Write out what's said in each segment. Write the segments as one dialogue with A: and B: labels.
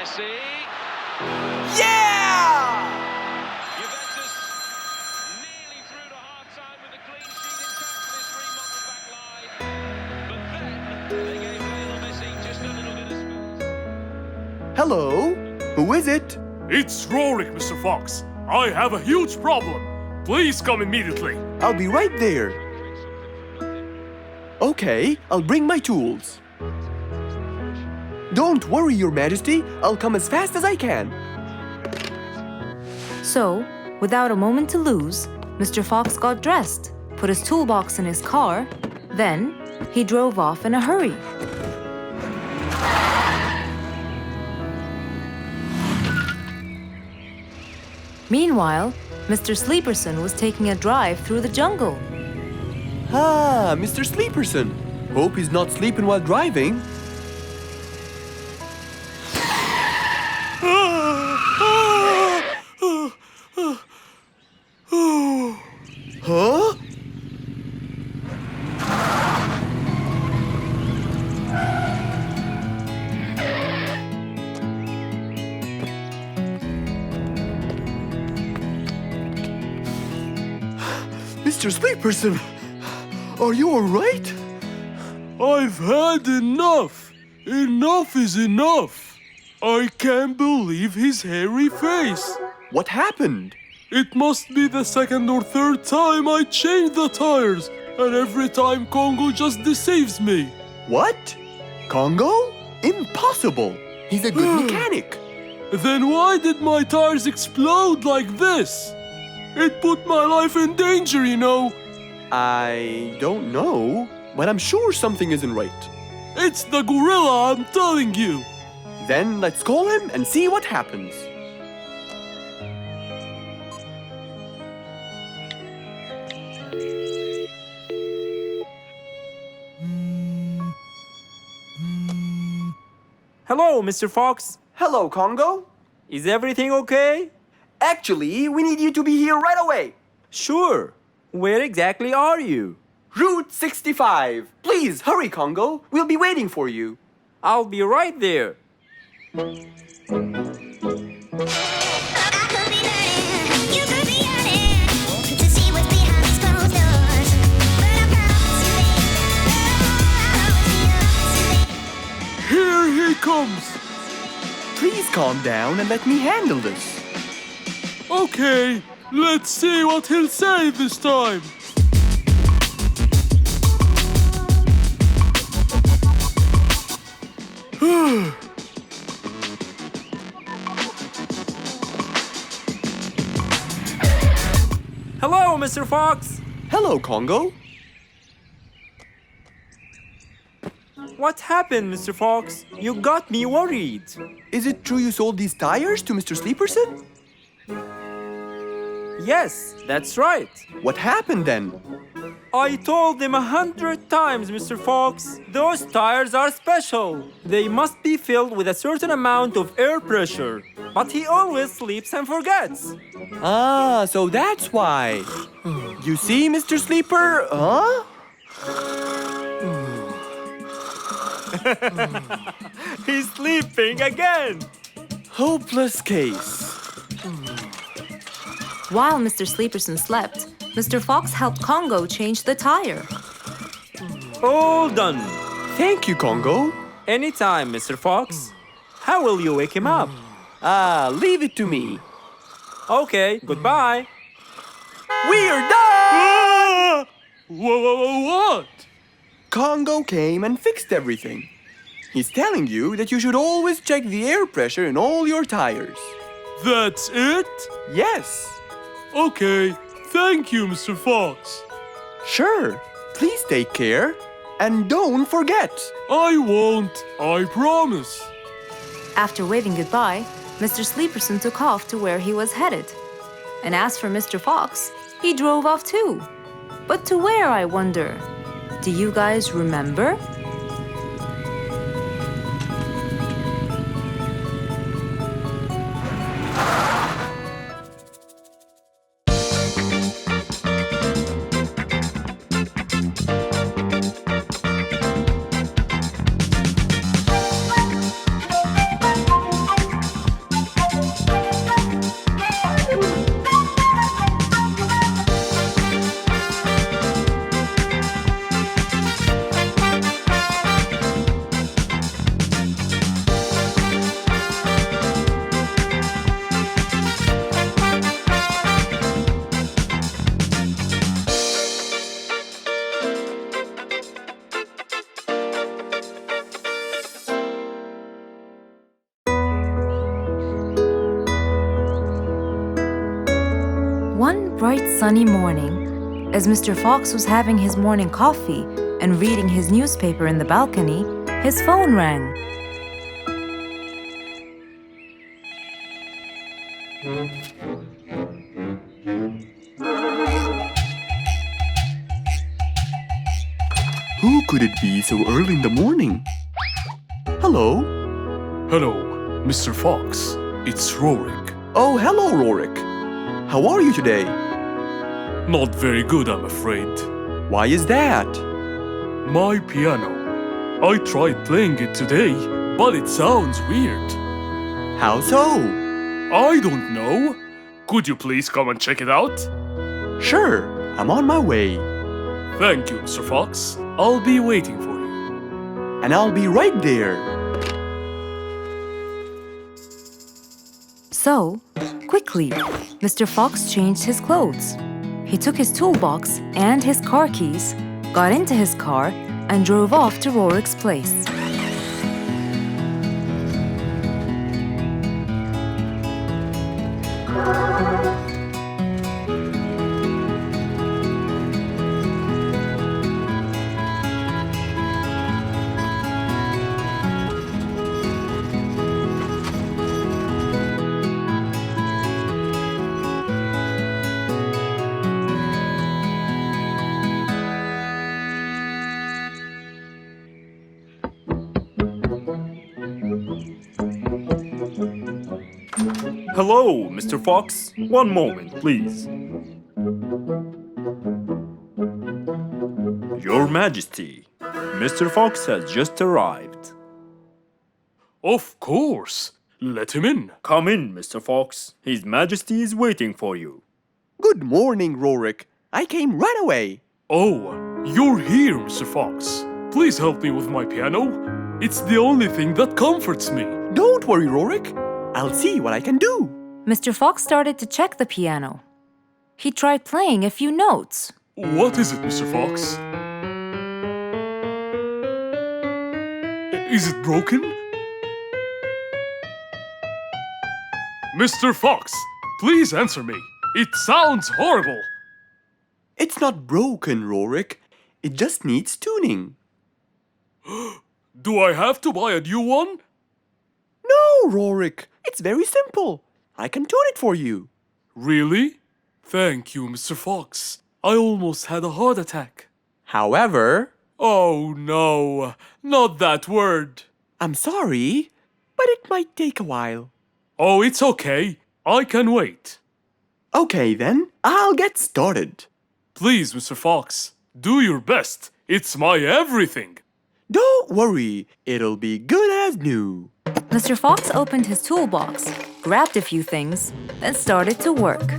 A: Messi.
B: Yeah!
A: Juventus nearly through to half-time with a clean sheet intact for this remodeled back line. But then they gave Lionel Messi just a little bit of space.
B: Hello? Who is it?
C: It's Rorik, Mr. Fox. I have a huge problem. Please come immediately.
B: I'll be right there. Okay, I'll bring my tools. Don't worry, Your Majesty. I'll come as fast as I can.
D: So, without a moment to lose, Mr. Fox got dressed, put his toolbox in his car, then he drove off in a hurry. Meanwhile, Mr. Sleeperson was taking a drive through the jungle.
B: Ah, Mr. Sleeperson. Hope he's not sleeping while driving. Huh? Mr. Sleeperson, are you all right?
C: I've had enough. Enough is enough. I can't believe his hairy face.
B: What happened?
C: It must be the second or third time I changed the tires, and every time Congo just deceives me.
B: What? Congo? Impossible! He's a good mechanic.
C: Then why did my tires explode like this? It put my life in danger, you know.
B: I don't know, but I'm sure something isn't right.
C: It's the gorilla, I'm telling you.
B: Then let's call him and see what happens.
E: Hello, Mr. Fox.
B: Hello, Congo.
E: Is everything okay?
B: Actually, we need you to be here right away.
E: Sure. Where exactly are you?
B: Route 65. Please hurry, Congo. We'll be waiting for you.
E: I'll be right there.
C: Here he comes.
B: Please calm down and let me handle this.
C: Okay, let's see what he'll say this time.
E: Hello, Mr. Fox.
B: Hello, Congo.
E: What happened, Mr. Fox? You got me worried.
B: Is it true you sold these tires to Mr. Sleeperson?
E: Yes, that's right.
B: What happened then?
E: I told him 100 times, Mr. Fox. Those tires are special. They must be filled with a certain amount of air pressure. But he always sleeps and forgets.
B: Ah, so that's why. You see, Mr. Sleeper, huh?
E: He's sleeping again.
B: Hopeless case.
D: While Mr. Sleeperson slept, Mr. Fox helped Congo change the tire.
E: All done.
B: Thank you, Congo.
E: Anytime, Mr. Fox. How will you wake him up?
B: Ah, leave it to me.
E: Okay, goodbye.
B: We're done!
C: What?
B: Congo came and fixed everything. He's telling you that you should always check the air pressure in all your tires.
C: That's it?
B: Yes.
C: Okay, thank you, Mr. Fox.
B: Sure. Please take care. And don't forget.
C: I won't, I promise.
D: After waving goodbye, Mr. Sleeperson took off to where he was headed. And as for Mr. Fox, he drove off too. But to where, I wonder? Do you guys remember? bright sunny morning, as Mr. Fox was having his morning coffee and reading his newspaper in the balcony, his phone rang.
B: Who could it be so early in the morning? Hello?
C: Hello, Mr. Fox. It's Rorik.
B: Oh, hello, Rorik. How are you today?
C: Not very good, I'm afraid.
B: Why is that?
C: My piano. I tried playing it today, but it sounds weird.
B: How so?
C: I don't know. Could you please come and check it out?
B: Sure, I'm on my way.
C: Thank you, Mr. Fox. I'll be waiting for you.
B: And I'll be right there.
D: So, quickly, Mr. Fox changed his clothes. He took his toolbox and his car keys, got into his car, and drove off to Rorik's place.
E: Hello, Mr. Fox. One moment, please. Your Majesty, Mr. Fox has just arrived.
C: Of course. Let him in.
E: Come in, Mr. Fox. His Majesty is waiting for you.
B: Good morning, Rorik. I came right away.
C: Oh, you're here, Mr. Fox. Please help me with my piano. It's the only thing that comforts me.
B: Don't worry, Rorik. I'll see what I can do.
D: Mr. Fox started to check the piano. He tried playing a few notes.
C: What is it, Mr. Fox? Is it broken? Mr. Fox, please answer me. It sounds horrible.
B: It's not broken, Rorik. It just needs tuning.
C: Do I have to buy a new one?
B: No, Rorik. It's very simple. I can tune it for you.
C: Really? Thank you, Mr. Fox. I almost had a heart attack.
B: However,
C: Oh no, not that word.
B: I'm sorry, but it might take a while.
C: Oh, it's okay. I can wait.
B: Okay then, I'll get started.
C: Please, Mr. Fox, do your best. It's my everything.
B: Don't worry, it'll be good as new.
D: Mr. Fox opened his toolbox, grabbed a few things, then started to work.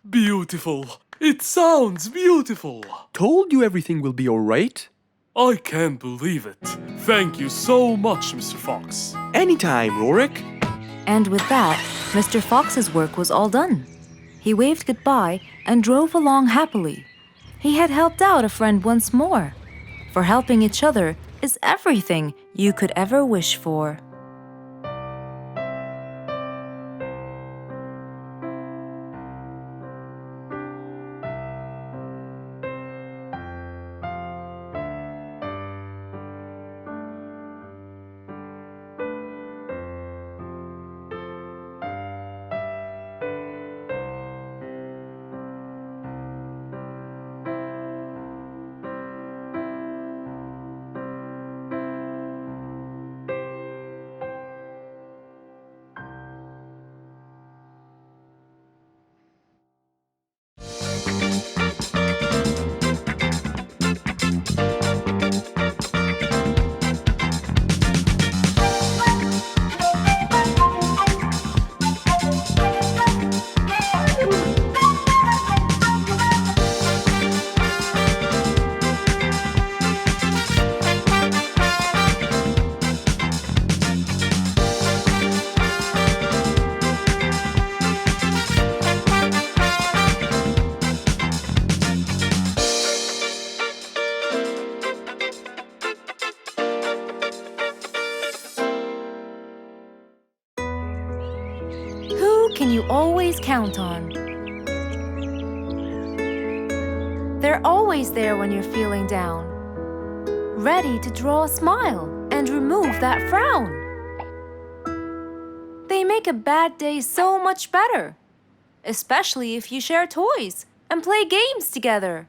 C: Beautiful. It sounds beautiful.
B: Told you everything will be alright.
C: I can't believe it. Thank you so much, Mr. Fox.
B: Anytime, Rorik.
D: And with that, Mr. Fox's work was all done. He waved goodbye and drove along happily. He had helped out a friend once more. For helping each other is everything you could ever wish for. can you always count on? They're always there when you're feeling down, ready to draw a smile and remove that frown. They make a bad day so much better, especially if you share toys and play games together.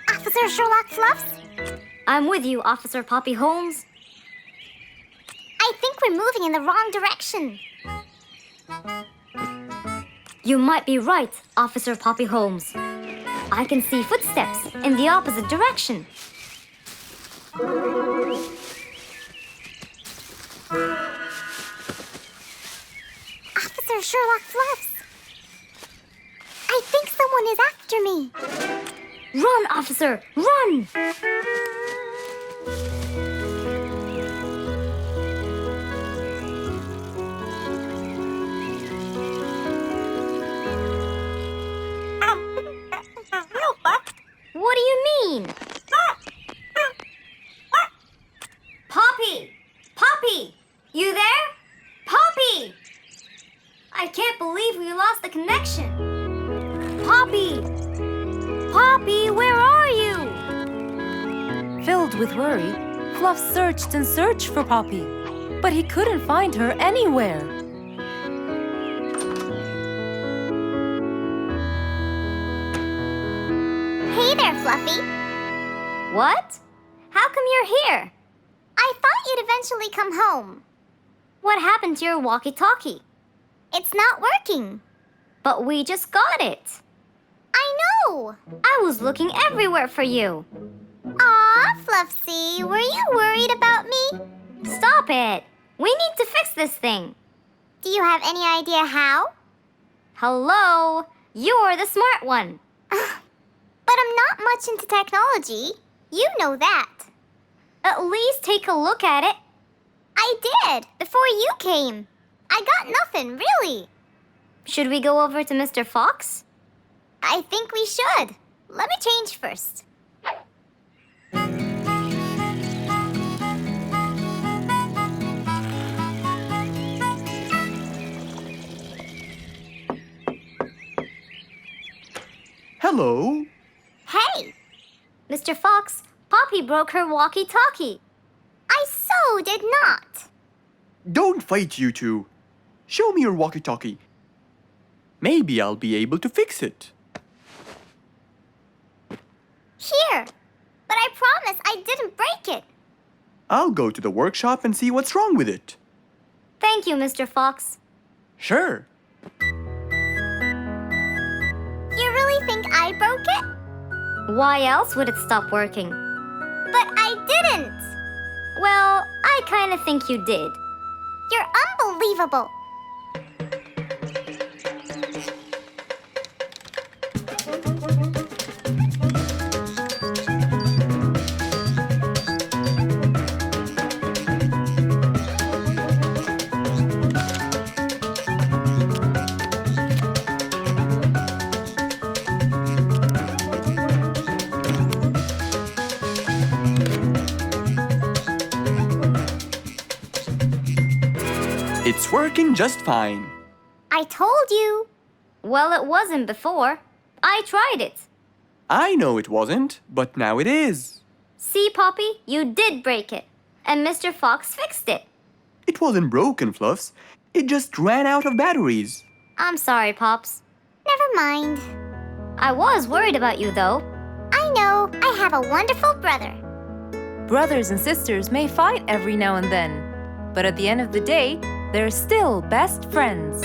F: Officer Sherlock Fluffs?
G: I'm with you, Officer Poppy Holmes.
F: I think we're moving in the wrong direction.
G: You might be right, Officer Poppy Holmes. I can see footsteps in the opposite direction.
F: Officer Sherlock Fluffs. I think someone is after me.
G: Run, officer, run! What do you mean? Poppy! Poppy! You there? Poppy! I can't believe we lost the connection. Poppy! Poppy, where are you?
D: Filled with worry, Fluff searched and searched for Poppy, but he couldn't find her anywhere.
F: Hey there, Fluffy.
G: What? How come you're here?
F: I thought you'd eventually come home.
G: What happened to your walkie-talkie?
F: It's not working.
G: But we just got it.
F: I know.
G: I was looking everywhere for you.
F: Aw, Fluffsy, were you worried about me?
G: Stop it. We need to fix this thing.
F: Do you have any idea how?
G: Hello? You're the smart one.
F: But I'm not much into technology. You know that.
G: At least take a look at it.
F: I did, before you came. I got nothing, really.
G: Should we go over to Mr. Fox?
F: I think we should. Let me change first.
B: Hello.
F: Hey,
G: Mr. Fox, Poppy broke her walkie-talkie.
F: I so did not.
B: Don't fight, you two. Show me your walkie-talkie. Maybe I'll be able to fix it.
F: Here, but I promise I didn't break it.
B: I'll go to the workshop and see what's wrong with it.
G: Thank you, Mr. Fox.
B: Sure.
F: You really think I broke it?
G: Why else would it stop working?
F: But I didn't.
G: Well, I kind of think you did.
F: You're unbelievable.
B: It's working just fine.
F: I told you.
G: Well, it wasn't before. I tried it.
B: I know it wasn't, but now it is.
G: See, Poppy, you did break it. And Mr. Fox fixed it.
B: It wasn't broken, Fluffs. It just ran out of batteries.
G: I'm sorry, Pops.
F: Never mind.
G: I was worried about you, though.
F: I know. I have a wonderful brother.
D: Brothers and sisters may fight every now and then, but at the end of the day, they're still best friends.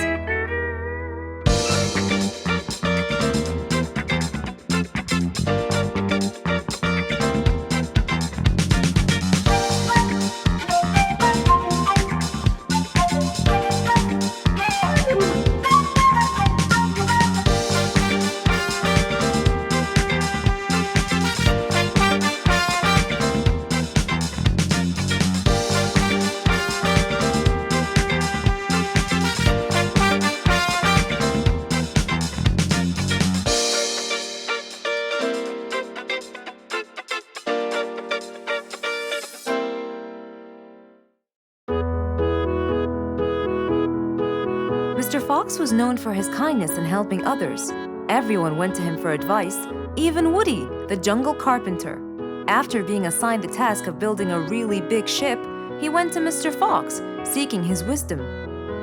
D: Mr. Fox was known for his kindness in helping others. Everyone went to him for advice, even Woody, the jungle carpenter. After being assigned the task of building a really big ship, he went to Mr. Fox, seeking his wisdom.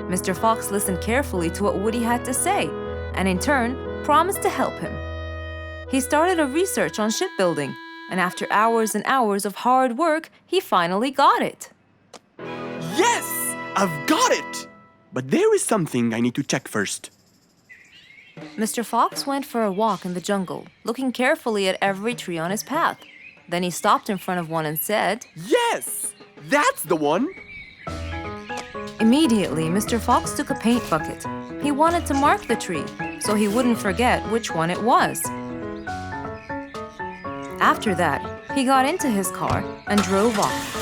D: Mr. Fox listened carefully to what Woody had to say, and in turn, promised to help him. He started a research on shipbuilding, and after hours and hours of hard work, he finally got it.
B: Yes! I've got it! But there is something I need to check first.
D: Mr. Fox went for a walk in the jungle, looking carefully at every tree on his path. Then he stopped in front of one and said,
B: Yes! That's the one!
D: Immediately, Mr. Fox took a paint bucket. He wanted to mark the tree, so he wouldn't forget which one it was. After that, he got into his car and drove off.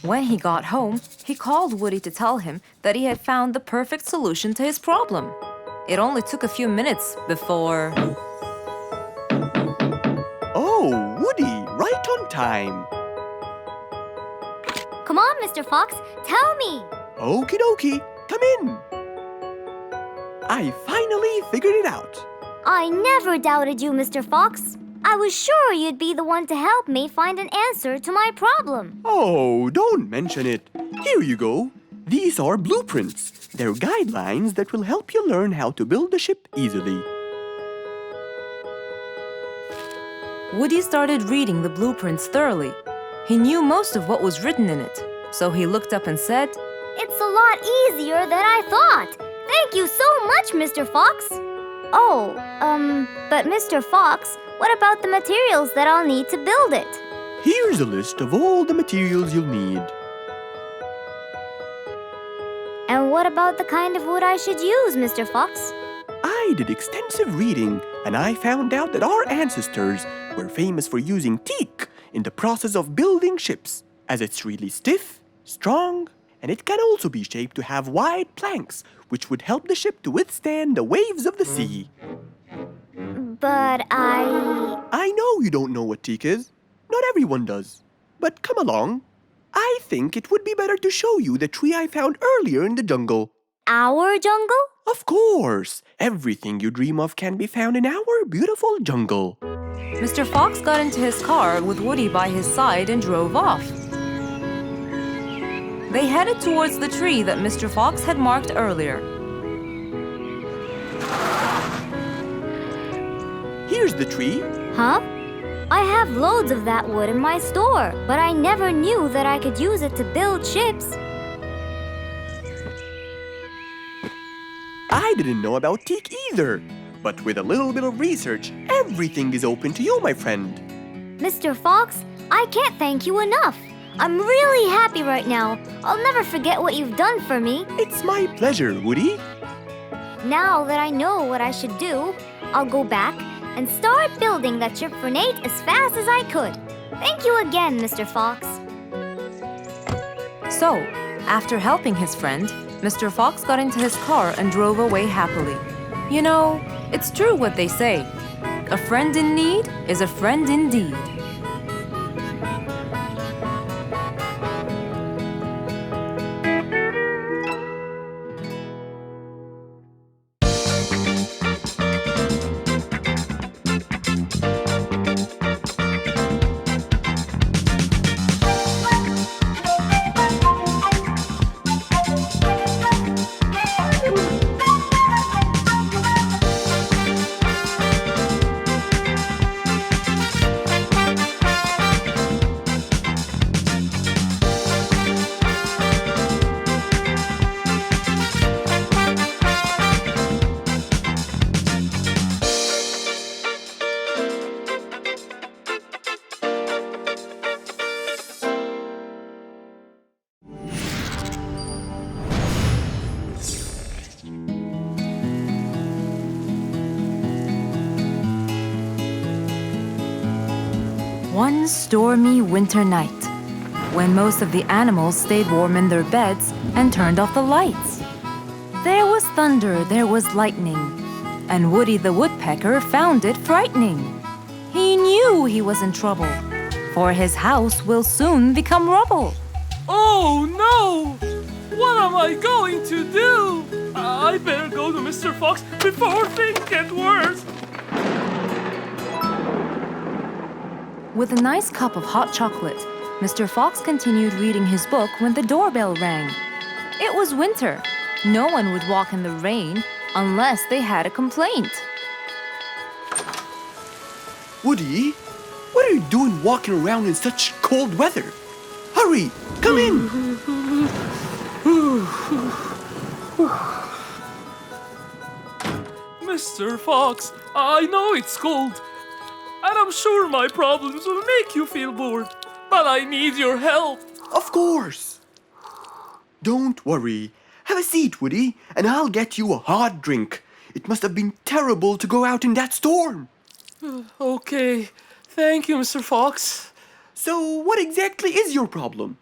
D: When he got home, he called Woody to tell him that he had found the perfect solution to his problem. It only took a few minutes before...
B: Oh, Woody, right on time.
G: Come on, Mr. Fox, tell me.
B: Okie dokie, come in. I finally figured it out.
G: I never doubted you, Mr. Fox. I was sure you'd be the one to help me find an answer to my problem.
B: Oh, don't mention it. Here you go. These are blueprints. They're guidelines that will help you learn how to build a ship easily.
D: Woody started reading the blueprints thoroughly. He knew most of what was written in it, so he looked up and said,
G: It's a lot easier than I thought. Thank you so much, Mr. Fox. Oh, but Mr. Fox, what about the materials that I'll need to build it?
B: Here's a list of all the materials you'll need.
G: And what about the kind of wood I should use, Mr. Fox?
B: I did extensive reading, and I found out that our ancestors were famous for using teak in the process of building ships, as it's really stiff, strong, and it can also be shaped to have wide planks, which would help the ship to withstand the waves of the sea.
G: But
B: I know you don't know what teak is. Not everyone does. But come along. I think it would be better to show you the tree I found earlier in the jungle.
G: Our jungle?
B: Of course! Everything you dream of can be found in our beautiful jungle.
D: Mr. Fox got into his car with Woody by his side and drove off. They headed towards the tree that Mr. Fox had marked earlier.
B: Here's the tree.
G: Huh? I have loads of that wood in my store, but I never knew that I could use it to build ships.
B: I didn't know about teak either. But with a little bit of research, everything is open to you, my friend.
G: Mr. Fox, I can't thank you enough. I'm really happy right now. I'll never forget what you've done for me.
B: It's my pleasure, Woody.
G: Now that I know what I should do, I'll go back and start building that ship for Nate as fast as I could. Thank you again, Mr. Fox.
D: So, after helping his friend, Mr. Fox got into his car and drove away happily. You know, it's true what they say. A friend in need is a friend indeed. One stormy winter night, when most of the animals stayed warm in their beds and turned off the lights. There was thunder, there was lightning, and Woody the Woodpecker found it frightening. He knew he was in trouble. for his house will soon become rubble.
C: Oh no! What am I going to do? I better go to Mr. Fox before things get worse.
D: With a nice cup of hot chocolate, Mr. Fox continued reading his book when the doorbell rang. It was winter. No one would walk in the rain unless they had a complaint.
B: Woody, what are you doing walking around in such cold weather? Hurry, come in.
C: Mr. Fox, I know it's cold, and I'm sure my problems will make you feel bored, but I need your help.
B: Of course. Don't worry. Have a seat, Woody, and I'll get you a hot drink. It must have been terrible to go out in that storm.
C: Okay, thank you, Mr. Fox.
B: So, what exactly is your problem?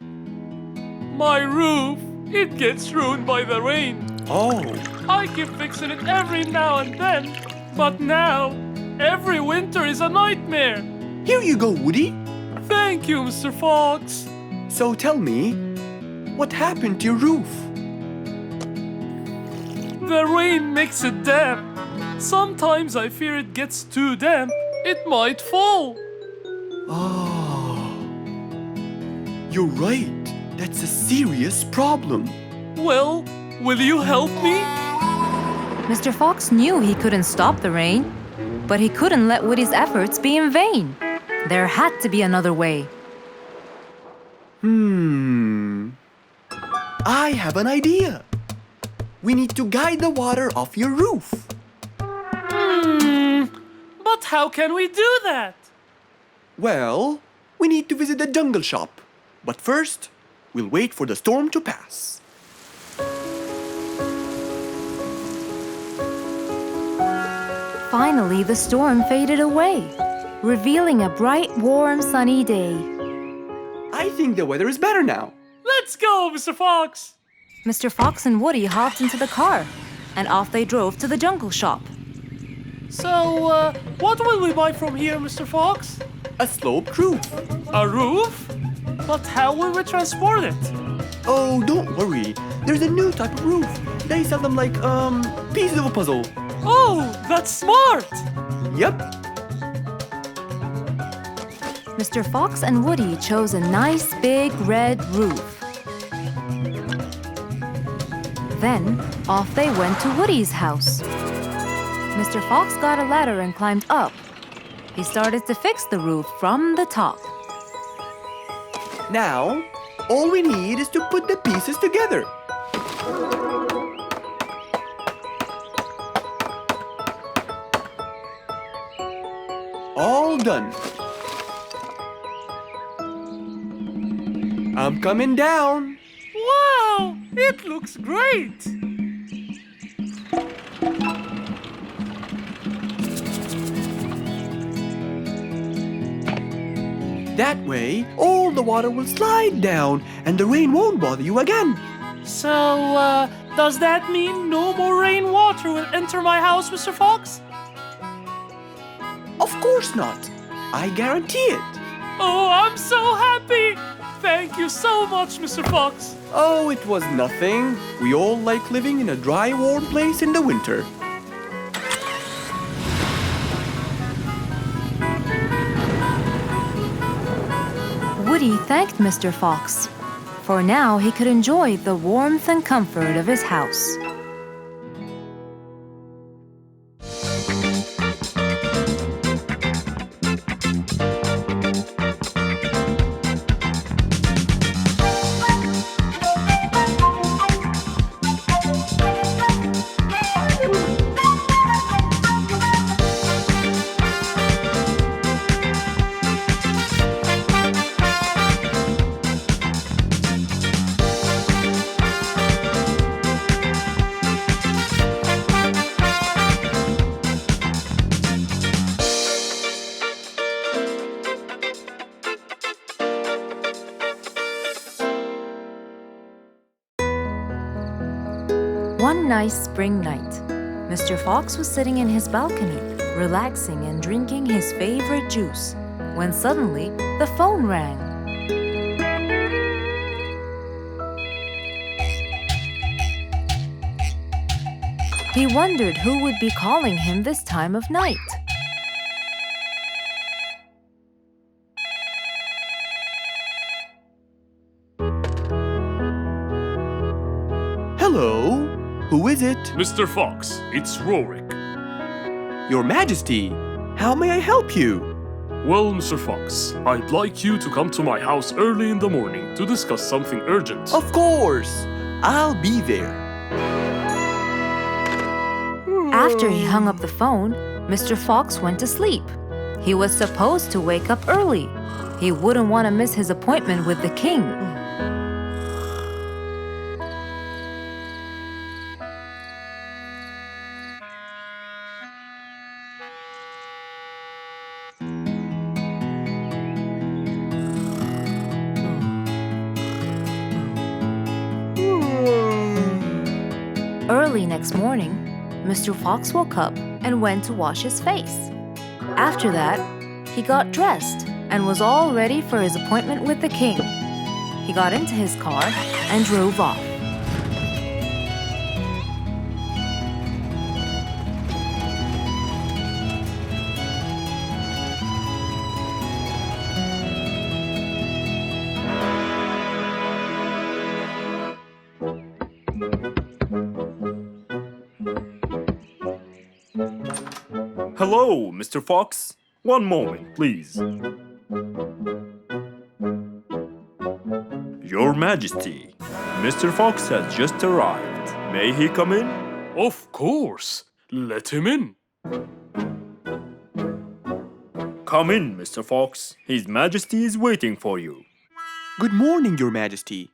C: My roof, it gets ruined by the rain.
B: Oh,
C: I keep fixing it every now and then, but now, every winter is a nightmare.
B: here you go, Woody.
C: Thank you, Mr. Fox.
B: So tell me, what happened to your roof?
C: The rain makes it damp. Sometimes I fear it gets too damp. It might fall.
B: Oh, you're right. That's a serious problem.
C: Well, will you help me?
D: Mr. Fox knew he couldn't stop the rain, but he couldn't let Woody's efforts be in vain. There had to be another way.
B: I have an idea. We need to guide the water off your roof.
C: But how can we do that?
B: Well, we need to visit the jungle shop. But first, we'll wait for the storm to pass.
D: Finally, the storm faded away, revealing a bright, warm, sunny day.
B: I think the weather is better now.
C: Let's go, Mr. Fox.
D: Mr. Fox and Woody hopped into the car, and off they drove to the jungle shop.
C: So, what will we buy from here, Mr. Fox?
B: A sloped roof.
C: A roof? But how will we transport it?
B: Oh, don't worry. There's a new type of roof. They sell them like, pieces of a puzzle.
C: Oh, that's smart!
B: Yep.
D: Mr. Fox and Woody chose a nice big red roof. Then, off they went to Woody's house. Mr. Fox got a ladder and climbed up. He started to fix the roof from the top.
B: Now, all we need is to put the pieces together. All done. I'm coming down.
C: Wow, it looks great!
B: That way, all the water will slide down and the rain won't bother you again.
C: So, does that mean no more rainwater will enter my house, Mr. Fox?
B: Of course not. I guarantee it.
C: Oh, I'm so happy! Thank you so much, Mr. Fox.
B: Oh, it was nothing. We all like living in a dry, warm place in the winter.
D: Woody thanked Mr. Fox, for now he could enjoy the warmth and comfort of his house. One nice spring night, Mr. Fox was sitting in his balcony, relaxing and drinking his favorite juice, when suddenly the phone rang. He wondered who would be calling him this time of night.
B: Hello? Who is it?
C: Mr. Fox, it's Rorik.
B: Your Majesty, how may I help you?
C: Well, Mr. Fox, I'd like you to come to my house early in the morning to discuss something urgent.
B: Of course, I'll be there.
D: After he hung up the phone, Mr. Fox went to sleep. He was supposed to wake up early. He wouldn't want to miss his appointment with the king. Early next morning, Mr. Fox woke up and went to wash his face. After that, he got dressed and was all ready for his appointment with the king. He got into his car and drove off.
E: Hello, Mr. Fox. One moment, please. Your Majesty, Mr. Fox has just arrived. May he come in?
C: Of course. Let him in.
E: Come in, Mr. Fox. His Majesty is waiting for you.
B: Good morning, Your Majesty.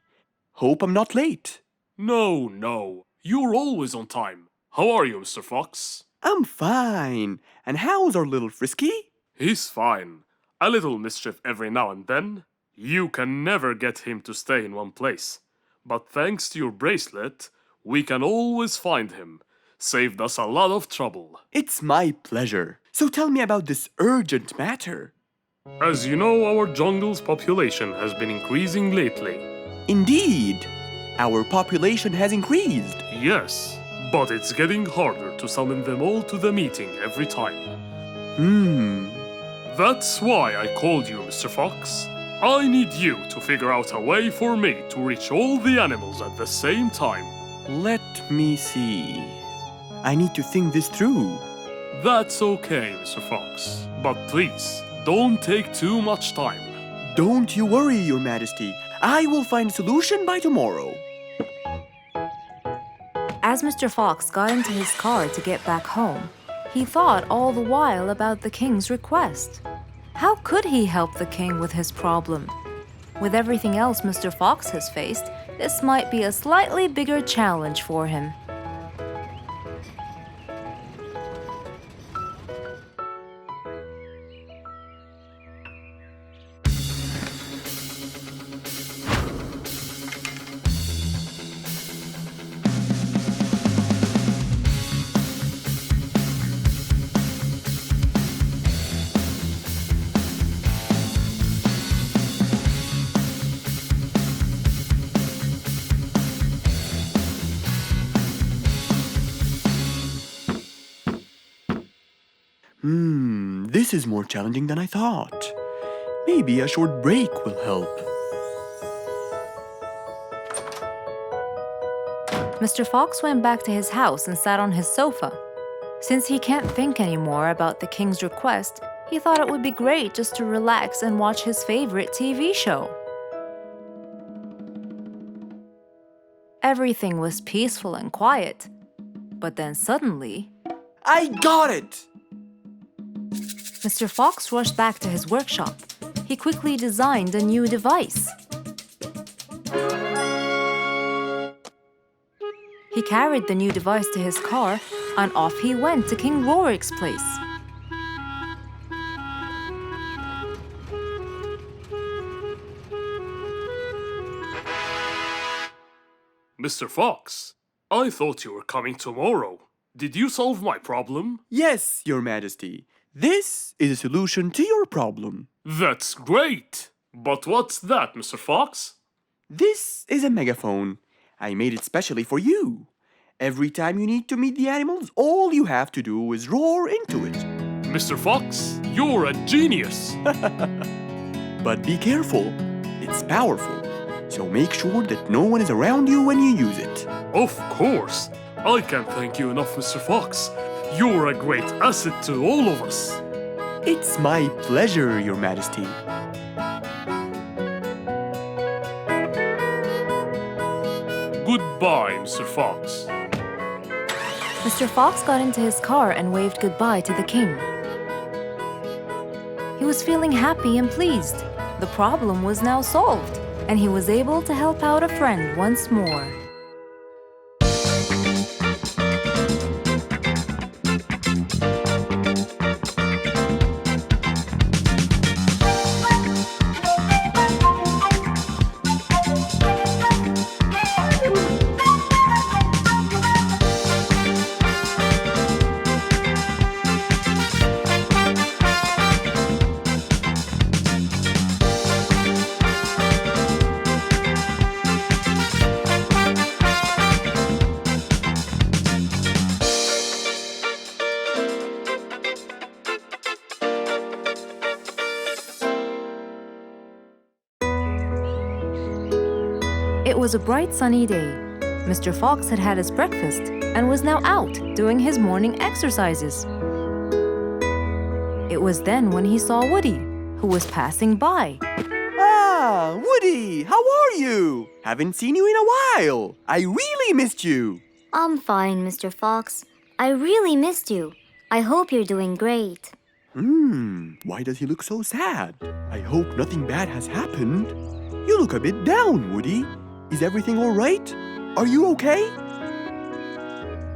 B: Hope I'm not late.
C: No. You're always on time. How are you, Mr. Fox?
B: I'm fine. And how's our little Frisky?
C: He's fine. A little mischief every now and then. You can never get him to stay in one place. But thanks to your bracelet, we can always find him. Saved us a lot of trouble.
B: It's my pleasure. So tell me about this urgent matter.
C: As you know, our jungle's population has been increasing lately.
B: Indeed, our population has increased.
C: Yes, but it's getting harder to summon them all to the meeting every time. That's why I called you, Mr. Fox. I need you to figure out a way for me to reach all the animals at the same time.
B: Let me see. I need to think this through.
C: That's okay, Mr. Fox. But please, don't take too much time.
B: Don't you worry, Your Majesty. I will find a solution by tomorrow.
D: As Mr. Fox got into his car to get back home, he thought all the while about the king's request. How could he help the king with his problem? With everything else Mr. Fox has faced, this might be a slightly bigger challenge for him.
B: This is more challenging than I thought. Maybe a short break will help.
D: Mr. Fox went back to his house and sat on his sofa. Since he can't think anymore about the king's request, he thought it would be great just to relax and watch his favorite TV show. Everything was peaceful and quiet. But then suddenly,
B: I got it!
D: Mr. Fox rushed back to his workshop. He quickly designed a new device. He carried the new device to his car, and off he went to King Rorik's place.
C: Mr. Fox, I thought you were coming tomorrow. Did you solve my problem?
B: Yes, Your Majesty. This is a solution to your problem.
C: That's great! But what's that, Mr. Fox?
B: This is a megaphone. I made it specially for you. Every time you need to meet the animals, all you have to do is roar into it.
C: Mr. Fox, you're a genius!
B: But be careful, it's powerful. So make sure that no one is around you when you use it.
C: Of course! I can't thank you enough, Mr. Fox. You're a great asset to all of us.
B: It's my pleasure, Your Majesty.
C: Goodbye, Mr. Fox.
D: Mr. Fox got into his car and waved goodbye to the king. He was feeling happy and pleased. The problem was now solved, and he was able to help out a friend once more. It was a bright sunny day. Mr. Fox had had his breakfast and was now out doing his morning exercises. It was then when he saw Woody, who was passing by.
B: Ah, Woody, how are you? Haven't seen you in a while. I really missed you.
G: I'm fine, Mr. Fox. I really missed you. I hope you're doing great.
B: Why does he look so sad? I hope nothing bad has happened. You look a bit down, Woody. Is everything all right? Are you okay?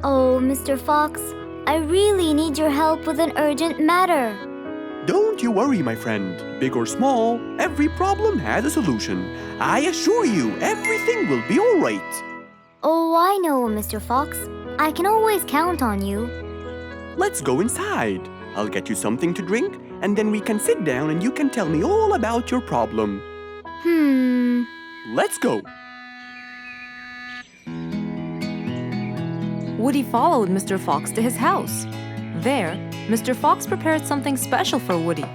G: Oh, Mr. Fox, I really need your help with an urgent matter.
B: Don't you worry, my friend. Big or small, every problem has a solution. I assure you, everything will be all right.
G: Oh, I know, Mr. Fox. I can always count on you.
B: Let's go inside. I'll get you something to drink, and then we can sit down and you can tell me all about your problem. Let's go.
D: Woody followed Mr. Fox to his house. There, Mr. Fox prepared something special for Woody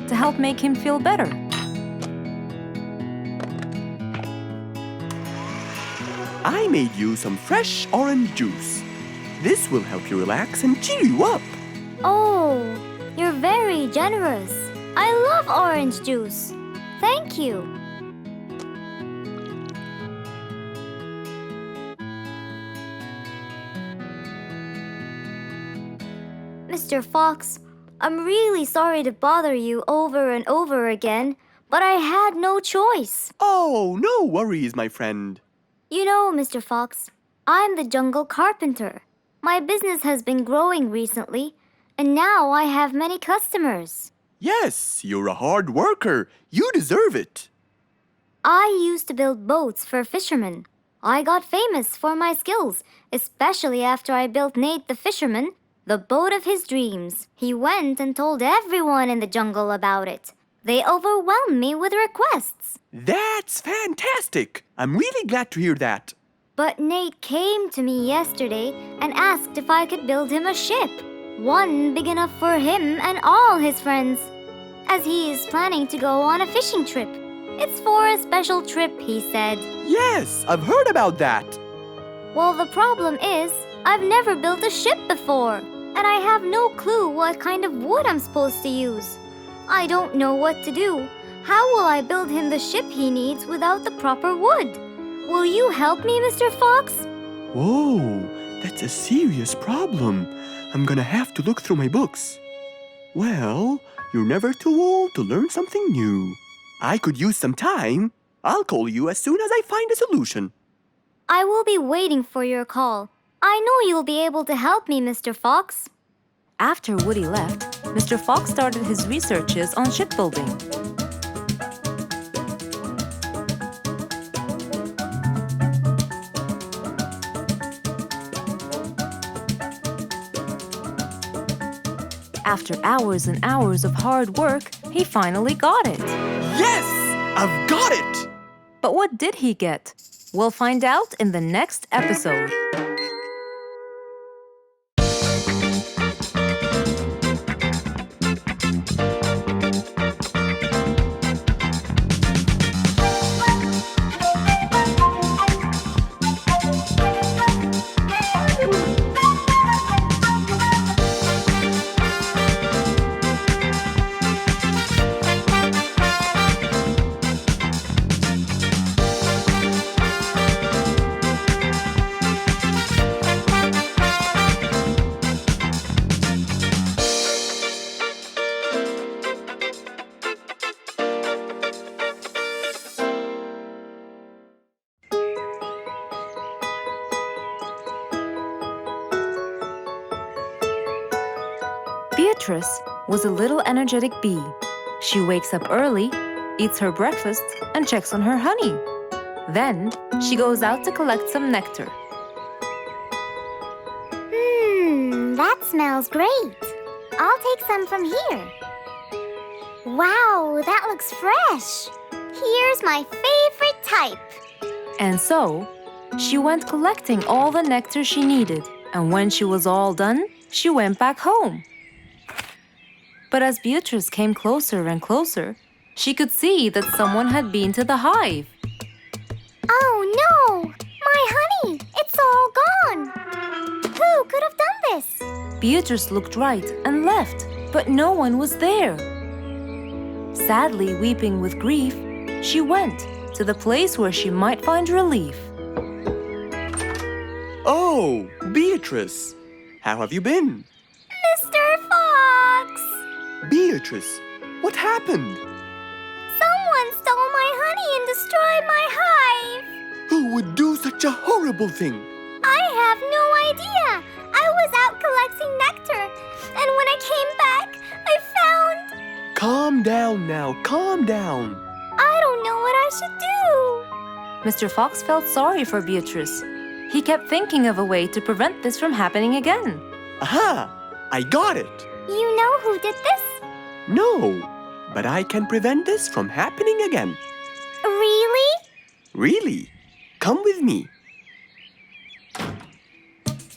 D: to help make him feel better.
B: I made you some fresh orange juice. This will help you relax and cheer you up.
G: Oh, you're very generous. I love orange juice. Thank you. Mr. Fox, I'm really sorry to bother you over and over again, but I had no choice.
B: Oh, no worries, my friend.
G: You know, Mr. Fox, I'm the jungle carpenter. My business has been growing recently, and now I have many customers.
B: Yes, you're a hard worker. You deserve it.
G: I used to build boats for fishermen. I got famous for my skills, especially after I built Nate the fisherman the boat of his dreams. He went and told everyone in the jungle about it. They overwhelmed me with requests.
B: That's fantastic. I'm really glad to hear that.
G: But Nate came to me yesterday and asked if I could build him a ship. One big enough for him and all his friends, as he is planning to go on a fishing trip. It's for a special trip, he said.
B: Yes, I've heard about that.
G: Well, the problem is, I've never built a ship before, and I have no clue what kind of wood I'm supposed to use. I don't know what to do. How will I build him the ship he needs without the proper wood? Will you help me, Mr. Fox?
B: Whoa, that's a serious problem. I'm gonna have to look through my books. Well, you're never too old to learn something new. I could use some time. I'll call you as soon as I find a solution.
G: I will be waiting for your call. I know you'll be able to help me, Mr. Fox.
D: After Woody left, Mr. Fox started his researches on shipbuilding. After hours and hours of hard work, he finally got it.
B: Yes! I've got it!
D: But what did he get? We'll find out in the next episode. Beatrice was a little energetic bee. She wakes up early, eats her breakfast, and checks on her honey. Then she goes out to collect some nectar.
F: That smells great. I'll take some from here. Wow, that looks fresh. Here's my favorite type.
D: And so, she went collecting all the nectar she needed, and when she was all done, she went back home. But as Beatrice came closer and closer, she could see that someone had been to the hive.
F: Oh no! My honey! It's all gone! Who could have done this?
D: Beatrice looked right and left, but no one was there. Sadly weeping with grief, she went to the place where she might find relief.
B: Oh, Beatrice, how have you been?
F: Mr. Fox!
B: Beatrice, what happened?
F: Someone stole my honey and destroyed my hive!
B: Who would do such a horrible thing?
F: I have no idea! I was out collecting nectar, and when I came back, I found...
B: Calm down now, calm down.
F: I don't know what I should do!
D: Mr. Fox felt sorry for Beatrice. He kept thinking of a way to prevent this from happening again.
B: Aha! I got it!
F: You know who did this?
B: No, but I can prevent this from happening again.
F: Really?
B: Really? Come with me.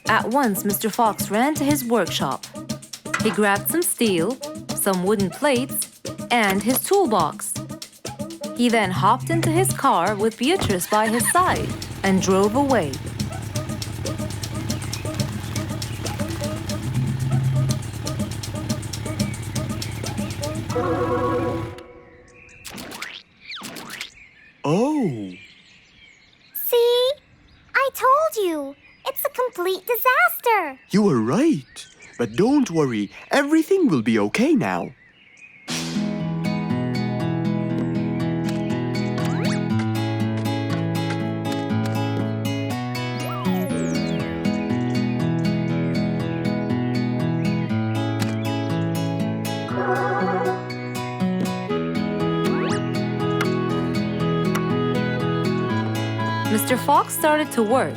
D: At once, Mr. Fox ran to his workshop. He grabbed some steel, some wooden plates, and his toolbox. He then hopped into his car with Beatrice by his side and drove away.
B: Oh,
F: See? I told you. It's a complete disaster.
B: you were right. But don't worry, everything will be okay now.
D: Mr. Fox started to work.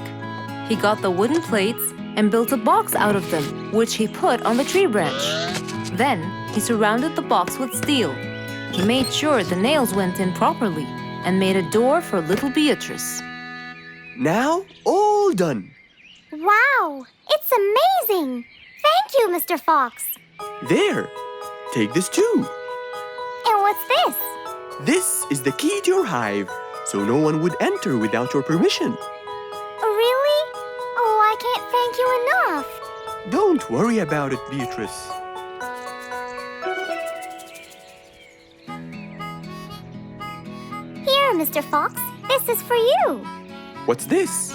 D: He got the wooden plates and built a box out of them, which he put on the tree branch. Then he surrounded the box with steel. He made sure the nails went in properly and made a door for little Beatrice.
B: Now, all done.
F: Wow, it's amazing. Thank you, Mr. Fox.
B: There, take this too.
F: And what's this?
B: This is the key to your hive, so no one would enter without your permission.
F: Really? Oh, I can't thank you enough.
B: Don't worry about it, Beatrice.
F: Here, Mr. Fox, this is for you.
B: What's this?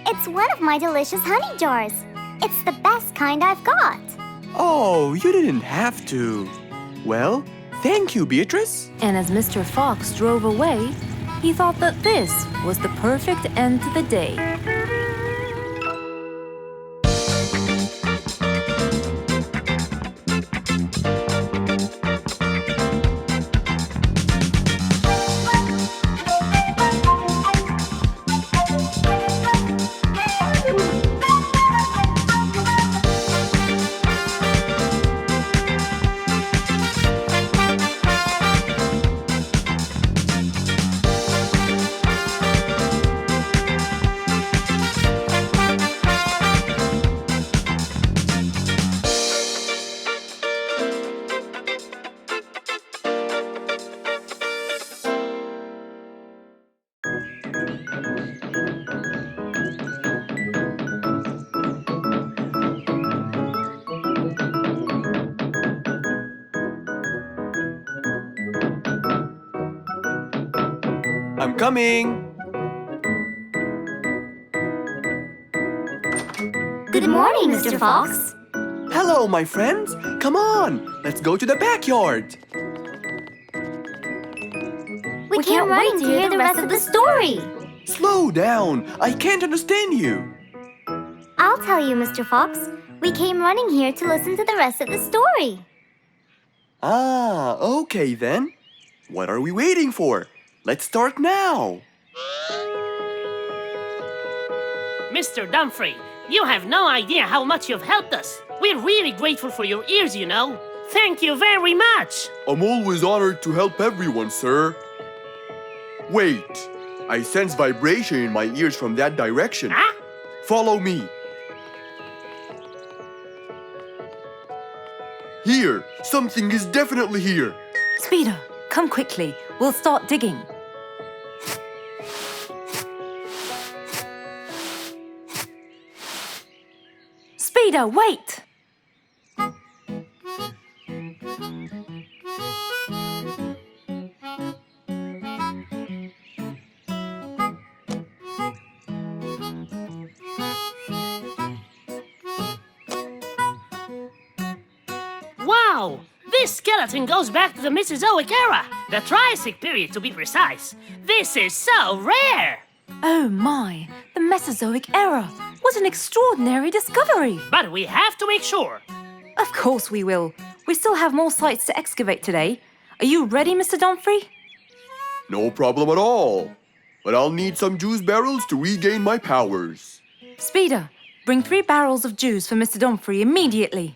F: It's one of my delicious honey jars. It's the best kind I've got.
B: Oh, you didn't have to. Well, thank you, Beatrice.
D: And as Mr. Fox drove away, he thought that this was the perfect end to the day.
B: I'm coming.
G: Good morning, Mr. Fox.
B: Hello, my friends. Come on, let's go to the backyard.
G: We can't wait to hear the rest of the story.
B: Slow down. I can't understand you.
G: I'll tell you, Mr. Fox. We came running here to listen to the rest of the story.
B: Ah, okay then. What are we waiting for? Let's start now.
H: Mr. Dumfrey, you have no idea how much you've helped us. We're really grateful for your ears, you know. Thank you very much.
B: I'm always honored to help everyone, sir. Wait, I sense vibration in my ears from that direction.
H: Huh?
B: Follow me. Here, something is definitely here.
D: Speeder, come quickly. We'll start digging. Speeder, wait!
H: Wow! This skeleton goes back to the Mesozoic era, the Triassic period to be precise. This is so rare!
D: Oh my, the Mesozoic era. What an extraordinary discovery.
H: But we have to make sure.
D: Of course we will. We still have more sites to excavate today. Are you ready, Mr. Dumfrey?
B: No problem at all. But I'll need some juice barrels to regain my powers.
D: Speeder, bring 3 barrels of juice for Mr. Dumfrey immediately.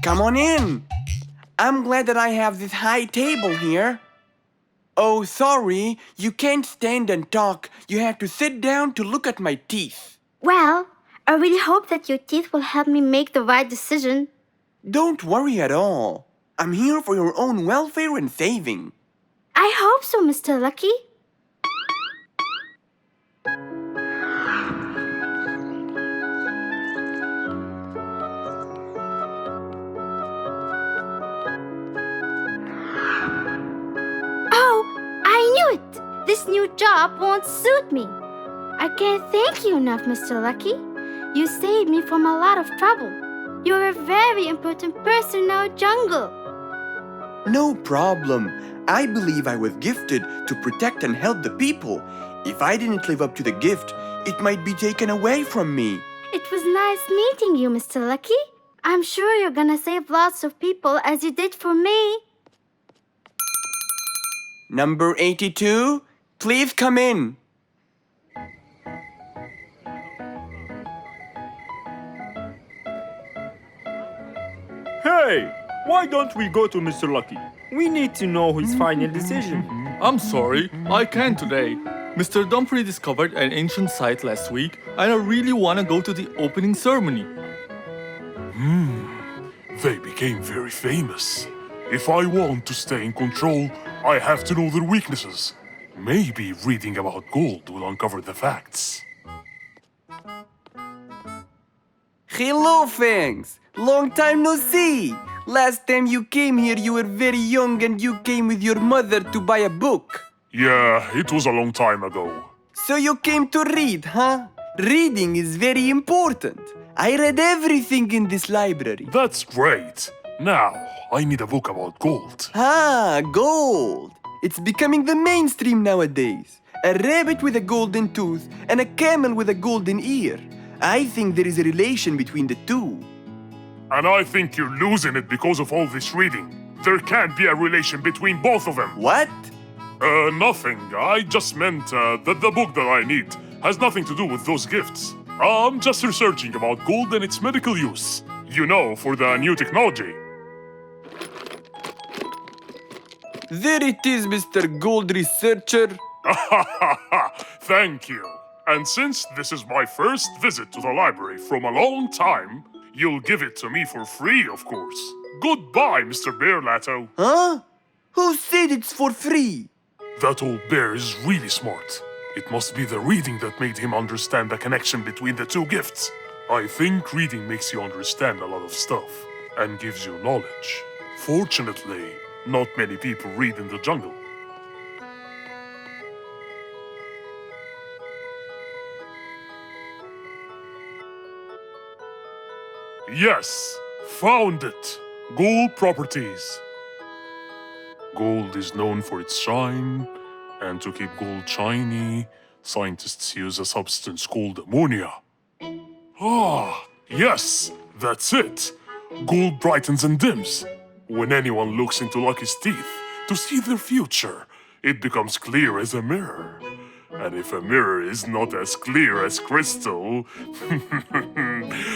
B: Come on in. I'm glad that I have this high table here. Oh, sorry, you can't stand and talk. You have to sit down to look at my teeth.
F: Well, I really hope that your teeth will help me make the right decision.
B: Don't worry at all. I'm here for your own welfare and saving.
F: I hope so, Mr. Lucky. This new job won't suit me. I can't thank you enough, Mr. Lucky. You saved me from a lot of trouble. You're a very important person in our jungle.
B: No problem. I believe I was gifted to protect and help the people. If I didn't live up to the gift, it might be taken away from me.
F: It was nice meeting you, Mr. Lucky. I'm sure you're gonna save lots of people as you did for me.
B: Number 82, please come in.
E: Hey, why don't we go to Mr. Lucky? We need to know his final decision.
C: I'm sorry, I can't today. Mr. Dumfrey discovered an ancient site last week, and I really want to go to the opening ceremony.
I: They became very famous. If I want to stay in control, I have to know their weaknesses. Maybe reading about gold will uncover the facts.
B: Hello, Fangs. Long time no see. Last time you came here, you were very young and you came with your mother to buy a book.
I: Yeah, it was a long time ago.
B: So you came to read, huh? Reading is very important. I read everything in this library.
I: That's great. Now, I need a book about gold.
B: Ah, gold. It's becoming the mainstream nowadays. A rabbit with a golden tooth and a camel with a golden ear. I think there is a relation between the two.
I: And I think you're losing it because of all this reading. There can't be a relation between both of them.
B: What?
I: Nothing. I just meant that the book that I need has nothing to do with those gifts. I'm just researching about gold and its medical use. You know, for the new technology.
B: There it is, Mr. Gold Researcher.
I: Thank you. And since this is my first visit to the library from a long time, you'll give it to me for free, of course. Goodbye, Mr. Bearlato.
B: Huh? Who said it's for free?
I: That old bear is really smart. It must be the reading that made him understand the connection between the two gifts. I think reading makes you understand a lot of stuff and gives you knowledge. Fortunately, not many people read in the jungle. Yes, found it! Gold properties. Gold is known for its shine, and to keep gold shiny, scientists use a substance called ammonia. Ah, yes, that's it. Gold brightens and dims. When anyone looks into Lucky's teeth to see their future, it becomes clear as a mirror. And if a mirror is not as clear as crystal,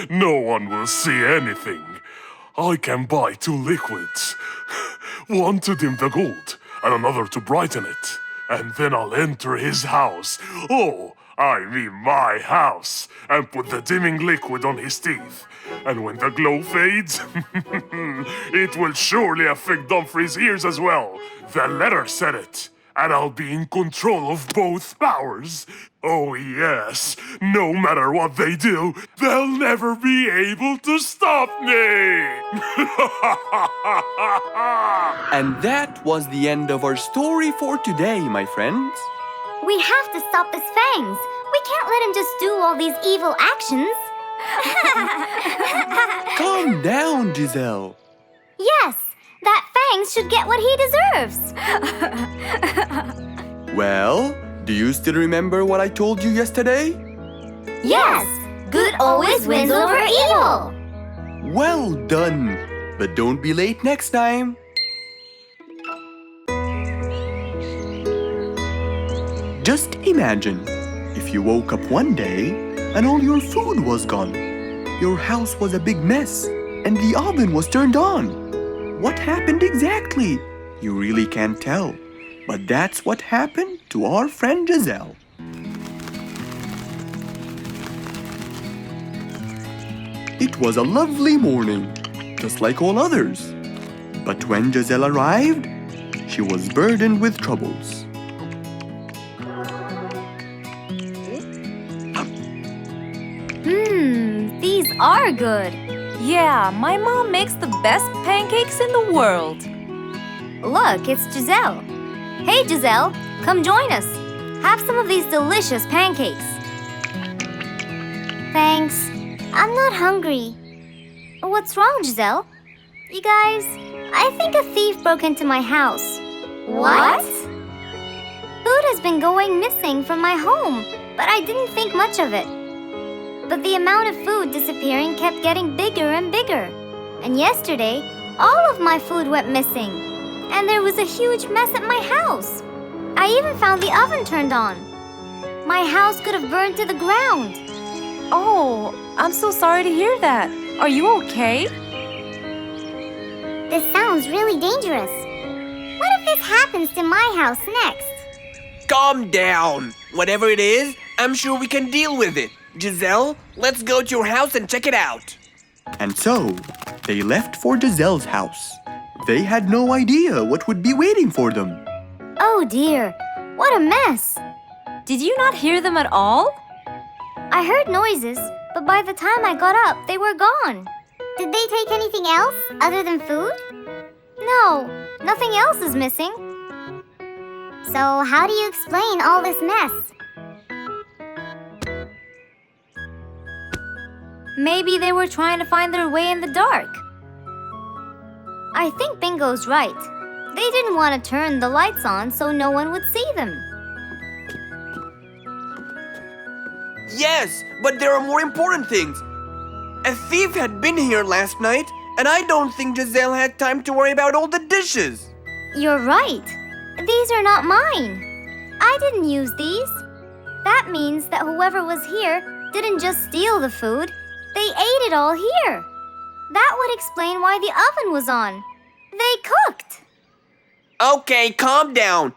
I: no one will see anything. I can buy 2 liquids. One to dim the gold, and another to brighten it. And then I'll enter his house. Oh, I mean my house. And put the dimming liquid on his teeth. And when the glow fades, it will surely affect Dumfrey's ears as well. The letter said it. And I'll be in control of both powers. Oh yes, no matter what they do, they'll never be able to stop me!
B: And that was the end of our story for today, my friends.
G: We have to stop this Fangs. We can't let him just do all these evil actions.
B: Calm down, Giselle.
G: Yes, that Fangs should get what he deserves.
B: Well, do you still remember what I told you yesterday?
G: Yes, good always wins over evil.
B: Well done. But don't be late next time. Just imagine if you woke up one day and all your food was gone. Your house was a big mess and the oven was turned on. What happened exactly? You really can't tell. But that's what happened to our friend Giselle. It was a lovely morning, just like all others. But when Giselle arrived, she was burdened with troubles.
G: These are good.
D: Yeah, my mom makes the best pancakes in the world.
G: Look, it's Giselle. Hey, Giselle, come join us. Have some of these delicious pancakes. Thanks. I'm not hungry. What's wrong, Giselle? You guys, I think a thief broke into my house. What? Food has been going missing from my home, but I didn't think much of it. But the amount of food disappearing kept getting bigger and bigger. And yesterday, all of my food went missing. And there was a huge mess at my house. I even found the oven turned on. My house could have burned to the ground.
D: Oh, I'm so sorry to hear that. Are you okay?
F: This sounds really dangerous. What if this happens to my house next?
B: Calm down. Whatever it is, I'm sure we can deal with it. Giselle, let's go to your house and check it out. And so, they left for Giselle's house. They had no idea what would be waiting for them.
G: Oh dear, what a mess.
D: Did you not hear them at all?
G: I heard noises, but by the time I got up, they were gone.
F: Did they take anything else other than food?
G: No, nothing else is missing.
F: So how do you explain all this mess?
G: Maybe they were trying to find their way in the dark. I think Bingo's right. They didn't want to turn the lights on so no one would see them.
B: Yes, but there are more important things. A thief had been here last night, and I don't think Giselle had time to worry about all the dishes.
G: You're right. These are not mine. I didn't use these. That means that whoever was here didn't just steal the food. They ate it all here. That would explain why the oven was on. They cooked.
B: Okay, calm down.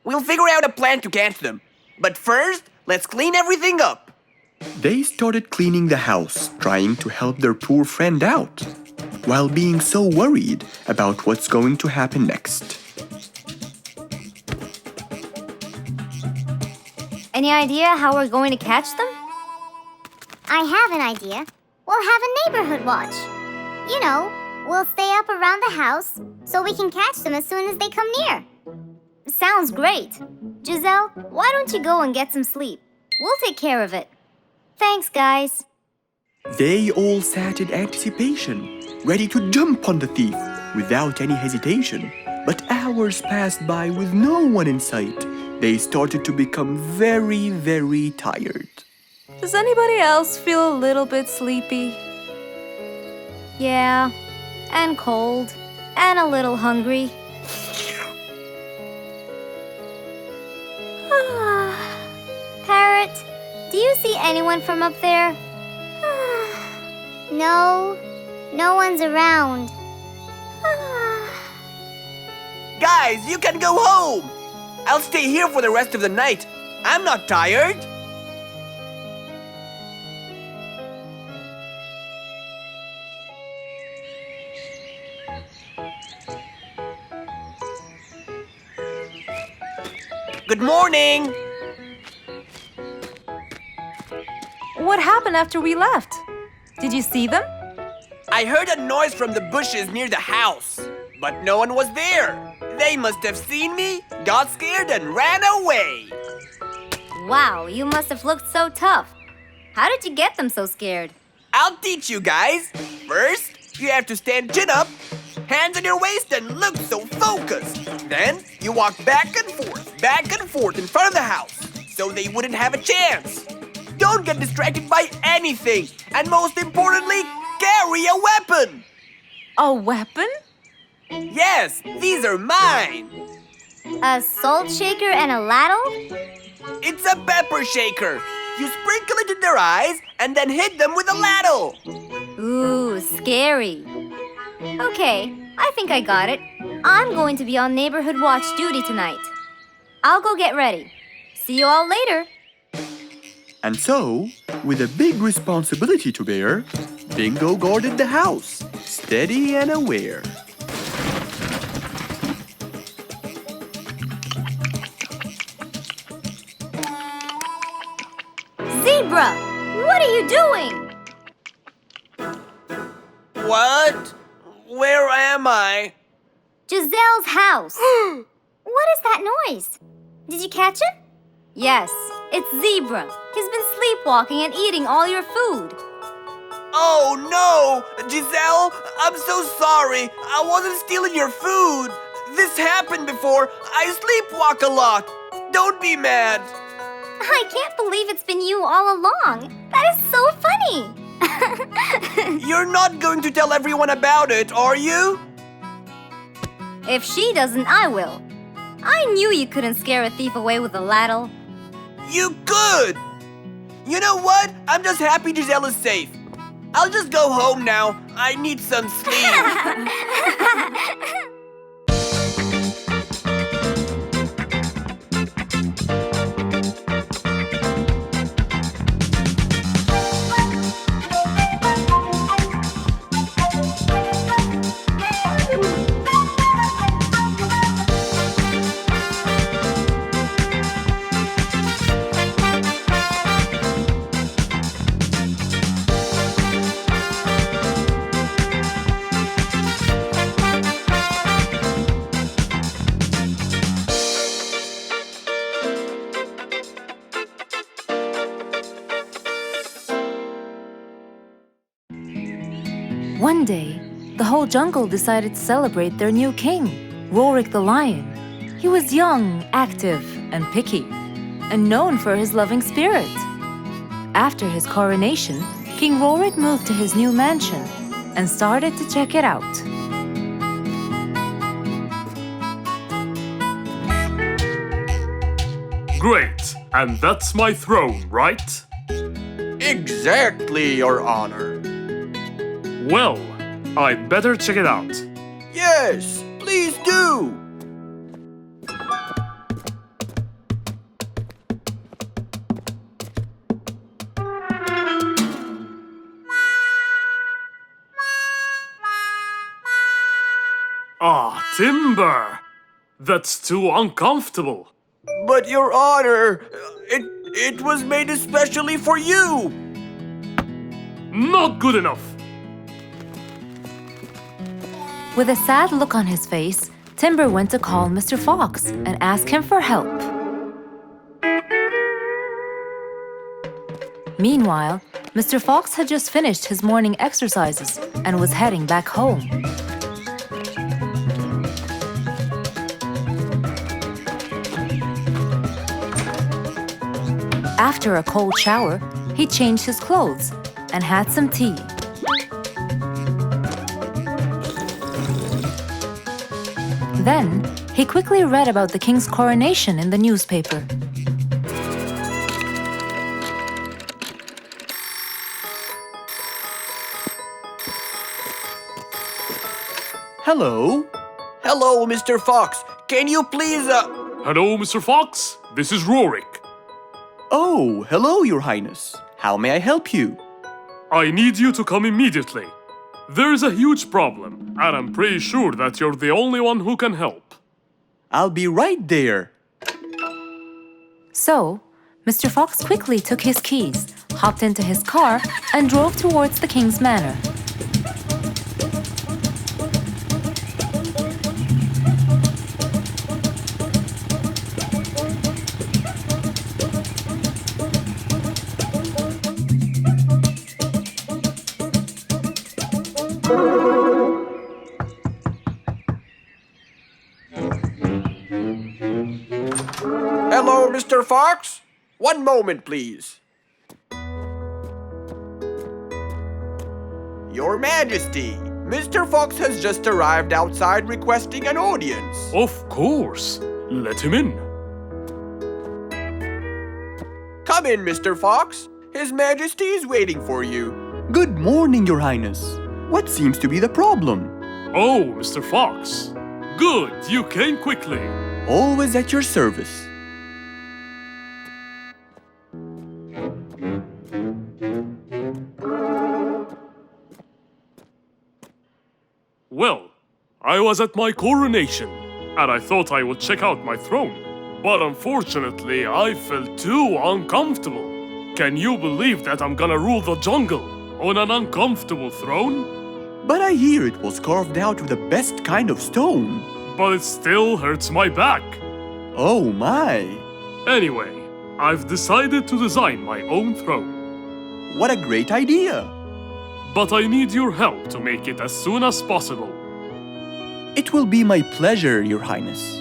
B: We'll figure out a plan to catch them. But first, let's clean everything up. They started cleaning the house, trying to help their poor friend out, while being so worried about what's going to happen next.
G: Any idea how we're going to catch them? I have an idea. We'll have a neighborhood watch. You know, we'll stay up around the house so we can catch them as soon as they come near. Sounds great. Giselle, why don't you go and get some sleep? We'll take care of it. Thanks, guys.
B: They all sat in anticipation, ready to jump on the thief without any hesitation. But hours passed by with no one in sight. They started to become very, very tired.
D: Does anybody else feel a little bit sleepy?
G: Yeah, and cold, and a little hungry. Parrot, do you see anyone from up there? No, no one's around.
B: Guys, you can go home! I'll stay here for the rest of the night. I'm not tired. Good morning!
D: What happened after we left? Did you see them?
B: I heard a noise from the bushes near the house, but no one was there. They must have seen me, got scared, and ran away.
G: Wow, you must have looked so tough. How did you get them so scared?
B: I'll teach you guys. First, you have to stand chin up, hands on your waist, and look so focused. Then, you walk back and forth in front of the house, so they wouldn't have a chance. Don't get distracted by anything, and most importantly, carry a weapon.
D: A weapon?
B: Yes, these are mine.
G: A salt shaker and a ladle?
B: It's a pepper shaker. You sprinkle it in their eyes and then hit them with a ladle.
G: Ooh, scary. Okay, I think I got it. I'm going to be on neighborhood watch duty tonight. I'll go get ready. See you all later.
B: And so, with a big responsibility to bear, Bingo guarded the house, steady and aware.
G: Zebra, what are you doing?
B: What? Where am I?
G: Giselle's house. What is that noise? Did you catch him? Yes, it's Zebra. He's been sleepwalking and eating all your food.
B: Oh no! Giselle, I'm so sorry. I wasn't stealing your food. This happened before. I sleepwalk a lot. Don't be mad.
G: I can't believe it's been you all along. That is so funny.
B: You're not going to tell everyone about it, are you?
G: If she doesn't, I will. I knew you couldn't scare a thief away with a ladle.
B: You could! You know what? I'm just happy Giselle is safe. I'll just go home now. I need some sleep.
D: One day, the whole jungle decided to celebrate their new king, Rorik the lion. He was young, active, and picky, and known for his loving spirit. After his coronation, King Rorik moved to his new mansion and started to check it out.
C: Great, and that's my throne, right?
B: Exactly, Your Honor.
C: Well, I'd better check it out.
B: Yes, please do.
C: Ah, timber! That's too uncomfortable.
B: But Your Honor, it was made especially for you.
C: Not good enough.
D: With a sad look on his face, Timber went to call Mr. Fox and ask him for help. Meanwhile, Mr. Fox had just finished his morning exercises and was heading back home. After a cold shower, he changed his clothes and had some tea. Then, he quickly read about the king's coronation in the newspaper.
B: Hello? Hello, Mr. Fox. Can you please,
C: Hello, Mr. Fox. This is Rorik.
B: Oh, hello, Your Highness. How may I help you?
C: I need you to come immediately. There's a huge problem, and I'm pretty sure that you're the only one who can help.
B: I'll be right there.
D: So, Mr. Fox quickly took his keys, hopped into his car, and drove towards the king's manor.
B: Hello, Mr. Fox. One moment, please. Your Majesty, Mr. Fox has just arrived outside requesting an audience.
C: Of course. Let him in.
B: Come in, Mr. Fox. His Majesty is waiting for you. Good morning, Your Highness. What seems to be the problem?
C: Oh, Mr. Fox. Good, you came quickly.
B: Always at your service.
C: Well, I was at my coronation, and I thought I would check out my throne. But unfortunately, I felt too uncomfortable. Can you believe that I'm gonna rule the jungle on an uncomfortable throne?
B: But I hear it was carved out of the best kind of stone.
C: But it still hurts my back.
B: Oh my!
C: Anyway, I've decided to design my own throne.
B: What a great idea!
C: But I need your help to make it as soon as possible.
B: It will be my pleasure, Your Highness.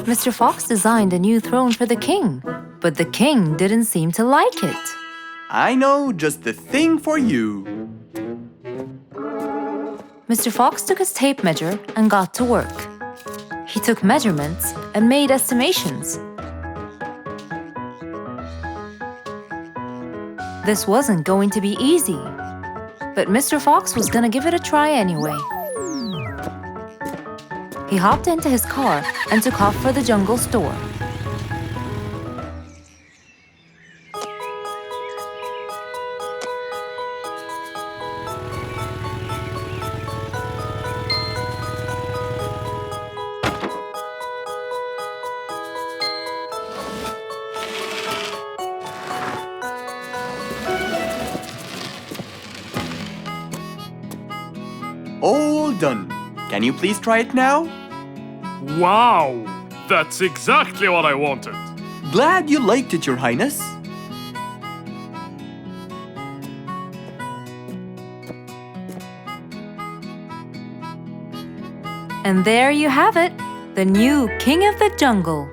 D: Mr. Fox designed a new throne for the king, but the king didn't seem to like it.
B: I know just the thing for you.
D: Mr. Fox took his tape measure and got to work. He took measurements and made estimations. This wasn't going to be easy, but Mr. Fox was gonna give it a try anyway. He hopped into his car and took off for the jungle store.
B: All done. Can you please try it now?
C: Wow! That's exactly what I wanted.
B: Glad you liked it, Your Highness.
D: And there you have it, the new King of the Jungle.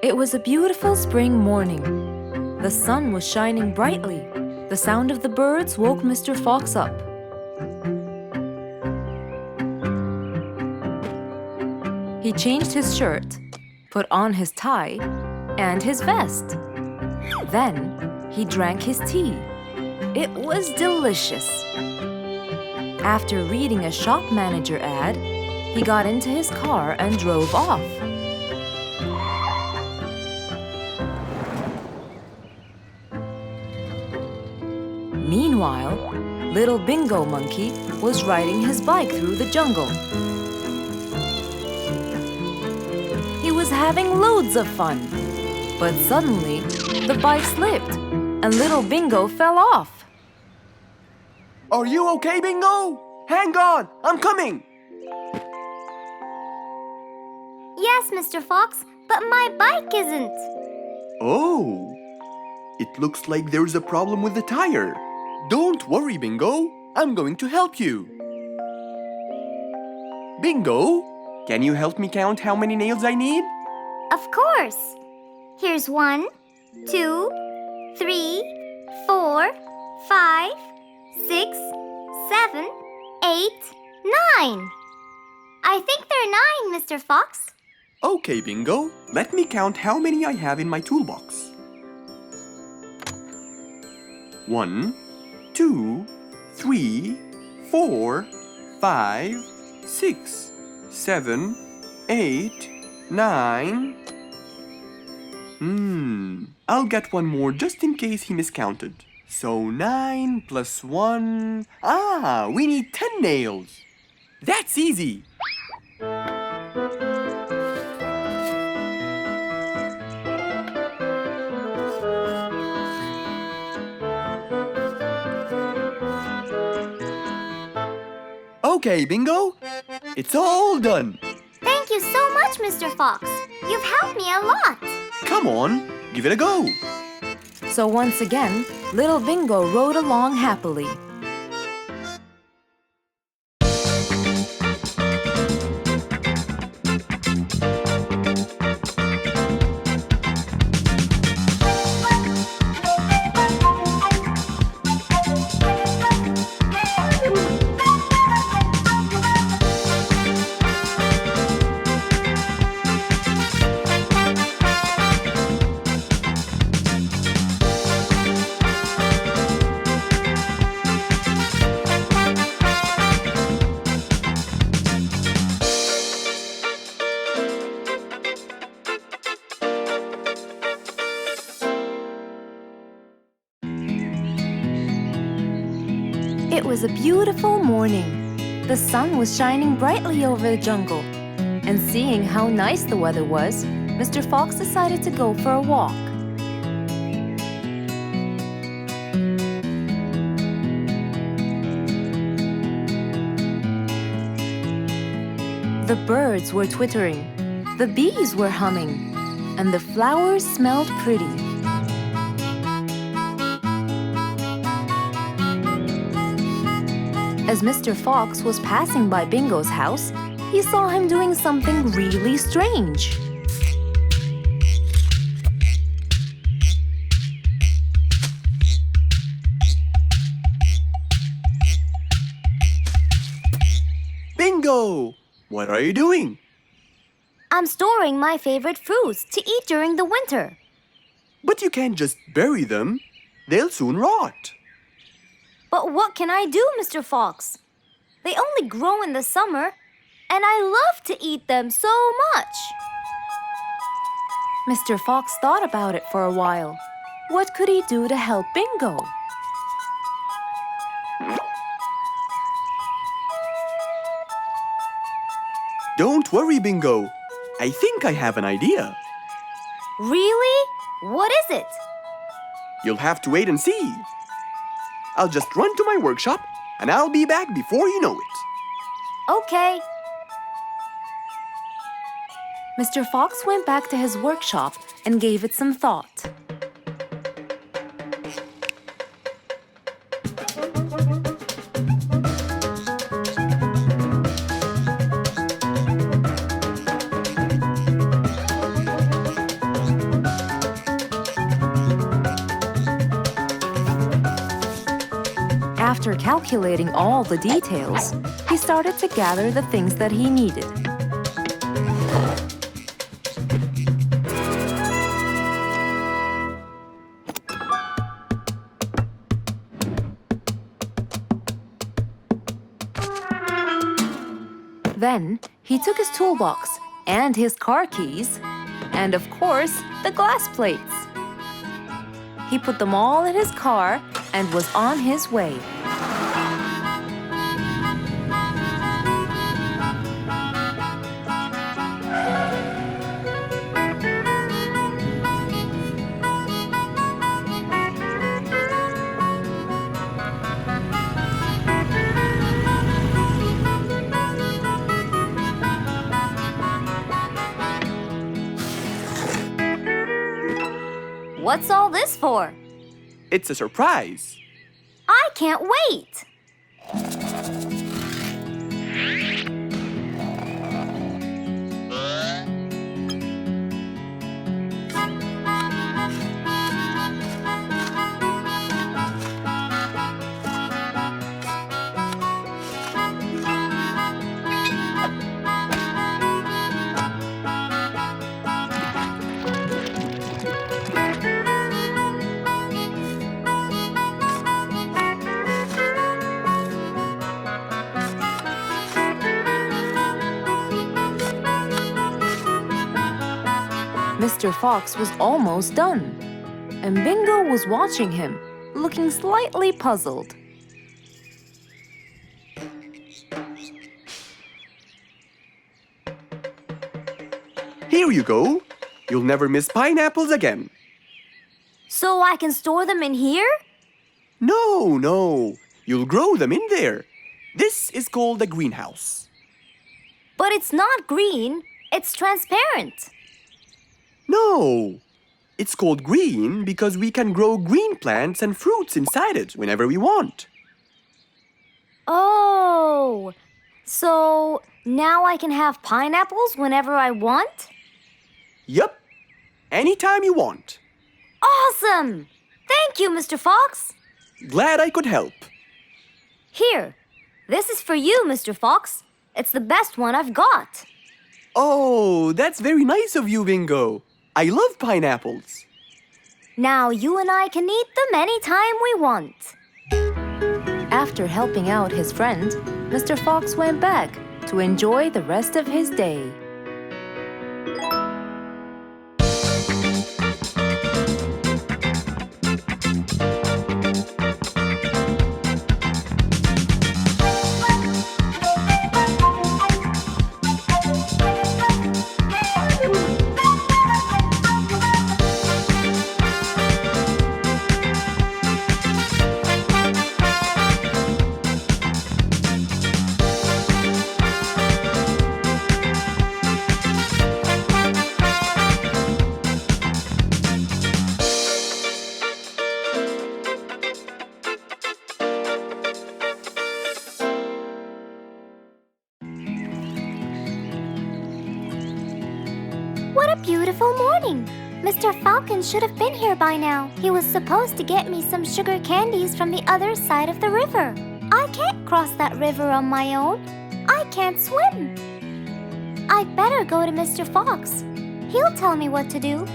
D: It was a beautiful spring morning. The sun was shining brightly. The sound of the birds woke Mr. Fox up. He changed his shirt, put on his tie, and his vest. Then he drank his tea. It was delicious. After reading a shop manager ad, he got into his car and drove off. Meanwhile, little Bingo Monkey was riding his bike through the jungle. He was having loads of fun, but suddenly the bike slipped and little Bingo fell off.
B: Are you okay, Bingo? Hang on, I'm coming.
G: Yes, Mr. Fox, but my bike isn't.
B: Oh, it looks like there's a problem with the tire. Don't worry, Bingo. I'm going to help you. Bingo, can you help me count how many nails I need?
G: Of course. Here's 1, 2, 3, 4, 5, 6, 7, 8, 9. I think there are 9, Mr. Fox.
B: Okay, Bingo. Let me count how many I have in my toolbox. 1, 2, 3, 4, 5, 6, 7, 8, 9. I'll get one more just in case he miscounted. So 9 plus 1. We need 10 nails. That's easy. Okay, Bingo. It's all done.
G: Thank you so much, Mr. Fox. You've helped me a lot.
B: Come on, give it a go.
D: So once again, little Bingo rode along happily. It was a beautiful morning. The sun was shining brightly over the jungle. And seeing how nice the weather was, Mr. Fox decided to go for a walk. The birds were twittering, the bees were humming, and the flowers smelled pretty. As Mr. Fox was passing by Bingo's house, he saw him doing something really strange.
B: Bingo! What are you doing?
G: I'm storing my favorite fruits to eat during the winter.
B: But you can't just bury them. They'll soon rot.
G: But what can I do, Mr. Fox? They only grow in the summer, and I love to eat them so much.
D: Mr. Fox thought about it for a while. What could he do to help Bingo?
B: Don't worry, Bingo. I think I have an idea.
G: Really? What is it?
B: You'll have to wait and see. I'll just run to my workshop, and I'll be back before you know it.
G: Okay.
D: Mr. Fox went back to his workshop and gave it some thought. After calculating all the details, he started to gather the things that he needed. Then he took his toolbox and his car keys, and of course, the glass plates. He put them all in his car and was on his way.
G: What's all this for?
B: It's a surprise.
G: I can't wait!
D: Mr. Fox was almost done, and Bingo was watching him, looking slightly puzzled.
B: Here you go. You'll never miss pineapples again.
G: So I can store them in here?
B: No. You'll grow them in there. This is called a greenhouse.
G: But it's not green, it's transparent.
B: No. It's called green because we can grow green plants and fruits inside it whenever we want.
G: Oh, so now I can have pineapples whenever I want?
B: Yup. Anytime you want.
G: Awesome! Thank you, Mr. Fox.
B: Glad I could help.
G: Here, this is for you, Mr. Fox. It's the best one I've got.
B: Oh, that's very nice of you, Bingo. I love pineapples.
G: Now you and I can eat them anytime we want.
D: After helping out his friend, Mr. Fox went back to enjoy the rest of his day.
F: What a beautiful morning! Mr. Falcon should have been here by now. He was supposed to get me some sugar candies from the other side of the river. I can't cross that river on my own. I can't swim. I'd better go to Mr. Fox. He'll tell me what to do.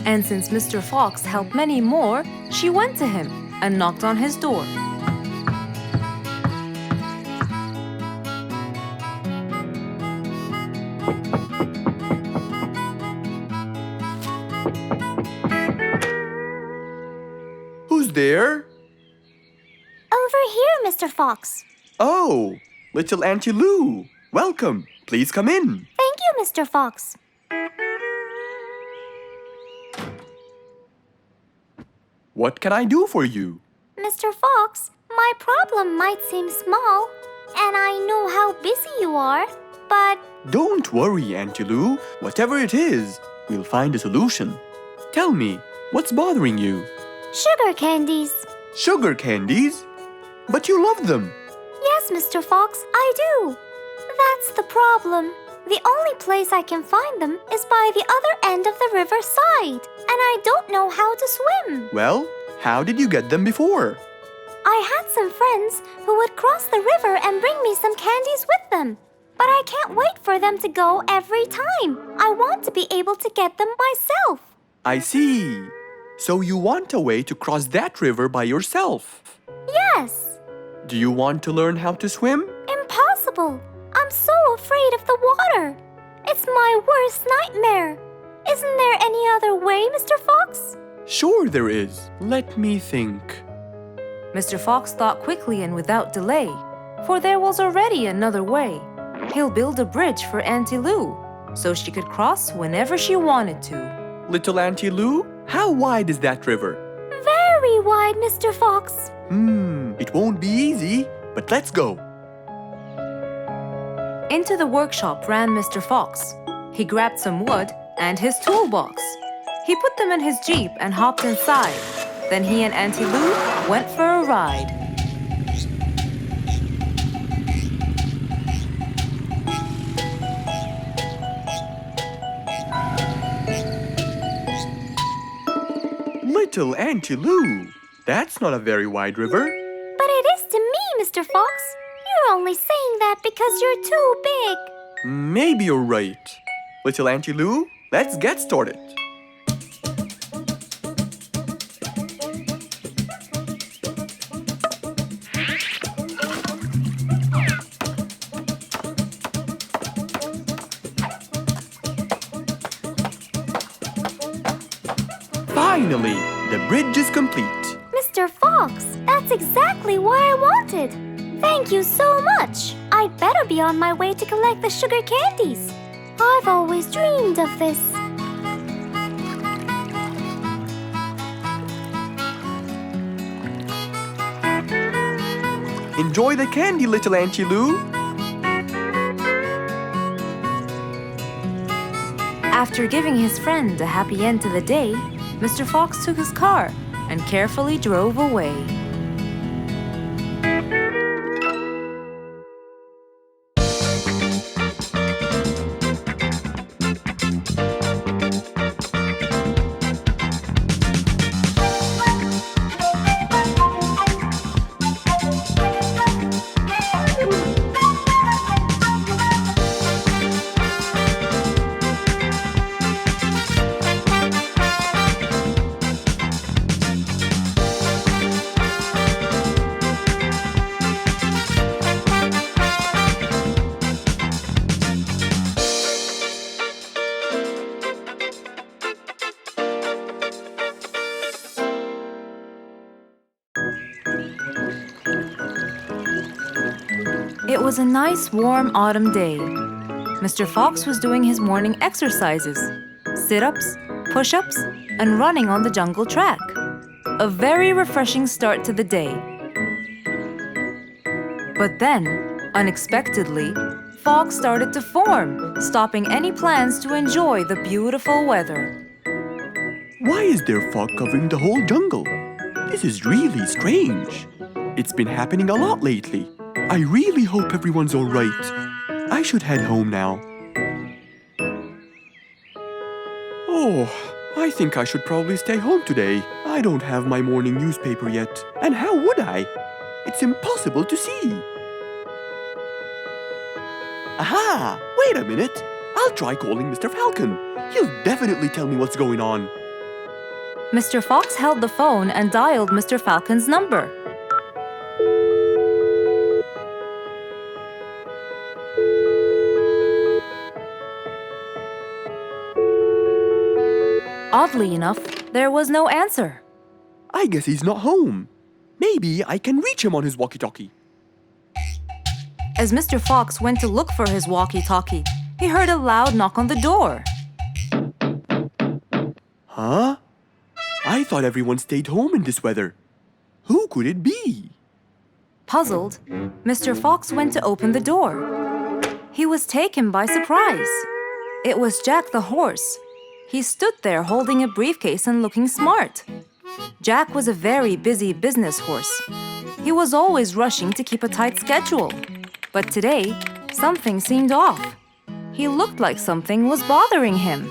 D: And since Mr. Fox helped many more, she went to him and knocked on his door.
B: Who's there?
F: Over here, Mr. Fox.
B: Oh, little Auntie Lou. Welcome. Please come in.
F: Thank you, Mr. Fox.
B: What can I do for you?
F: Mr. Fox, my problem might seem small, and I know how busy you are, but
B: Don't worry, Auntie Lou. Whatever it is, we'll find a solution. Tell me, what's bothering you?
F: sugar candies.
B: Sugar candies? But you love them.
F: Yes, Mr. Fox, I do. That's the problem. The only place I can find them is by the other end of the river side, and I don't know how to swim.
B: Well, How did you get them before?
G: I had some friends who would cross the river and bring me some candies with them. But I can't wait for them to go every time. I want to be able to get them myself.
B: I see. So you want a way to cross that river by yourself?
G: Yes.
B: Do you want to learn how to swim?
G: Impossible. I'm so afraid of the water. It's my worst nightmare. Isn't there any other way, Mr. Fox?
B: Sure there is. Let me think.
D: Mr. Fox thought quickly and without delay, for there was already another way. He'll build a bridge for Auntie Lou, so she could cross whenever she wanted to.
B: Little Auntie Lou, how wide is that river?
G: Very wide, Mr. Fox.
B: It won't be easy, but let's go.
D: Into the workshop ran Mr. Fox. He grabbed some wood and his toolbox. He put them in his Jeep and hopped inside. Then he and Auntie Lou went for a ride.
B: Little Auntie Lou, that's not a very wide river.
G: But it is to me, Mr. Fox. You're only saying that because you're too big.
B: Maybe you're right. Little Auntie Lou, let's get started. Finally, the bridge is complete.
G: Mr. Fox, that's exactly what I wanted. Thank you so much. I'd better be on my way to collect the sugar candies. I've always dreamed of this.
B: Enjoy the candy, little Auntie Lou.
D: After giving his friend a happy end to the day, Mr. Fox took his car and carefully drove away. It was a nice warm autumn day. Mr. Fox was doing his morning exercises, sit-ups, push-ups, and running on the jungle track. A very refreshing start to the day. But then, unexpectedly, fog started to form, stopping any plans to enjoy the beautiful weather.
B: Why is there fog covering the whole jungle? This is really strange. It's been happening a lot lately. I really hope everyone's all right. I should head home now. Oh, I think I should probably stay home today. I don't have my morning newspaper yet. And how would I? It's impossible to see. Aha! Wait a minute. I'll try calling Mr. Falcon. He'll definitely tell me what's going on.
D: Mr. Fox held the phone and dialed Mr. Falcon's number. Oddly enough, there was no answer.
B: I guess he's not home. Maybe I can reach him on his walkie-talkie.
D: As Mr. Fox went to look for his walkie-talkie, he heard a loud knock on the door.
B: Huh? I thought everyone stayed home in this weather. Who could it be?
D: Puzzled, Mr. Fox went to open the door. He was taken by surprise. It was Jack the horse. He stood there holding a briefcase and looking smart. Jack was a very busy business horse. He was always rushing to keep a tight schedule. But today, something seemed off. He looked like something was bothering him.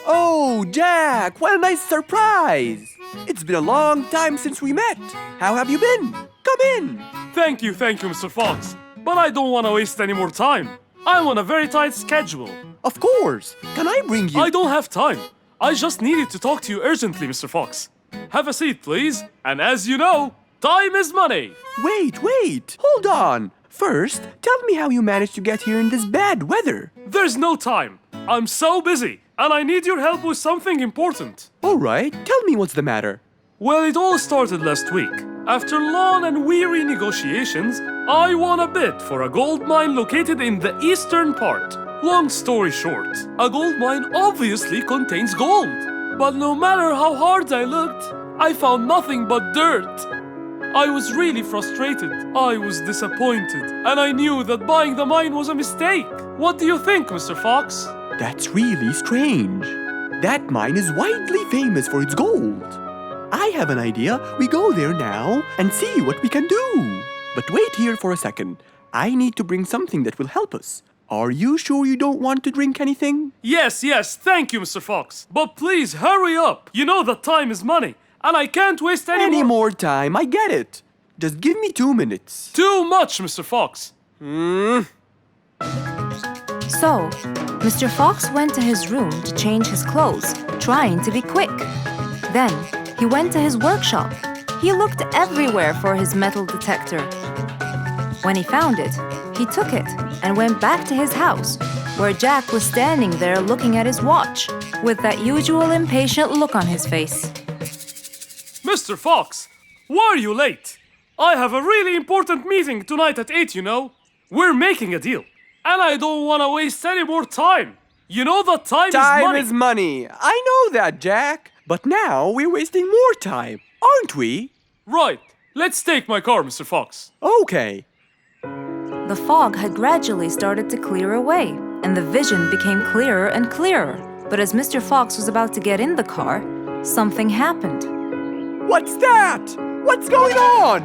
B: Oh, Jack, what a nice surprise! It's been a long time since we met. How have you been? Come in.
C: Thank you, Mr. Fox. But I don't want to waste any more time. I'm on a very tight schedule.
B: Of course. Can I bring you?
C: I don't have time. I just needed to talk to you urgently, Mr. Fox. Have a seat, please. And as you know, time is money.
B: Wait. Hold on. First, tell me how you managed to get here in this bad weather.
C: There's no time. I'm so busy, and I need your help with something important.
B: All right, tell me what's the matter.
C: Well, it all started last week. After long and weary negotiations, I won a bid for a gold mine located in the eastern part. Long story short, a gold mine obviously contains gold. But no matter how hard I looked, I found nothing but dirt. I was really frustrated. I was disappointed. And I knew that buying the mine was a mistake. What do you think, Mr. Fox?
B: That's really strange. That mine is widely famous for its gold. I have an idea. We go there now and see what we can do. But wait here for a second. I need to bring something that will help us. Are you sure you don't want to drink anything?
C: Yes, thank you, Mr. Fox. But please hurry up. You know that time is money, and I can't waste any
B: more time. I get it. Just give me 2 minutes.
C: Too much, Mr. Fox.
D: So, Mr. Fox went to his room to change his clothes, trying to be quick. Then, he went to his workshop. He looked everywhere for his metal detector. When he found it, he took it and went back to his house, where Jack was standing there looking at his watch, with that usual impatient look on his face.
C: Mr. Fox, why are you late? I have a really important meeting tonight at 8, you know. We're making a deal, and I don't want to waste any more time. You know that time is money.
B: Time is money. I know that, Jack. But now we're wasting more time, aren't we?
C: Right. Let's take my car, Mr. Fox.
B: Okay.
D: The fog had gradually started to clear away, and the vision became clearer and clearer. But as Mr. Fox was about to get in the car, something happened.
B: What's that? What's going on?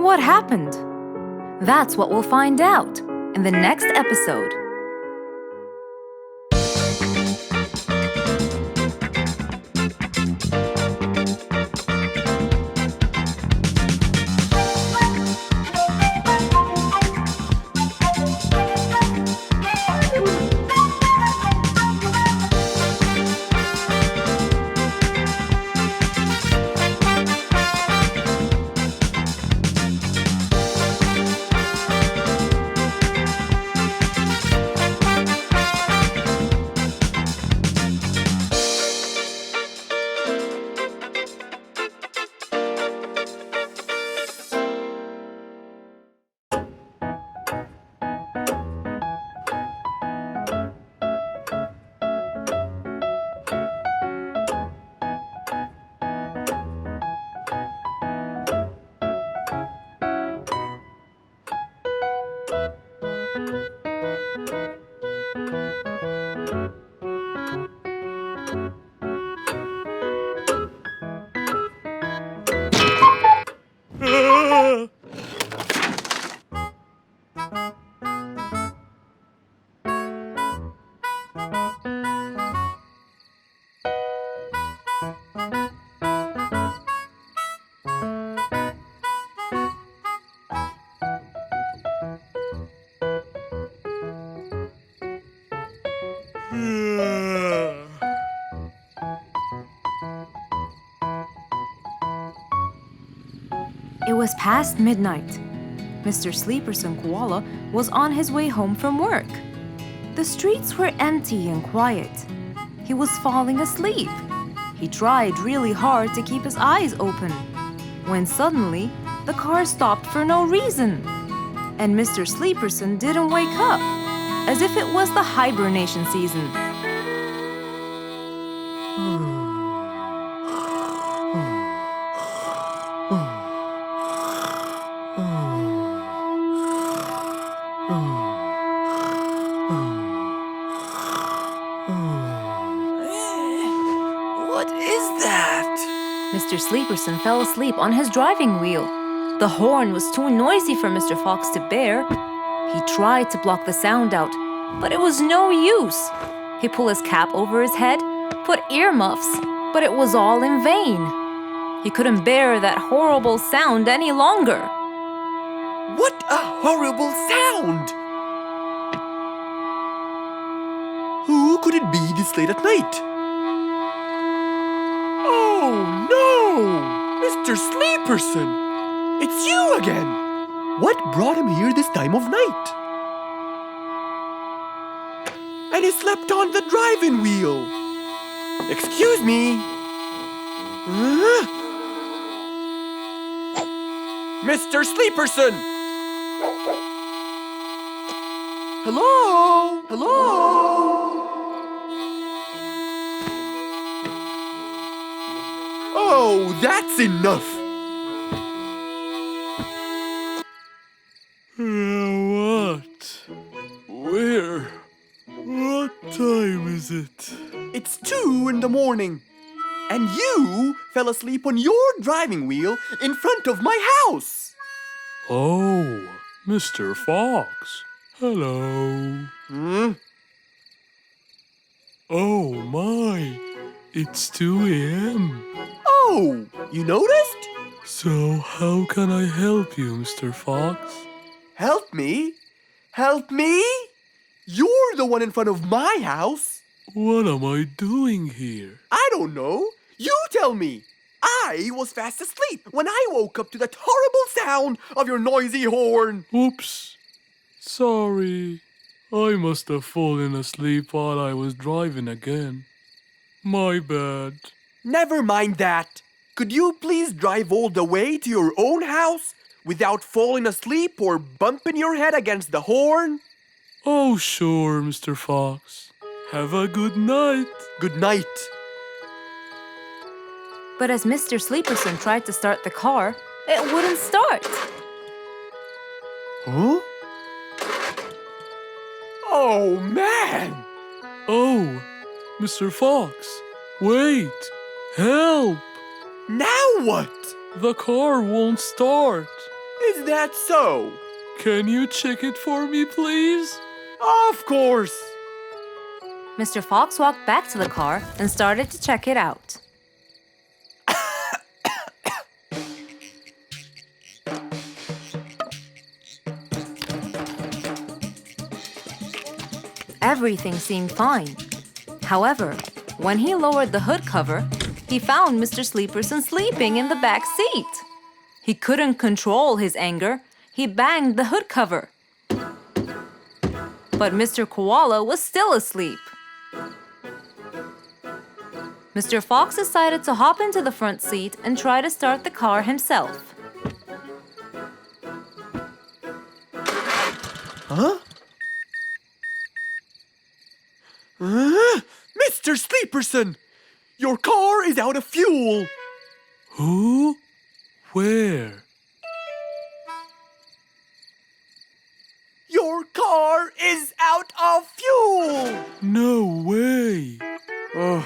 D: What happened? That's what we'll find out in the next episode. It was past midnight. Mr. Sleeperson Koala was on his way home from work. The streets were empty and quiet. He was falling asleep. He tried really hard to keep his eyes open, when suddenly the car stopped for no reason. And Mr. Sleeperson didn't wake up, as if it was the hibernation season.
B: What is that?
D: Mr. Sleeperson fell asleep on his driving wheel. The horn was too noisy for Mr. Fox to bear. He tried to block the sound out, but it was no use. He pulled his cap over his head, put earmuffs, But it was all in vain. He couldn't bear that horrible sound any longer.
B: What a horrible sound! Who could it be this late at night? Oh no! Mr. Sleeperson! It's you again! What brought him here this time of night? And he slept on the driving wheel. Excuse me. Mr. Sleeperson! Hello? Hello? Oh, that's enough!
C: What? Where? What time is it?
B: It's 2 in the morning. And you fell asleep on your driving wheel in front of my house.
C: Oh, Mr. Fox. Hello. Oh my, it's 2 a.m.
B: Oh, you noticed?
C: So how can I help you, Mr. Fox?
B: Help me? Help me? You're the one in front of my house.
C: What am I doing here?
B: I don't know. You tell me. I was fast asleep when I woke up to that horrible sound of your noisy horn.
C: Oops. Sorry. I must have fallen asleep while I was driving again. My bad.
B: Never mind that. Could you please drive all the way to your own house without falling asleep or bumping your head against the horn?
C: Oh, sure, Mr. Fox. Have a good night.
B: Good night.
D: But as Mr. Sleeperson tried to start the car, it wouldn't start.
B: Huh? Oh, man!
C: Oh, Mr. Fox, wait! Help!
B: Now what?
C: The car won't start.
B: Is that so?
C: Can you check it for me, please?
B: Of course!
D: Mr. Fox walked back to the car and started to check it out. Everything seemed fine. However, when he lowered the hood cover, he found Mr. Sleeperson sleeping in the back seat. He couldn't control his anger. He banged the hood cover. But Mr. Koala was still asleep. Mr. Fox decided to hop into the front seat and try to start the car himself.
B: Huh? Mr. Sleeperson! Your car is out of fuel!
C: Who? Where?
B: Your car is out of fuel!
C: No way!
B: Oh,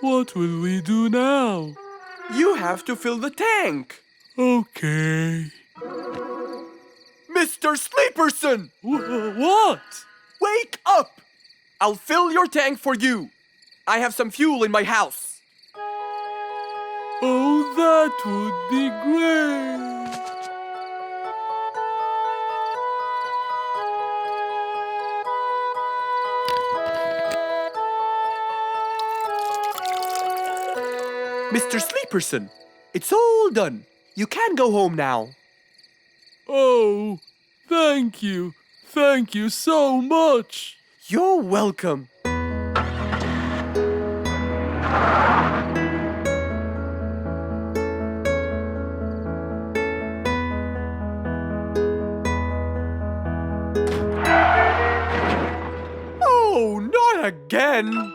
C: What will we do now?
B: you have to fill the tank!
C: Okay.
B: Mr. Sleeperson!
C: What?
B: Wake up! I'll fill your tank for you. I have some fuel in my house.
C: Oh, that would be great.
B: Mr. Sleeperson, it's all done. You can go home now.
C: Oh, thank you. Thank you so much.
B: You're welcome. Oh, not again!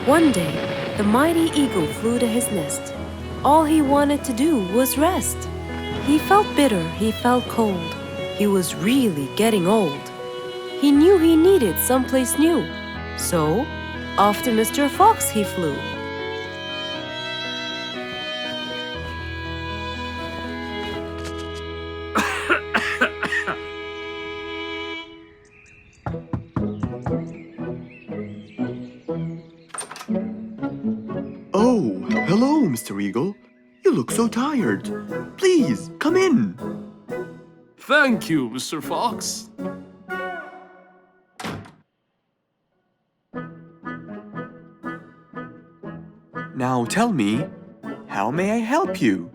D: One day, the mighty eagle flew to his nest. All he wanted to do was rest. He felt bitter, he felt cold. He was really getting old. He knew he needed someplace new. So, off to Mr. Fox he flew.
B: Oh, hello, Mr. Eagle. You look so tired. Please, come in.
C: Thank you, Mr. Fox.
B: Now tell me, how may I help you?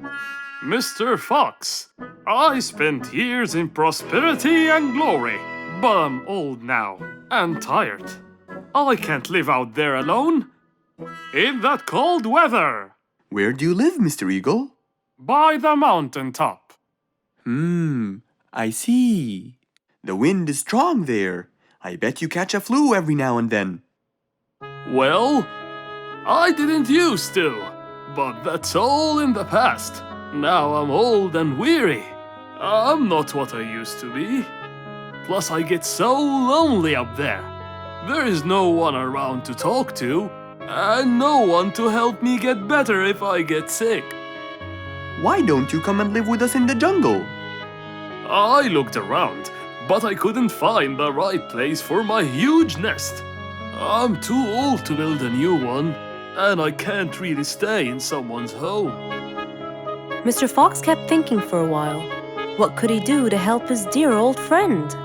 C: Mr. Fox, I spent years in prosperity and glory, but I'm old now and tired. I can't live out there alone in that cold weather.
B: Where do you live, Mr. Eagle?
C: By the mountain top.
B: I see. The wind is strong there. I bet you catch a flu every now and then.
C: Well, I didn't used to, but that's all in the past. Now I'm old and weary. I'm not what I used to be. Plus I get so lonely up there. There is no one around to talk to, and no one to help me get better if I get sick.
B: Why don't you come and live with us in the jungle?
C: I looked around, but I couldn't find the right place for my huge nest. I'm too old to build a new one, and I can't really stay in someone's home.
D: Mr. Fox kept thinking for a while. What could he do to help his dear old friend?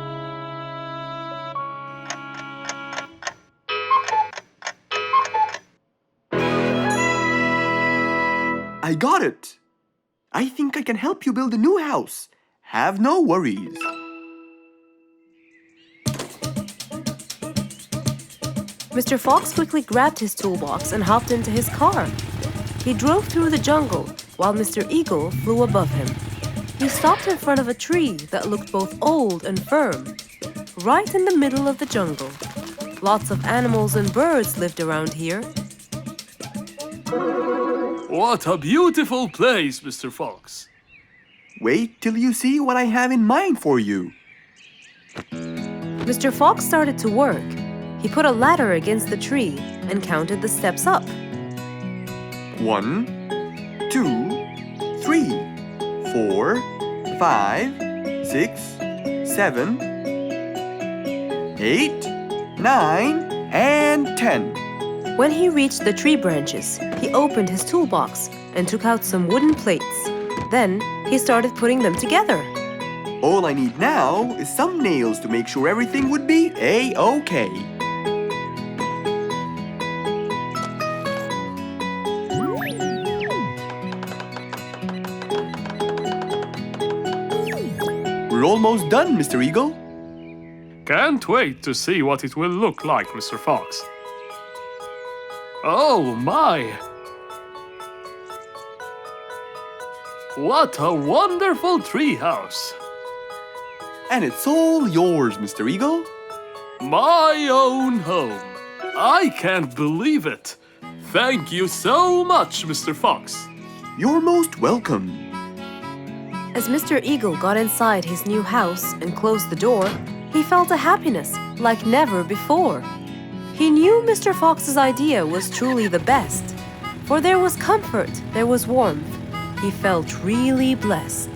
B: I got it! I think I can help you build a new house. Have no worries.
D: Mr. Fox quickly grabbed his toolbox and hopped into his car. He drove through the jungle while Mr. Eagle flew above him. He stopped in front of a tree that looked both old and firm, right in the middle of the jungle. Lots of animals and birds lived around here.
C: What a beautiful place, Mr. Fox.
B: Wait till you see what I have in mind for you.
D: Mr. Fox started to work. He put a ladder against the tree and counted the steps up.
B: 1, 2, 3, 4, 5, 6, 7, 8, 9, and 10.
D: When he reached the tree branches, he opened his toolbox and took out some wooden plates. Then he started putting them together.
B: All I need now is some nails to make sure everything would be A-OK. We're almost done, Mr. Eagle.
C: Can't wait to see what it will look like, Mr. Fox. Oh my! What a wonderful treehouse!
B: And it's all yours, Mr. Eagle.
C: My own home. I can't believe it. Thank you so much, Mr. Fox.
B: You're most welcome.
D: As Mr. Eagle got inside his new house and closed the door, he felt a happiness like never before. He knew Mr. Fox's idea was truly the best, for there was comfort, there was warmth. He felt really blessed.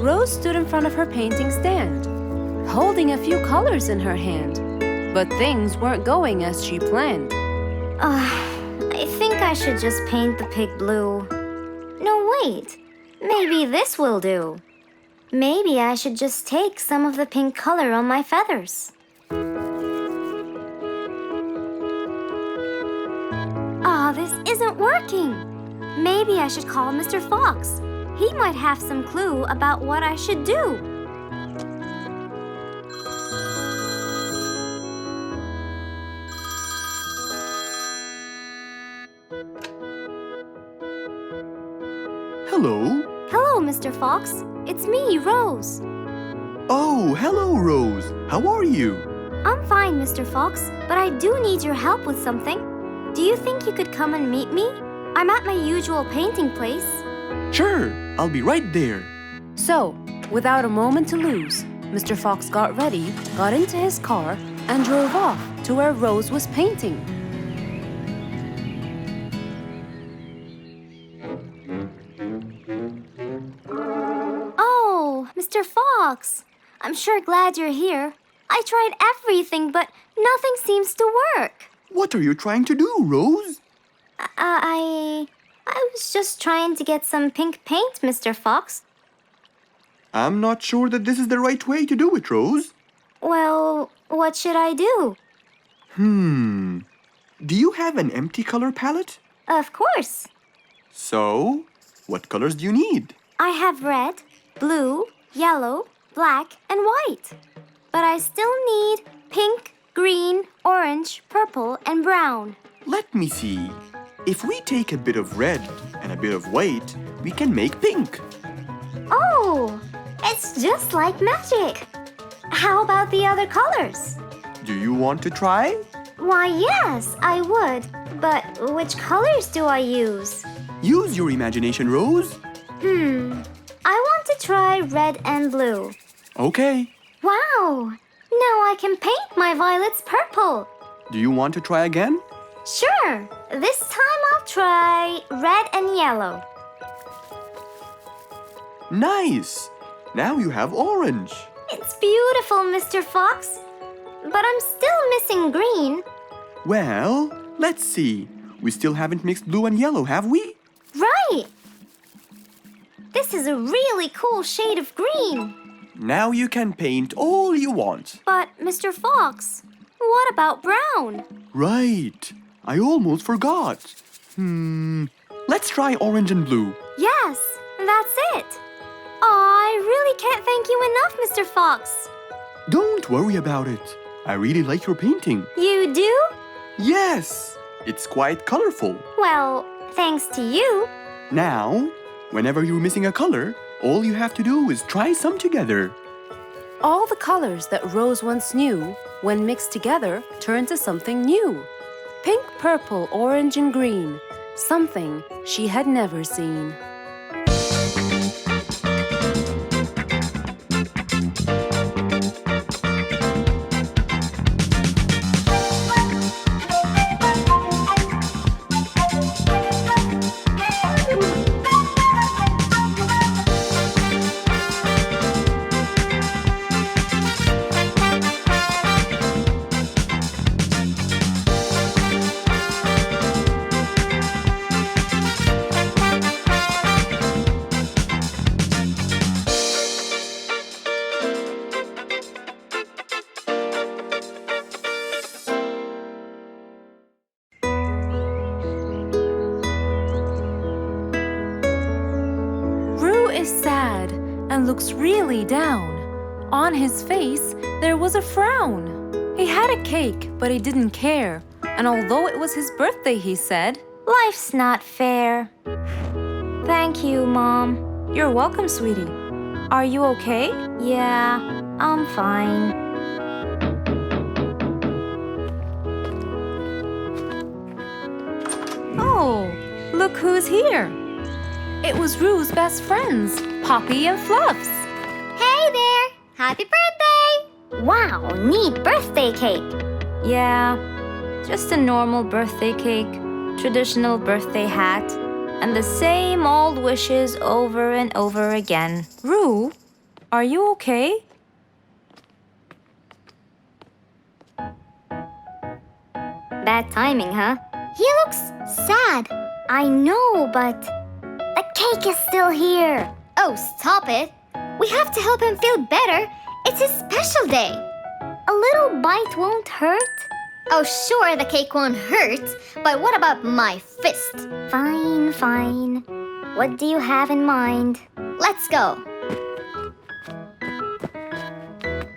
D: Rose stood in front of her painting stand, holding a few colors in her hand. But things weren't going as she planned.
G: I think I should just paint the pig blue. No, wait. Maybe this will do. Maybe I should just take some of the pink color on my feathers. This isn't working. Maybe I should call Mr. Fox. He might have some clue about what I should do.
B: Hello?
G: Hello, Mr. Fox. It's me, Rose.
B: Oh, hello, Rose. How are you?
G: I'm fine, Mr. Fox, but I do need your help with something. Do you think you could come and meet me? I'm at my usual painting place.
B: Sure, I'll be right there.
D: So, without a moment to lose, Mr. Fox got ready, got into his car, and drove off to where Rose was painting.
G: Oh, Mr. Fox. I'm sure glad you're here. I tried everything, but nothing seems to work.
B: What are you trying to do, Rose?
G: I was just trying to get some pink paint, Mr. Fox.
B: I'm not sure that this is the right way to do it, Rose.
G: Well, what should I do?
B: Do you have an empty color palette?
G: Of course.
B: So, what colors do you need?
G: I have red, blue, yellow, black, and white. But I still need pink, green, orange, purple, and brown.
B: Let me see. If we take a bit of red and a bit of white, we can make pink.
G: Oh, it's just like magic. How about the other colors?
B: Do you want to try?
G: Why, yes, I would. But which colors do I use?
B: Use your imagination, Rose.
G: I want to try red and blue.
B: Okay.
G: Wow! Now I can paint my violets purple.
B: Do you want to try again?
G: Sure. This time I'll try red and yellow.
B: Nice. Now you have orange.
G: It's beautiful, Mr. Fox. But I'm still missing green.
B: Well, let's see. We still haven't mixed blue and yellow, have we?
G: Right! This is a really cool shade of green.
B: Now you can paint all you want.
G: But, Mr. Fox, what about brown?
B: Right. I almost forgot. Let's try orange and blue.
G: Yes, that's it. I really can't thank you enough, Mr. Fox.
B: Don't worry about it. I really like your painting.
G: You do?
B: Yes, it's quite colorful.
G: Well, thanks to you.
B: Now, whenever you're missing a color, all you have to do is try some together.
D: All the colors that Rose once knew, when mixed together, turned to something new. Pink, purple, orange, and green. Something she had never seen. Is sad and looks really down. On his face, there was a frown. He had a cake, but he didn't care. And although it was his birthday, he said,
G: Life's not fair. Thank you, Mom.
D: You're welcome, sweetie. Are you okay?
G: Yeah, I'm fine.
D: Oh, look who's here. It was Rue's best friends, Poppy and Fluffs.
G: Hey there! Happy birthday! Wow, neat birthday cake.
D: Yeah, just a normal birthday cake, traditional birthday hat, and the same old wishes over and over again. Rue, are you okay?
G: Bad timing, huh? He looks sad. I know, but the cake is still here. Oh, stop it. We have to help him feel better. It's his special day. A little bite won't hurt. Oh, sure, the cake won't hurt. But what about my fist? Fine, fine. What do you have in mind? Let's go.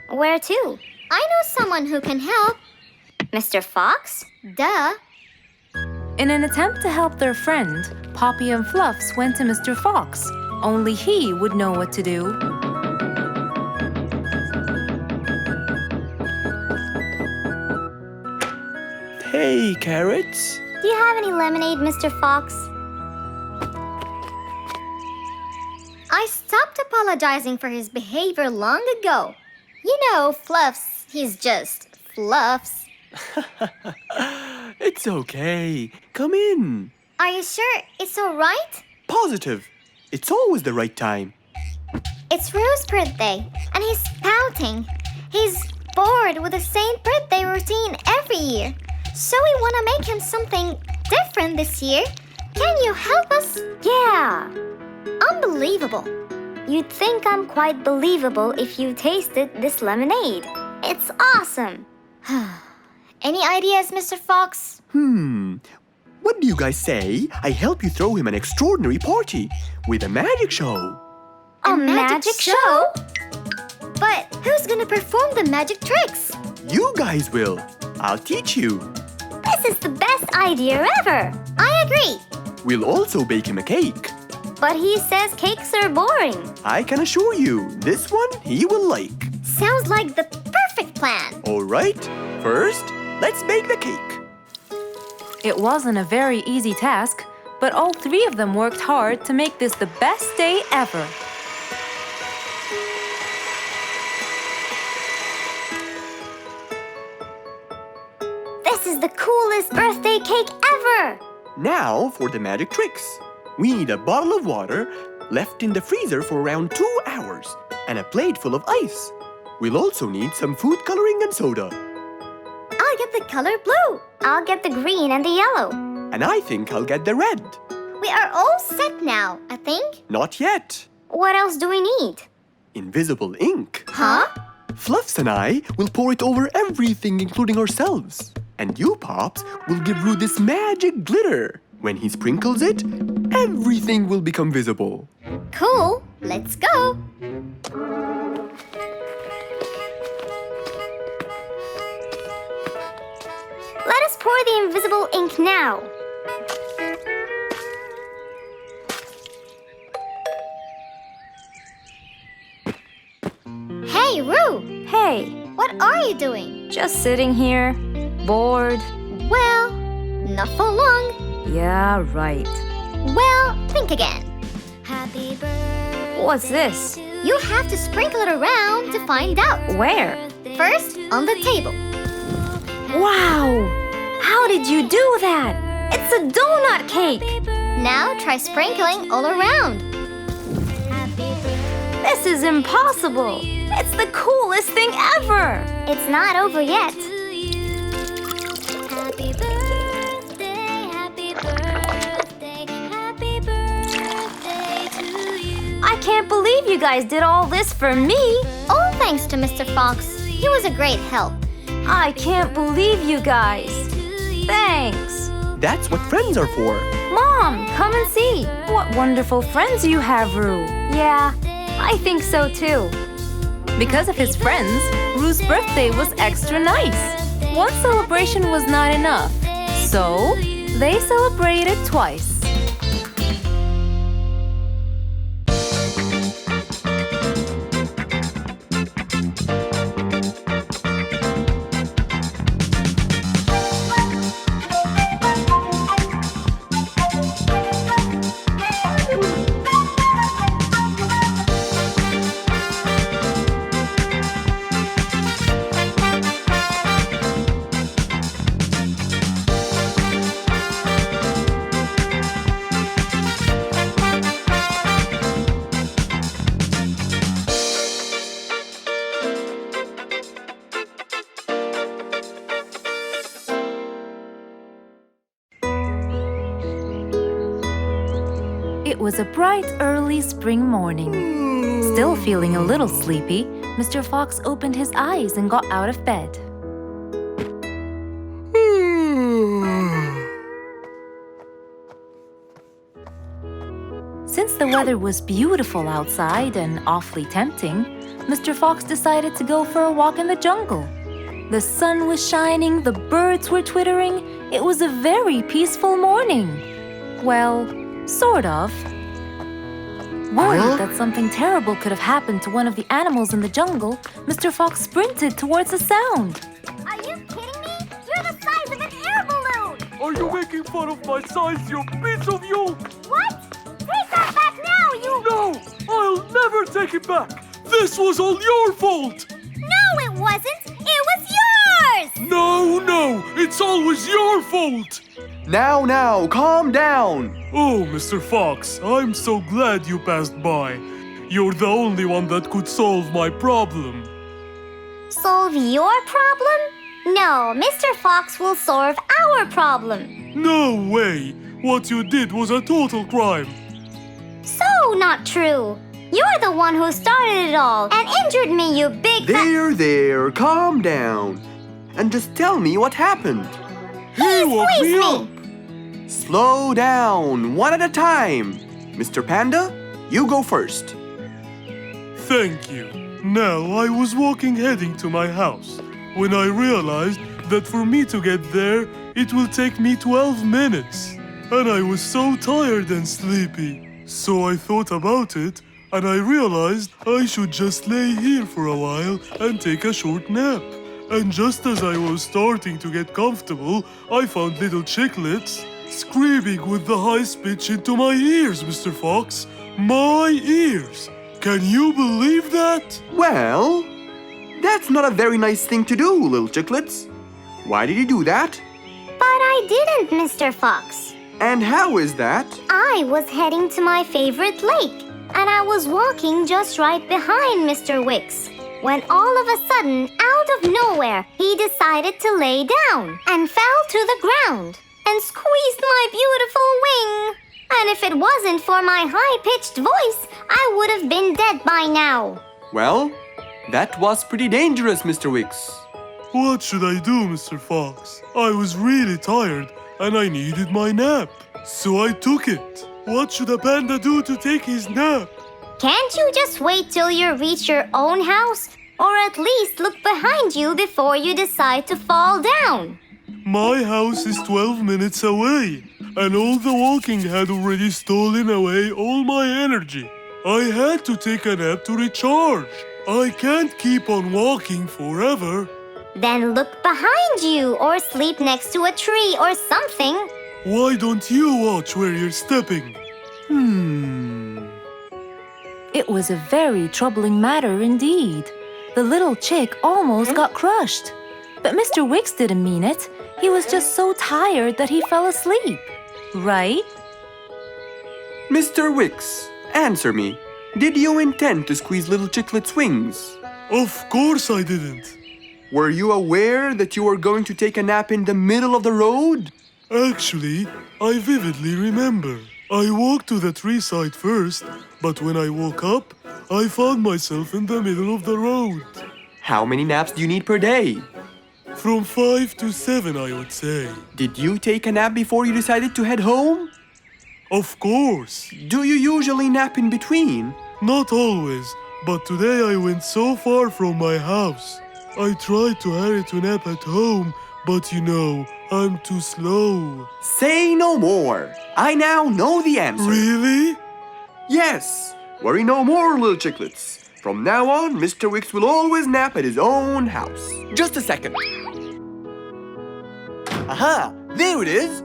G: Where to? I know someone who can help. Mr. Fox? Duh.
D: In an attempt to help their friend, Poppy and Fluffs went to Mr. Fox. Only he would know what to do.
B: Hey, Carrots.
G: Do you have any lemonade, Mr. Fox? I stopped apologizing for his behavior long ago. You know, Fluffs, he's just Fluffs.
B: It's okay. Come in.
G: Are you sure it's all right?
B: Positive. It's always the right time.
G: It's Rue's birthday, and he's pouting. He's bored with the same birthday routine every year. So we want to make him something different this year. Can you help us? Yeah. Unbelievable. You'd think I'm quite believable if you tasted this lemonade. It's awesome. Any ideas, Mr. Fox?
B: What do you guys say I help you throw him an extraordinary party with a magic show?
G: A magic show? But who's gonna perform the magic tricks?
B: You guys will. I'll teach you.
G: This is the best idea ever. I agree.
B: We'll also bake him a cake.
G: But he says cakes are boring.
B: I can assure you, this one he will like.
G: Sounds like the perfect plan.
B: All right, first, let's bake the cake.
D: It wasn't a very easy task, but all three of them worked hard to make this the best day ever.
G: This is the coolest birthday cake ever.
B: Now for the magic tricks. We need a bottle of water left in the freezer for around 2 hours and a plate full of ice. We'll also need some food coloring and soda.
G: I'll get the color blue. I'll get the green and the yellow.
B: And I think I'll get the red.
G: We are all set now, I think.
B: Not yet.
G: What else do we need?
B: Invisible ink.
G: Huh?
B: Fluffs and I will pour it over everything, including ourselves. And you, Pops, will give Roo this magic glitter. When he sprinkles it, everything will become visible.
G: Cool. Let's go. Let us pour the invisible ink now. Hey, Roo!
D: Hey,
G: What are you doing?
D: just sitting here, bored.
G: Well, not for long.
D: Yeah, right.
G: Well, think again. Happy birthday.
D: What's this?
G: You have to sprinkle it around to find out.
D: Where?
G: First, on the table.
D: Wow! How did you do that? It's a donut cake!
G: Now try sprinkling all around.
D: This is impossible! It's the coolest thing ever!
G: It's not over yet.
D: I can't believe you guys did all this for me!
G: All thanks to Mr. Fox. He was a great help.
D: I can't believe you guys! Thanks!
B: That's what friends are for.
D: Mom, come and see! What wonderful friends you have, Roo! Yeah, I think so too. Because of his friends, Roo's birthday was extra nice. One celebration was not enough, so they celebrated twice. It was a bright early spring morning. Still feeling a little sleepy, Mr. Fox opened his eyes and got out of bed. Since the weather was beautiful outside and awfully tempting, Mr. Fox decided to go for a walk in the jungle. The sun was shining, the birds were twittering. It was a very peaceful morning. Well, sort of. Worried that something terrible could have happened to one of the animals in the jungle, Mr. Fox sprinted towards the sound.
G: Are you kidding me? You're the size of an air balloon!
C: Are you making fun of my size, you piece of you?
G: What? Take that back now, you...
C: No! I'll never take it back! This was all your fault!
G: No, it wasn't! It was yours!
C: No! It's always your fault!
B: Now, calm down.
C: Oh, Mr. Fox, I'm so glad you passed by. You're the only one that could solve my problem.
G: Solve your problem? No, Mr. Fox will solve our problem.
C: No way! What you did was a total crime.
G: So not true. You're the one who started it all and injured me, you big
B: There, calm down. And just tell me what happened.
C: He woke
G: squeezed
C: me
G: me.
C: up.
B: Slow down, one at a time. Mr. Panda, you go first.
C: Thank you. Now, I was walking heading to my house when I realized that for me to get there, it will take me 12 minutes. And I was so tired and sleepy. So I thought about it, and I realized I should just lay here for a while and take a short nap. And just as I was starting to get comfortable, I found little chicklets screaming with the highest pitch into my ears, Mr. Fox. My ears! Can you believe that?
B: Well, that's not a very nice thing to do, little chicklets. Why did you do that?
G: But I didn't, Mr. Fox.
B: And how is that?
G: I was heading to my favorite lake, and I was walking just right behind Mr. Wicks, when all of a sudden, out of nowhere, he decided to lay down and fell to the ground and squeezed my beautiful wing. And if it wasn't for my high-pitched voice, I would have been dead by now.
B: Well, that was pretty dangerous, Mr. Wicks.
C: What should I do, Mr. Fox? I was really tired and I needed my nap. So I took it. What should a panda do to take his nap?
G: Can't you just wait till you reach your own house? Or at least look behind you before you decide to fall down?
C: My house is 12 minutes away, and all the walking had already stolen away all my energy. I had to take a nap to recharge. I can't keep on walking forever.
G: Then look behind you or sleep next to a tree or something.
C: Why don't you watch where you're stepping?
D: It was a very troubling matter indeed. The little chick almost got crushed. But Mr. Wicks didn't mean it. He was just so tired that he fell asleep. Right?
B: Mr. Wicks, answer me. Did you intend to squeeze little chicklet's wings?
C: Of course I didn't.
B: Were you aware that you were going to take a nap in the middle of the road?
C: Actually, I vividly remember. I walked to the tree side first, but when I woke up, I found myself in the middle of the road.
B: How many naps do you need per day?
C: From 5 to 7, I would say.
B: Did you take a nap before you decided to head home?
C: Of course.
B: Do you usually nap in between?
C: Not always, but today I went so far from my house. I tried to hurry to nap at home, but you know, I'm too slow.
B: Say no more. I now know the answer.
C: Really?
B: Yes. Worry no more, little chicklets. From now on, Mr. Wicks will always nap at his own house. Just a second. Aha! There it is!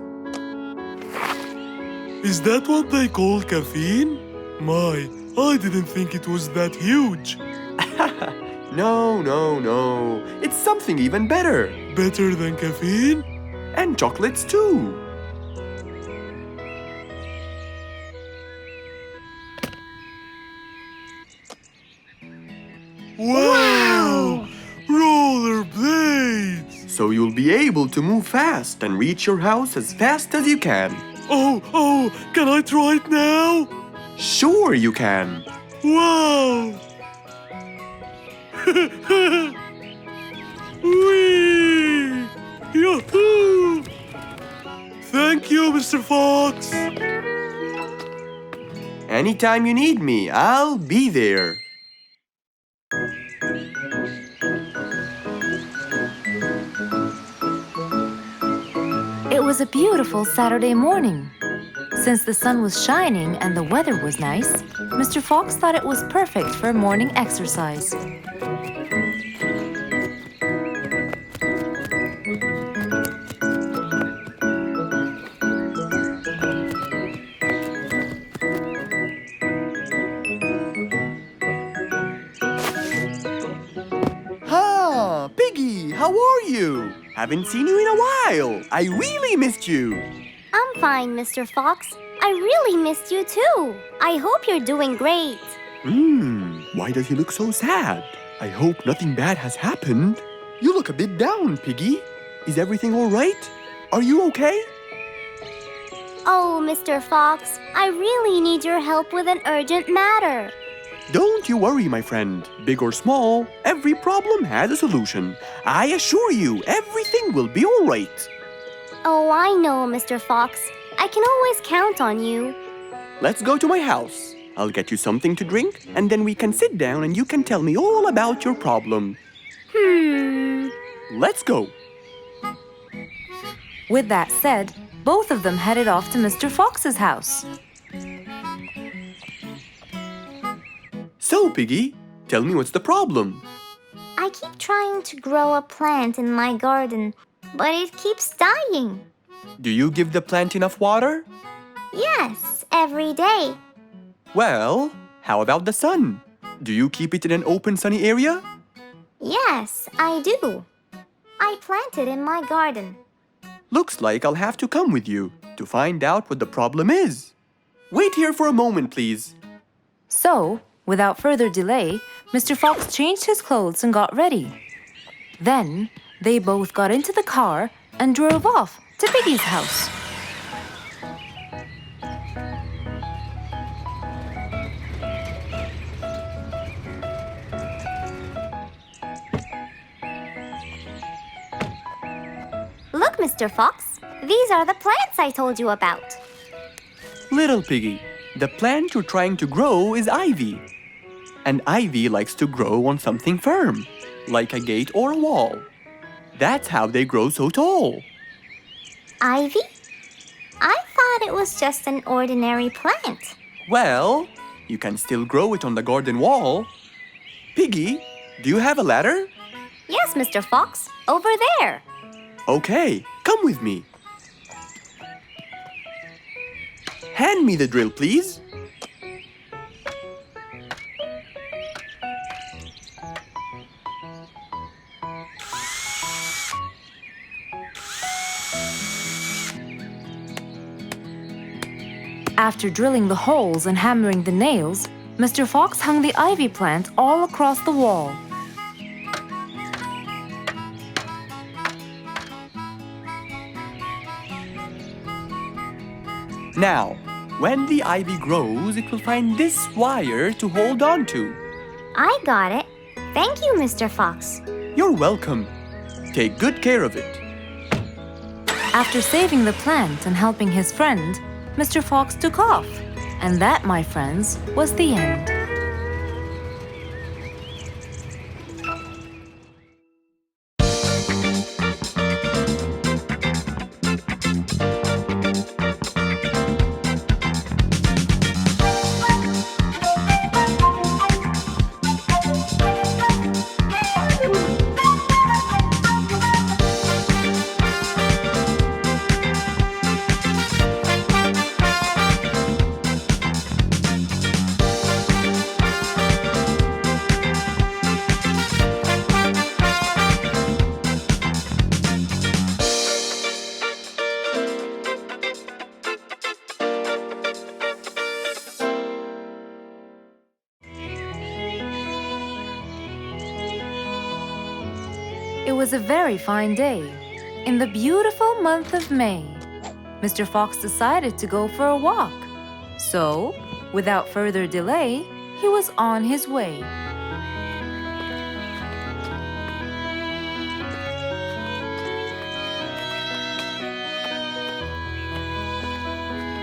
C: Is that what they call caffeine? My, I didn't think it was that huge.
B: No. It's something even better.
C: Better than caffeine?
B: And chocolates too.
C: Wow! Rollerblades!
B: So you'll be able to move fast and reach your house as fast as you can.
C: Oh, can I try it now?
B: Sure you can.
C: Wow! Whee! Yahoo! Thank you, Mr. Fox.
B: Anytime you need me, I'll be there.
D: It was a beautiful Saturday morning. Since the sun was shining and the weather was nice, Mr. Fox thought it was perfect for morning exercise.
B: Ah, Piggy, how are you? Haven't seen you in a while. I really missed you.
G: I'm fine, Mr. Fox. I really missed you too. I hope you're doing great.
B: Why does he look so sad? I hope nothing bad has happened. You look a bit down, Piggy. Is everything all right? Are you okay?
G: Oh, Mr. Fox, I really need your help with an urgent matter.
B: Don't you worry, my friend. Big or small, every problem has a solution. I assure you, everything will be all right.
G: Oh, I know, Mr. Fox. I can always count on you.
B: Let's go to my house. I'll get you something to drink, and then we can sit down and you can tell me all about your problem. Let's go.
D: With that said, both of them headed off to Mr. Fox's house.
B: So, Piggy, tell me what's the problem?
G: I keep trying to grow a plant in my garden, but it keeps dying.
B: Do you give the plant enough water?
G: Yes, every day.
B: Well, how about the sun? Do you keep it in an open, sunny area?
G: Yes, I do. I planted in my garden.
B: Looks like I'll have to come with you to find out what the problem is. Wait here for a moment, please.
D: So, without further delay, Mr. Fox changed his clothes and got ready. Then, they both got into the car and drove off to Piggy's house.
G: Look, Mr. Fox, these are the plants I told you about.
B: Little Piggy, the plant you're trying to grow is ivy. And ivy likes to grow on something firm, like a gate or a wall. That's how they grow so tall.
G: Ivy? I thought it was just an ordinary plant.
B: Well, you can still grow it on the garden wall. Piggy, do you have a ladder?
G: Yes, Mr. Fox, over there.
B: Okay, come with me. Hand me the drill, please.
D: After drilling the holes and hammering the nails, Mr. Fox hung the ivy plant all across the wall.
B: Now, when the ivy grows, it will find this wire to hold on to.
G: I got it. Thank you, Mr. Fox.
B: You're welcome. Take good care of it.
D: After saving the plant and helping his friend, Mr. Fox took off. And that, my friends, was the end. It was a very fine day. In the beautiful month of May, Mr. Fox decided to go for a walk. So, Without further delay, he was on his way.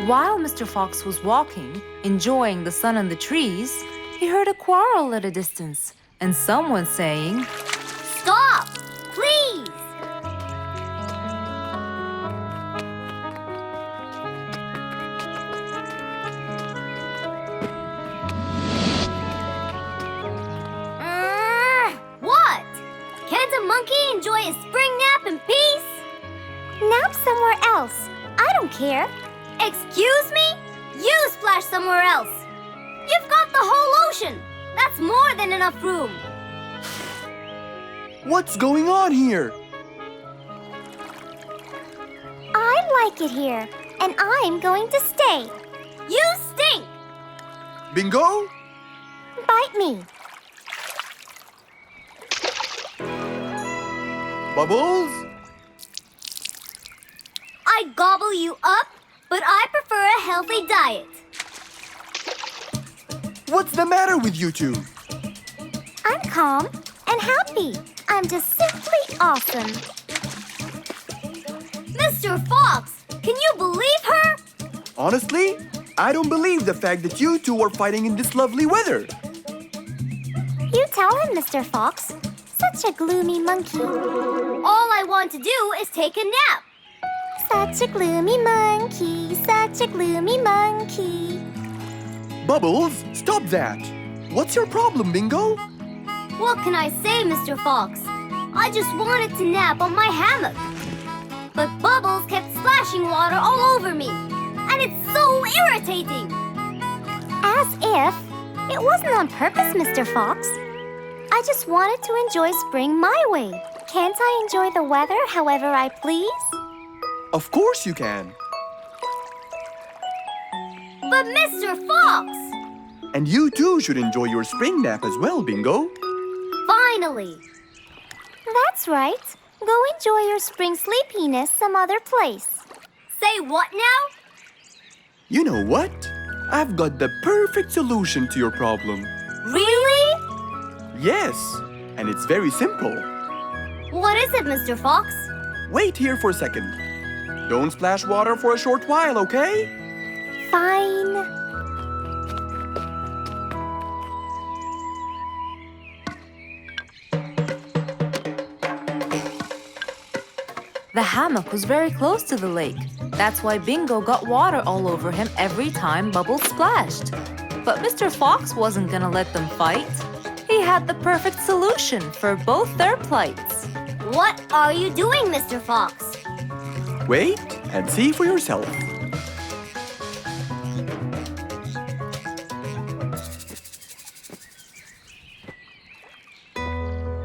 D: While Mr. Fox was walking, enjoying the sun and the trees, he heard a quarrel at a distance and someone saying,
G: Stop! Please! What? Can't a monkey enjoy a spring nap in peace? Nap somewhere else. I don't care. Excuse me? You splash somewhere else. You've got the whole ocean. That's more than enough room.
B: What's going on here?
G: I like it here, and I'm going to stay. You stink!
B: Bingo?
G: Bite me.
B: Bubbles?
G: I gobble you up, but I prefer a healthy diet.
B: What's the matter with you two?
G: I'm calm and happy. I'm just simply awesome. Mr. Fox, can you believe her?
B: Honestly, I don't believe the fact that you two are fighting in this lovely weather.
G: You tell him, Mr. Fox. Such a gloomy monkey. All I want to do is take a nap. Such a gloomy monkey, such a gloomy monkey.
B: Bubbles, stop that. What's your problem, Bingo?
G: What can I say, Mr. Fox? I just wanted to nap on my hammock. But Bubbles kept splashing water all over me. And it's so irritating. As if it wasn't on purpose, Mr. Fox. I just wanted to enjoy spring my way. Can't I enjoy the weather however I please?
B: Of course you can.
G: But Mr. Fox!
B: And you too should enjoy your spring nap as well, Bingo.
G: Finally! That's right. Go enjoy your spring sleepiness some other place. Say what now?
B: You know what? I've got the perfect solution to your problem.
G: Really?
B: Yes, and it's very simple.
G: What is it, Mr. Fox?
B: Wait here for a second. Don't splash water for a short while, okay?
G: Fine.
D: The hammock was very close to the lake. That's why Bingo got water all over him every time Bubbles splashed. But Mr. Fox wasn't gonna let them fight. He had the perfect solution for both their plights.
G: What are you doing, Mr. Fox?
B: Wait and see for yourself.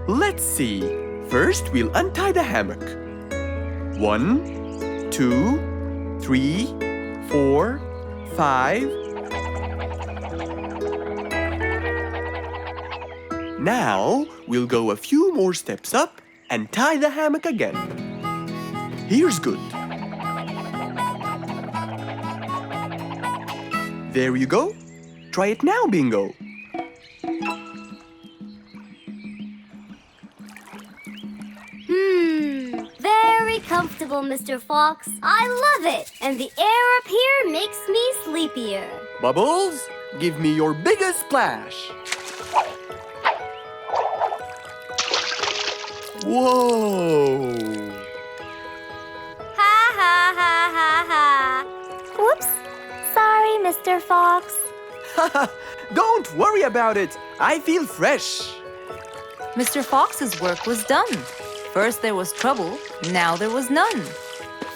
B: Let's see. First, we'll untie the hammock. 1, 2, 3, 4, 5. Now, we'll go a few more steps up and tie the hammock again. Here's good. There you go. Try it now, Bingo.
G: Very comfortable, Mr. Fox. I love it. And the air up here makes me sleepier.
B: Bubbles, give me your biggest splash. Whoa!
G: Ha ha ha ha ha. Whoops. Sorry, Mr. Fox.
B: Don't worry about it. I feel fresh.
D: Mr. Fox's work was done. First there was trouble, now there was none.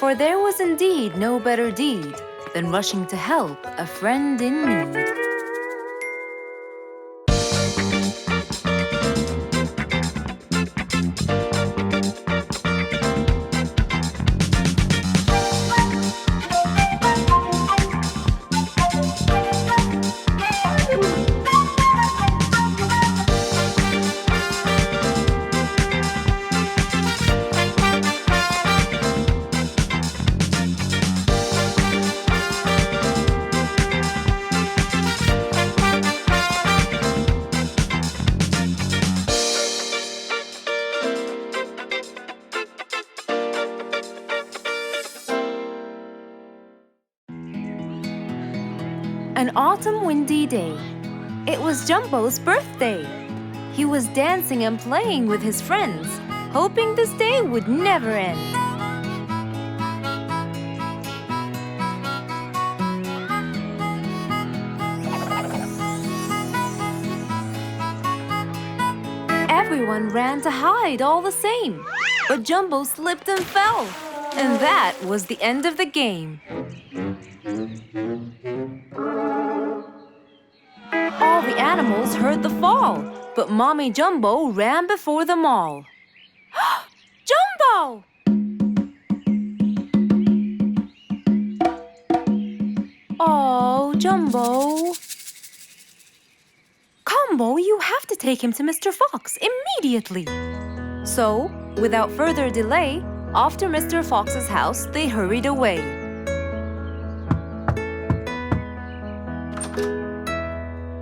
D: For there was indeed no better deed than rushing to help a friend in need. autumn windy day. It was Jumbo's birthday. He was dancing and playing with his friends, hoping this day would never end. Everyone ran to hide all the same, but Jumbo slipped and fell. And that was the end of the game. All the animals heard the fall, but Mommy Jumbo ran before them all. Jumbo! Oh, Jumbo. Combo, you have to take him to Mr. Fox immediately. So, without further delay, off to Mr. Fox's house they hurried away.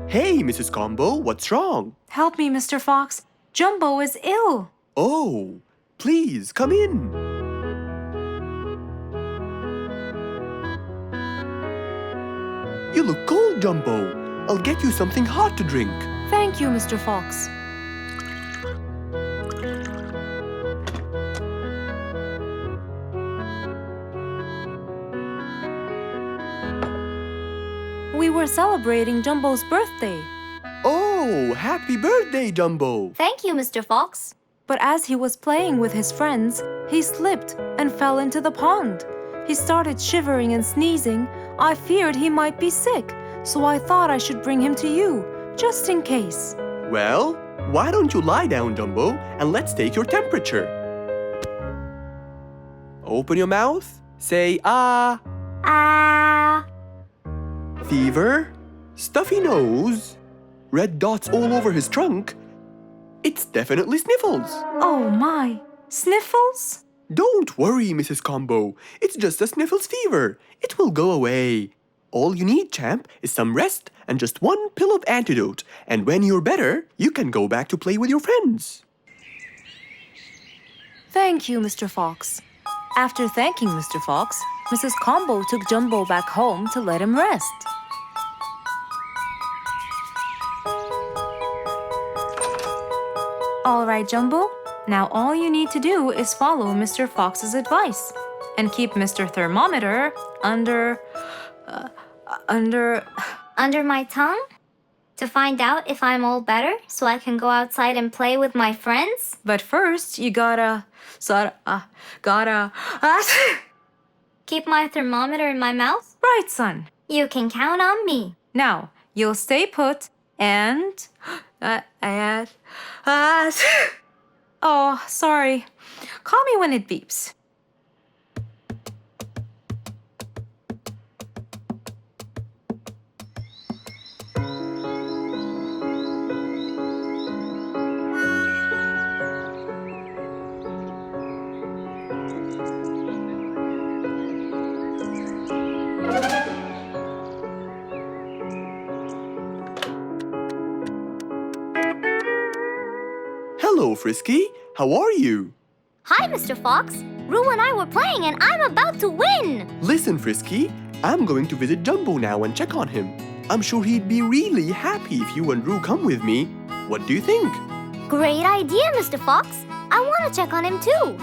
B: Hey, Mrs. Combo, what's wrong?
D: Help me, Mr. Fox. Jumbo is ill.
B: Oh, please come in. You look cold, Jumbo. I'll get you something hot to drink.
D: Thank you, Mr. Fox. We were celebrating Jumbo's birthday.
B: Oh, happy birthday, Jumbo.
G: Thank you, Mr. Fox.
D: But as he was playing with his friends, he slipped and fell into the pond. He started shivering and sneezing. I feared he might be sick, so I thought I should bring him to you, just in case.
B: Well, why don't you lie down, Jumbo, and let's take your temperature. Open your mouth. Say ah.
G: Ah.
B: Fever, stuffy nose, red dots all over his trunk. It's definitely sniffles.
D: Oh my, sniffles?
B: Don't worry, Mrs. Combo. It's just a sniffles fever. It will go away. All you need, champ, is some rest and just one pill of antidote. And when you're better, you can go back to play with your friends.
D: Thank you, Mr. Fox. After thanking Mr. Fox, Mrs. Combo took Jumbo back home to let him rest. All right, Jumbo. Now all you need to do is follow Mr. Fox's advice and keep Mr. Thermometer under
G: Under my tongue? To find out if I'm all better so I can go outside and play with my friends?
D: But first, you gotta
G: Keep my thermometer in my mouth?
D: Right, son.
G: You can count on me.
D: Now, you'll stay put and oh, sorry. Call me when it beeps.
B: Hello, Frisky. How are you?
G: Hi, Mr. Fox. Roo and I were playing and I'm about to win.
B: Listen, Frisky. I'm going to visit Jumbo now and check on him. I'm sure he'd be really happy if you and Roo come with me. What do you think?
G: Great idea, Mr. Fox. I want to check on him too.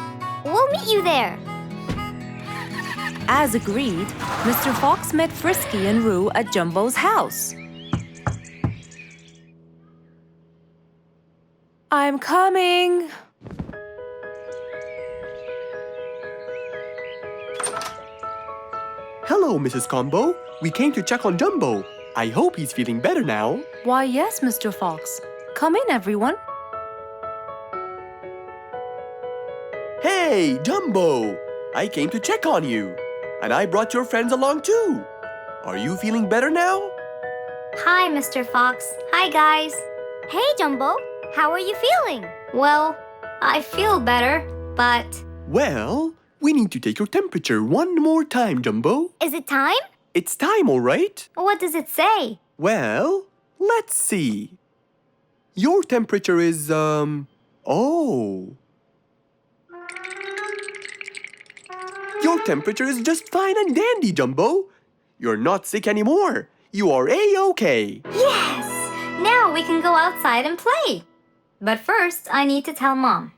G: We'll meet you there.
D: As agreed, Mr. Fox met Frisky and Roo at Jumbo's house. I'm coming.
B: Hello, Mrs. Combo. We came to check on Jumbo. I hope he's feeling better now.
D: Why, yes, Mr. Fox. Come in, everyone.
B: Hey, Jumbo! I came to check on you. And I brought your friends along too. Are you feeling better now?
G: Hi, Mr. Fox. Hi, guys. Hey, Jumbo. How are you feeling? Well, I feel better, but...
B: Well, we need to take your temperature one more time, Jumbo.
G: Is it time?
B: It's time, all right?
G: What does it say?
B: Well, let's see. Your temperature is, oh. Your temperature is just fine and dandy, Jumbo. You're not sick anymore. you are A-OK.
G: Yes! Now we can go outside and play. But first, I need to tell Mom.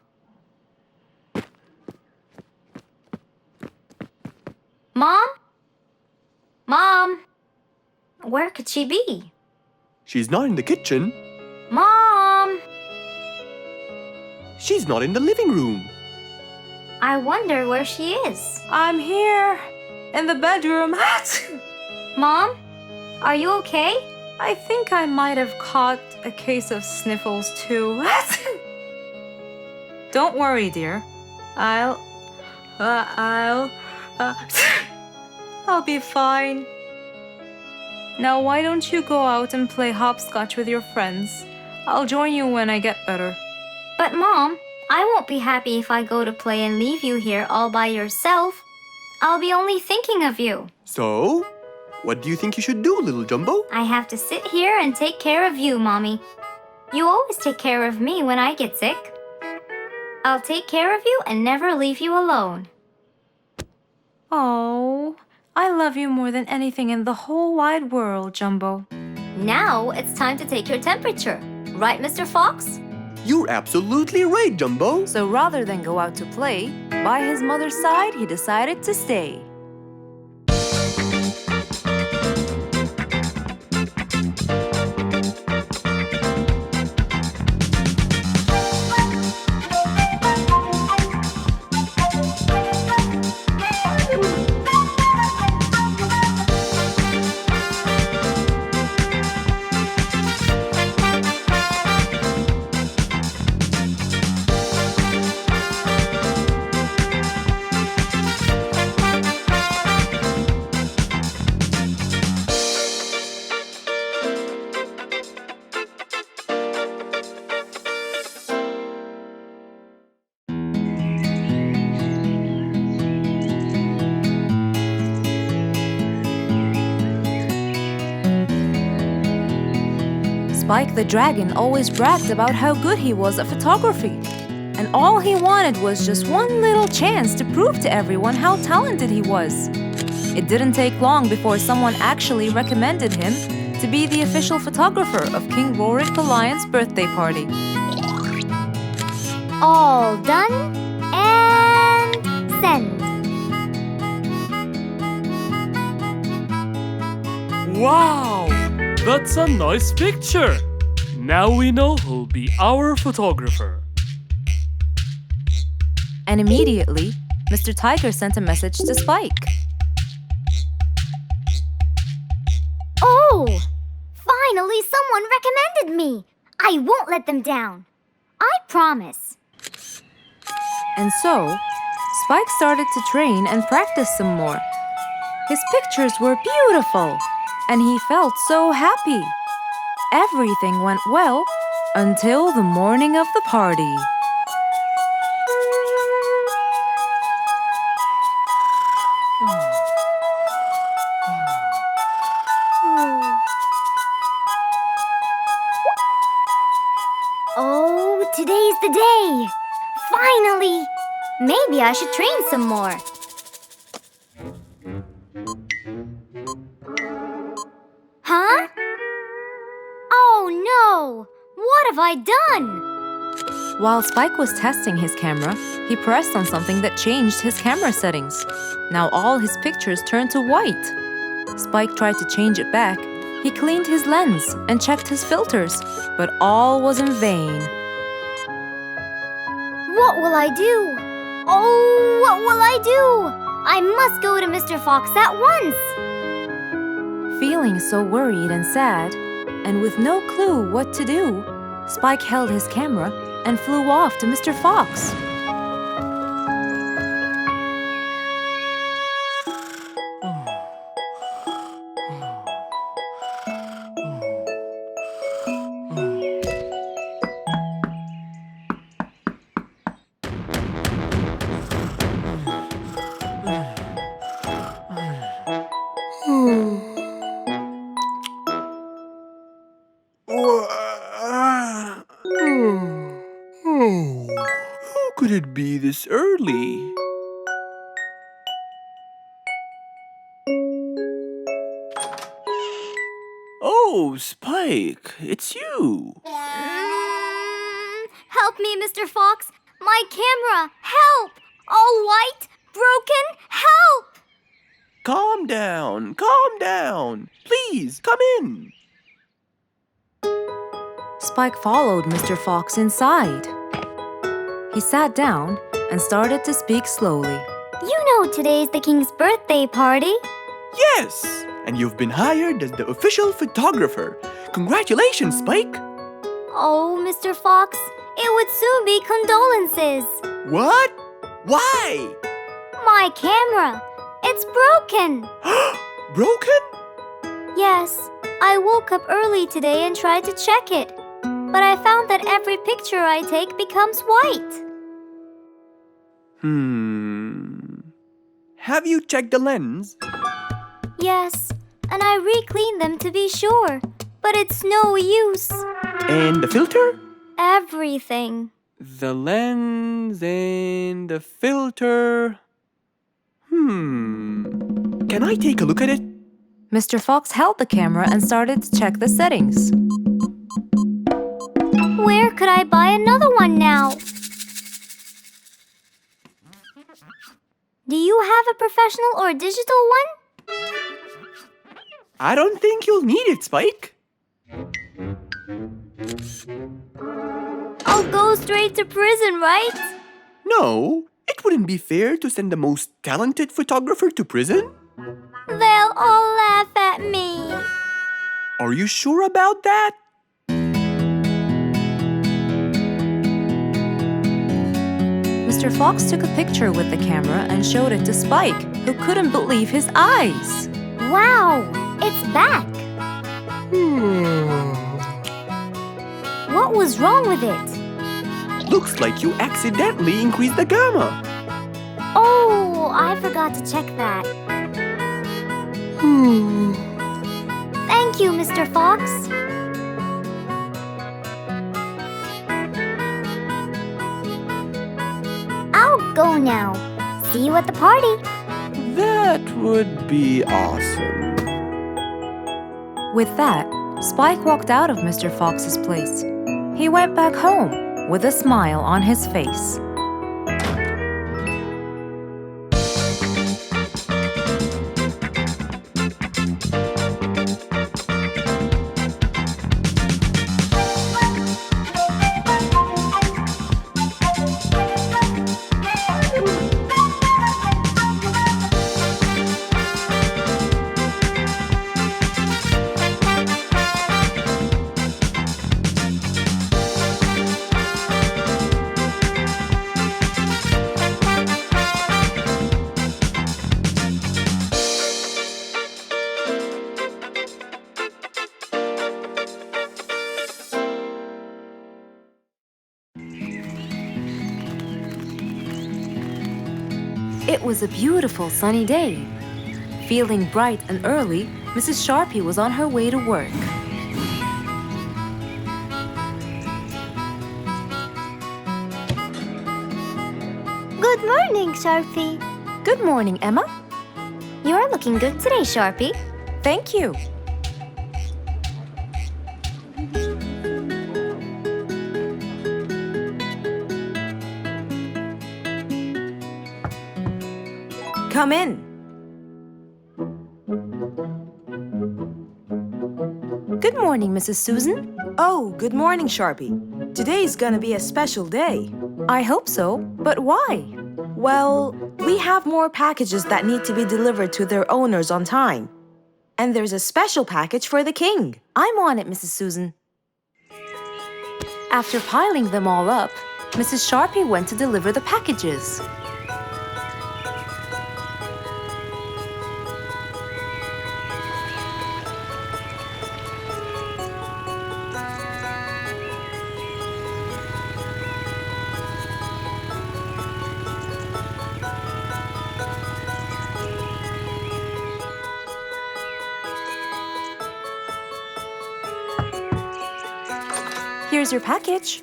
G: Mom? Mom? Where could she be?
B: She's not in the kitchen.
G: Mom!
B: She's not in the living room.
G: I wonder where she is.
D: I'm here, in the bedroom.
G: Mom? Are you okay?
D: I think I might have caught a case of sniffles too. Don't worry, dear. I'll be fine. Now why don't you go out and play hopscotch with your friends? I'll join you when I get better.
G: But Mom, I won't be happy if I go to play and leave you here all by yourself. I'll be only thinking of you.
B: So, what do you think you should do, little Jumbo?
G: I have to sit here and take care of you, Mommy. You always take care of me when I get sick. I'll take care of you and never leave you alone.
D: Oh, I love you more than anything in the whole wide world, Jumbo.
G: Now it's time to take your temperature. Right, Mr. Fox?
B: You're absolutely right, Jumbo.
D: So rather than go out to play, by his mother's side, he decided to stay. Spike the Dragon always bragged about how good he was at photography. And all he wanted was just one little chance to prove to everyone how talented he was. It didn't take long before someone actually recommended him to be the official photographer of King Rorik the Lion's birthday party.
G: All done and send.
C: Wow! That's a nice picture! Now we know who'll be our photographer.
D: And immediately, Mr. Tiger sent a message to Spike.
G: Oh! Finally, someone recommended me. I won't let them down. I promise.
D: And so, Spike started to train and practice some more. His pictures were beautiful, and he felt so happy. Everything went well until the morning of the party.
G: Oh, today's the day. Finally! Maybe I should train some more. Huh? Oh no! What have I done?
D: While Spike was testing his camera, he pressed on something that changed his camera settings. Now all his pictures turned to white. Spike tried to change it back. He cleaned his lens and checked his filters, but all was in vain.
G: What will I do? Oh, what will I do? I must go to Mr. Fox at once.
D: Feeling so worried and sad, and with no clue what to do, Spike held his camera and flew off to Mr. Fox.
B: Who could it be this early? Oh, Spike, it's you.
G: Help me, Mr. Fox. My camera. Help! All white, broken. Help!
B: Calm down, calm down. Please, come in.
D: Spike followed Mr. Fox inside. He sat down and started to speak slowly.
G: You know today's the king's birthday party.
B: Yes, and you've been hired as the official photographer. Congratulations, Spike.
G: Oh, Mr. Fox, it would soon be condolences.
B: What? Why?
G: My camera. It's broken.
B: Broken?
G: Yes, I woke up early today and tried to check it. But I found that every picture I take becomes white.
B: Have you checked the lens?
G: Yes, and I re-cleaned them to be sure. But it's no use.
B: And the filter?
G: Everything.
B: The lens and the filter. Can I take a look at it?
D: Mr. Fox held the camera and started to check the settings.
G: Where could I buy another one now? Do you have a professional or digital one?
B: I don't think you'll need it, Spike.
G: I'll go straight to prison, right?
B: No, it wouldn't be fair to send the most talented photographer to prison.
G: They'll all laugh at me.
B: Are you sure about that?
D: Mr. Fox took a picture with the camera and showed it to Spike, who couldn't believe his eyes.
G: Wow, it's back. What was wrong with it?
B: Looks like you accidentally increased the gamma.
G: Oh, I forgot to check that. Thank you, Mr. Fox. I'll go now. See you at the party.
B: That would be awesome.
D: With that, Spike walked out of Mr. Fox's place. He went back home with a smile on his face. It was a beautiful sunny day. Feeling bright and early, Mrs. Sharpie was on her way to work.
G: Good morning, Sharpie.
D: Good morning, Emma.
G: You're looking good today, Sharpie.
D: Thank you. Come in. Good morning, Mrs. Susan.
J: Oh, good morning, Sharpie. Today's gonna be a special day.
D: I hope so, but why?
J: Well, we have more packages that need to be delivered to their owners on time. And there's a special package for the king.
D: I'm on it, Mrs. Susan. After piling them all up, Mrs. Sharpie went to deliver the packages. Here's your package.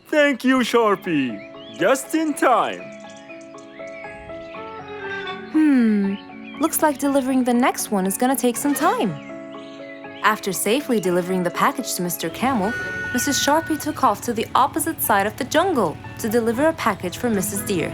E: Thank you, Sharpie. Just in time.
D: Looks like delivering the next one is gonna take some time. After safely delivering the package to Mr. Camel, Mrs. Sharpie took off to the opposite side of the jungle to deliver a package for Mrs. Deer.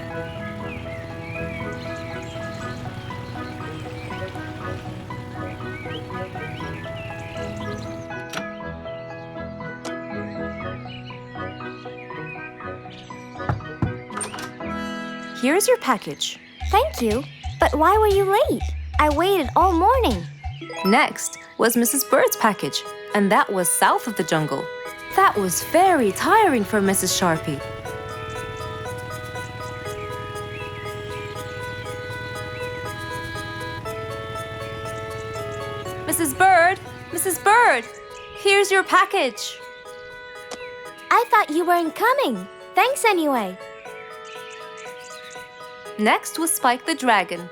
D: Here's your package.
G: Thank you. But why were you late? I waited all morning.
D: Next was Mrs. Bird's package, and that was south of the jungle. That was very tiring for Mrs. Sharpie. Mrs. Bird! Mrs. Bird! Here's your package.
G: I thought you weren't coming. Thanks anyway.
D: Next was Spike the Dragon.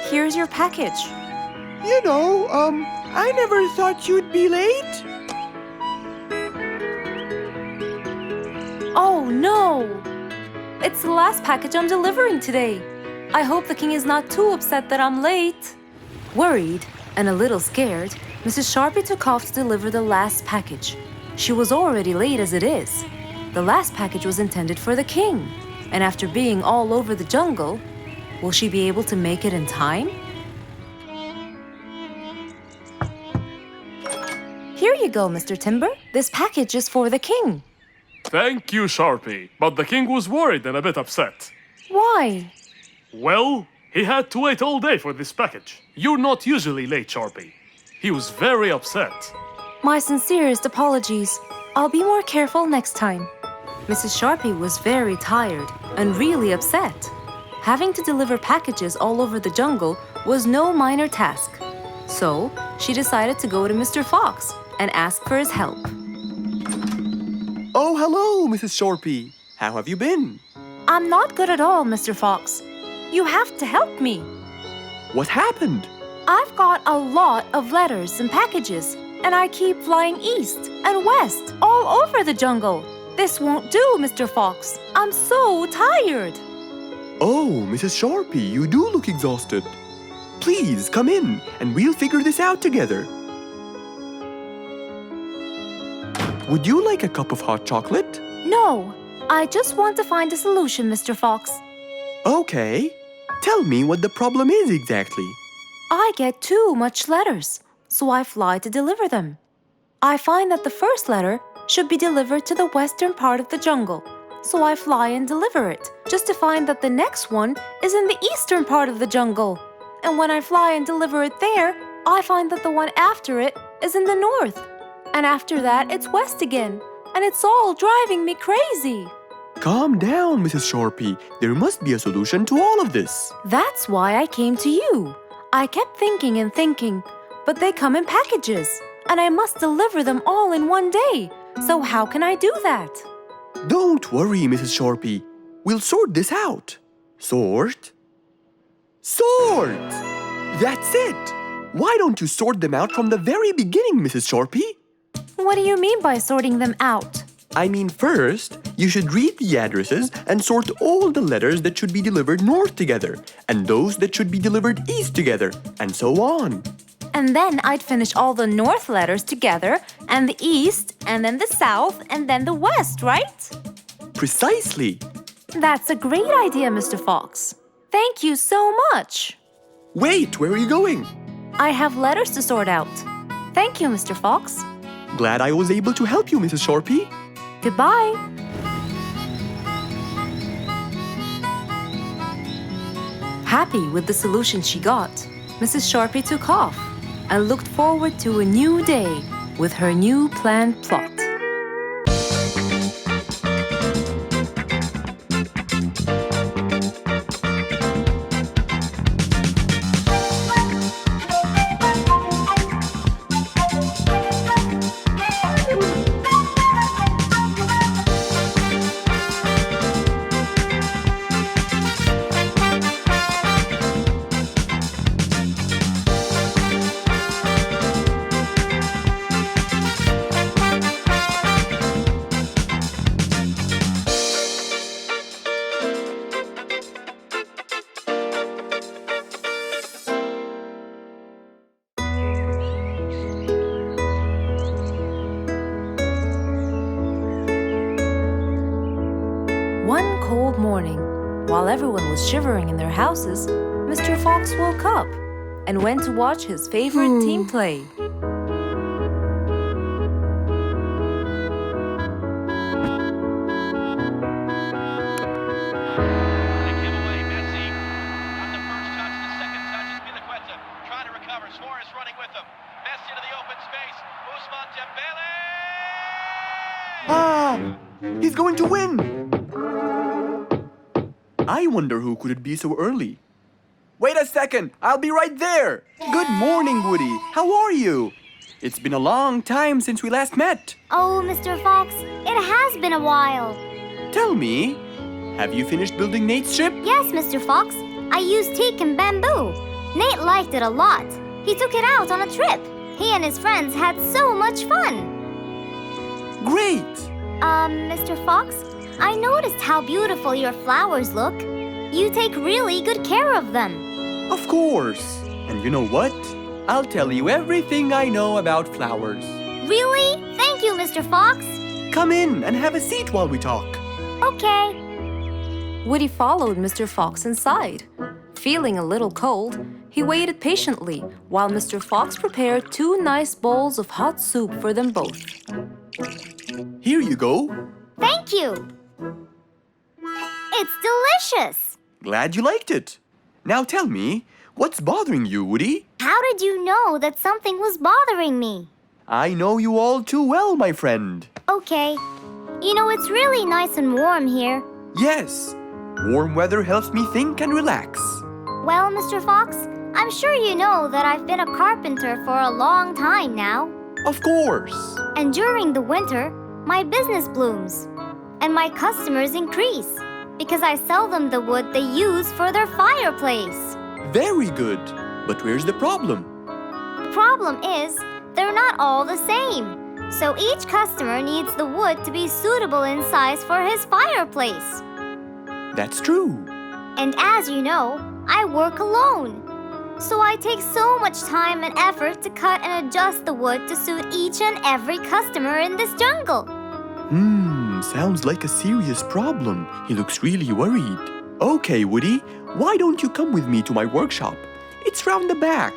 D: Here's your package.
B: I never thought you'd be late.
D: Oh no! It's the last package I'm delivering today. I hope the king is not too upset that I'm late. Worried and a little scared, Mrs. Sharpie took off to deliver the last package. She was already late as it is. The last package was intended for the king, and after being all over the jungle, will she be able to make it in time? Here you go, Mr. Timber. This package is for the king.
C: Thank you, Sharpie, but the king was worried and a bit upset.
D: Why?
C: Well, he had to wait all day for this package. You're not usually late, Sharpie. He was very upset.
D: My sincerest apologies. I'll be more careful next time. Mrs. Sharpie was very tired and really upset. Having to deliver packages all over the jungle was no minor task. So, she decided to go to Mr. Fox and ask for his help.
B: Oh, hello, Mrs. Sharpie. How have you been?
D: I'm not good at all, Mr. Fox. You have to help me.
B: What happened?
D: I've got a lot of letters and packages, and I keep flying east and west all over the jungle. This won't do, Mr. Fox. I'm so tired.
B: Oh, Mrs. Sharpie, you do look exhausted. Please come in and we'll figure this out together. Would you like a cup of hot chocolate?
D: No, I just want to find a solution, Mr. Fox.
B: Okay. Tell me what the problem is exactly.
D: I get too much letters, so I fly to deliver them. I find that the first letter should be delivered to the western part of the jungle, so I fly and deliver it, just to find that the next one is in the eastern part of the jungle. And when I fly and deliver it there, I find that the one after it is in the north. And after that, it's west again, and it's all driving me crazy.
B: Calm down, Mrs. Sharpie. There must be a solution to all of this.
D: That's why I came to you. I kept thinking and thinking, but they come in packages, and I must deliver them all in one day. So how can I do that?
B: Don't worry, Mrs. Sharpie. We'll sort this out. Sort? Sort! That's it! Why don't you sort them out from the very beginning, Mrs. Sharpie?
D: What do you mean by sorting them out?
B: I mean, first, you should read the addresses and sort all the letters that should be delivered north together, and those that should be delivered east together, and so on.
D: And then I'd finish all the north letters together, and the east, and then the south, and then the west, right?
B: Precisely.
D: That's a great idea, Mr. Fox. Thank you so much.
B: Wait, where are you going?
D: I have letters to sort out. Thank you, Mr. Fox.
B: Glad I was able to help you, Mrs. Sharpie.
D: Goodbye. Happy with the solution she got, Mrs. Sharpie took off and looked forward to a new day with her new planned plot. morning, while everyone was shivering in their houses, Mr. Fox woke up and went to watch his favorite team play.
A: They give away Messi. Got the first touch, the second touch is Piliqueta. Trying to recover. Suarez running with him. Messi into the open space. Ousmane Dembele!
B: Ah! He's going to win! I wonder who could it be so early? Wait a second! I'll be right there! Good morning, Woody! How are you? It's been a long time since we last met.
G: Oh, Mr. Fox, it has been a while.
B: Tell me, have you finished building Nate's ship?
G: Yes, Mr. Fox, I used teak and bamboo. Nate liked it a lot. He took it out on a trip. He and his friends had so much fun.
B: Great!
G: Mr. Fox, I noticed how beautiful your flowers look. You take really good care of them.
B: Of course! And you know what? I'll tell you everything I know about flowers.
G: Really? Thank you, Mr. Fox.
B: Come in and have a seat while we talk.
G: Okay.
D: Woody followed Mr. Fox inside. Feeling a little cold, he waited patiently while Mr. Fox prepared 2 nice bowls of hot soup for them both.
B: Here you go.
G: Thank you. It's delicious.
B: Glad you liked it. Now tell me, what's bothering you, Woody?
G: How did you know that something was bothering me?
B: I know you all too well, my friend.
G: Okay. You know, it's really nice and warm here.
B: Yes, warm weather helps me think and relax.
G: Well, Mr. Fox, I'm sure you know that I've been a carpenter for a long time now.
B: Of course.
G: And during the winter, my business blooms. And my customers increase because I sell them the wood they use for their fireplace.
B: Very good. But where's the problem?
G: The problem is, they're not all the same. So each customer needs the wood to be suitable in size for his fireplace.
B: That's true.
G: And as you know, I work alone. So I take so much time and effort to cut and adjust the wood to suit each and every customer in this jungle.
B: Sounds like a serious problem. He looks really worried. Okay, Woody, why don't you come with me to my workshop? It's round the back.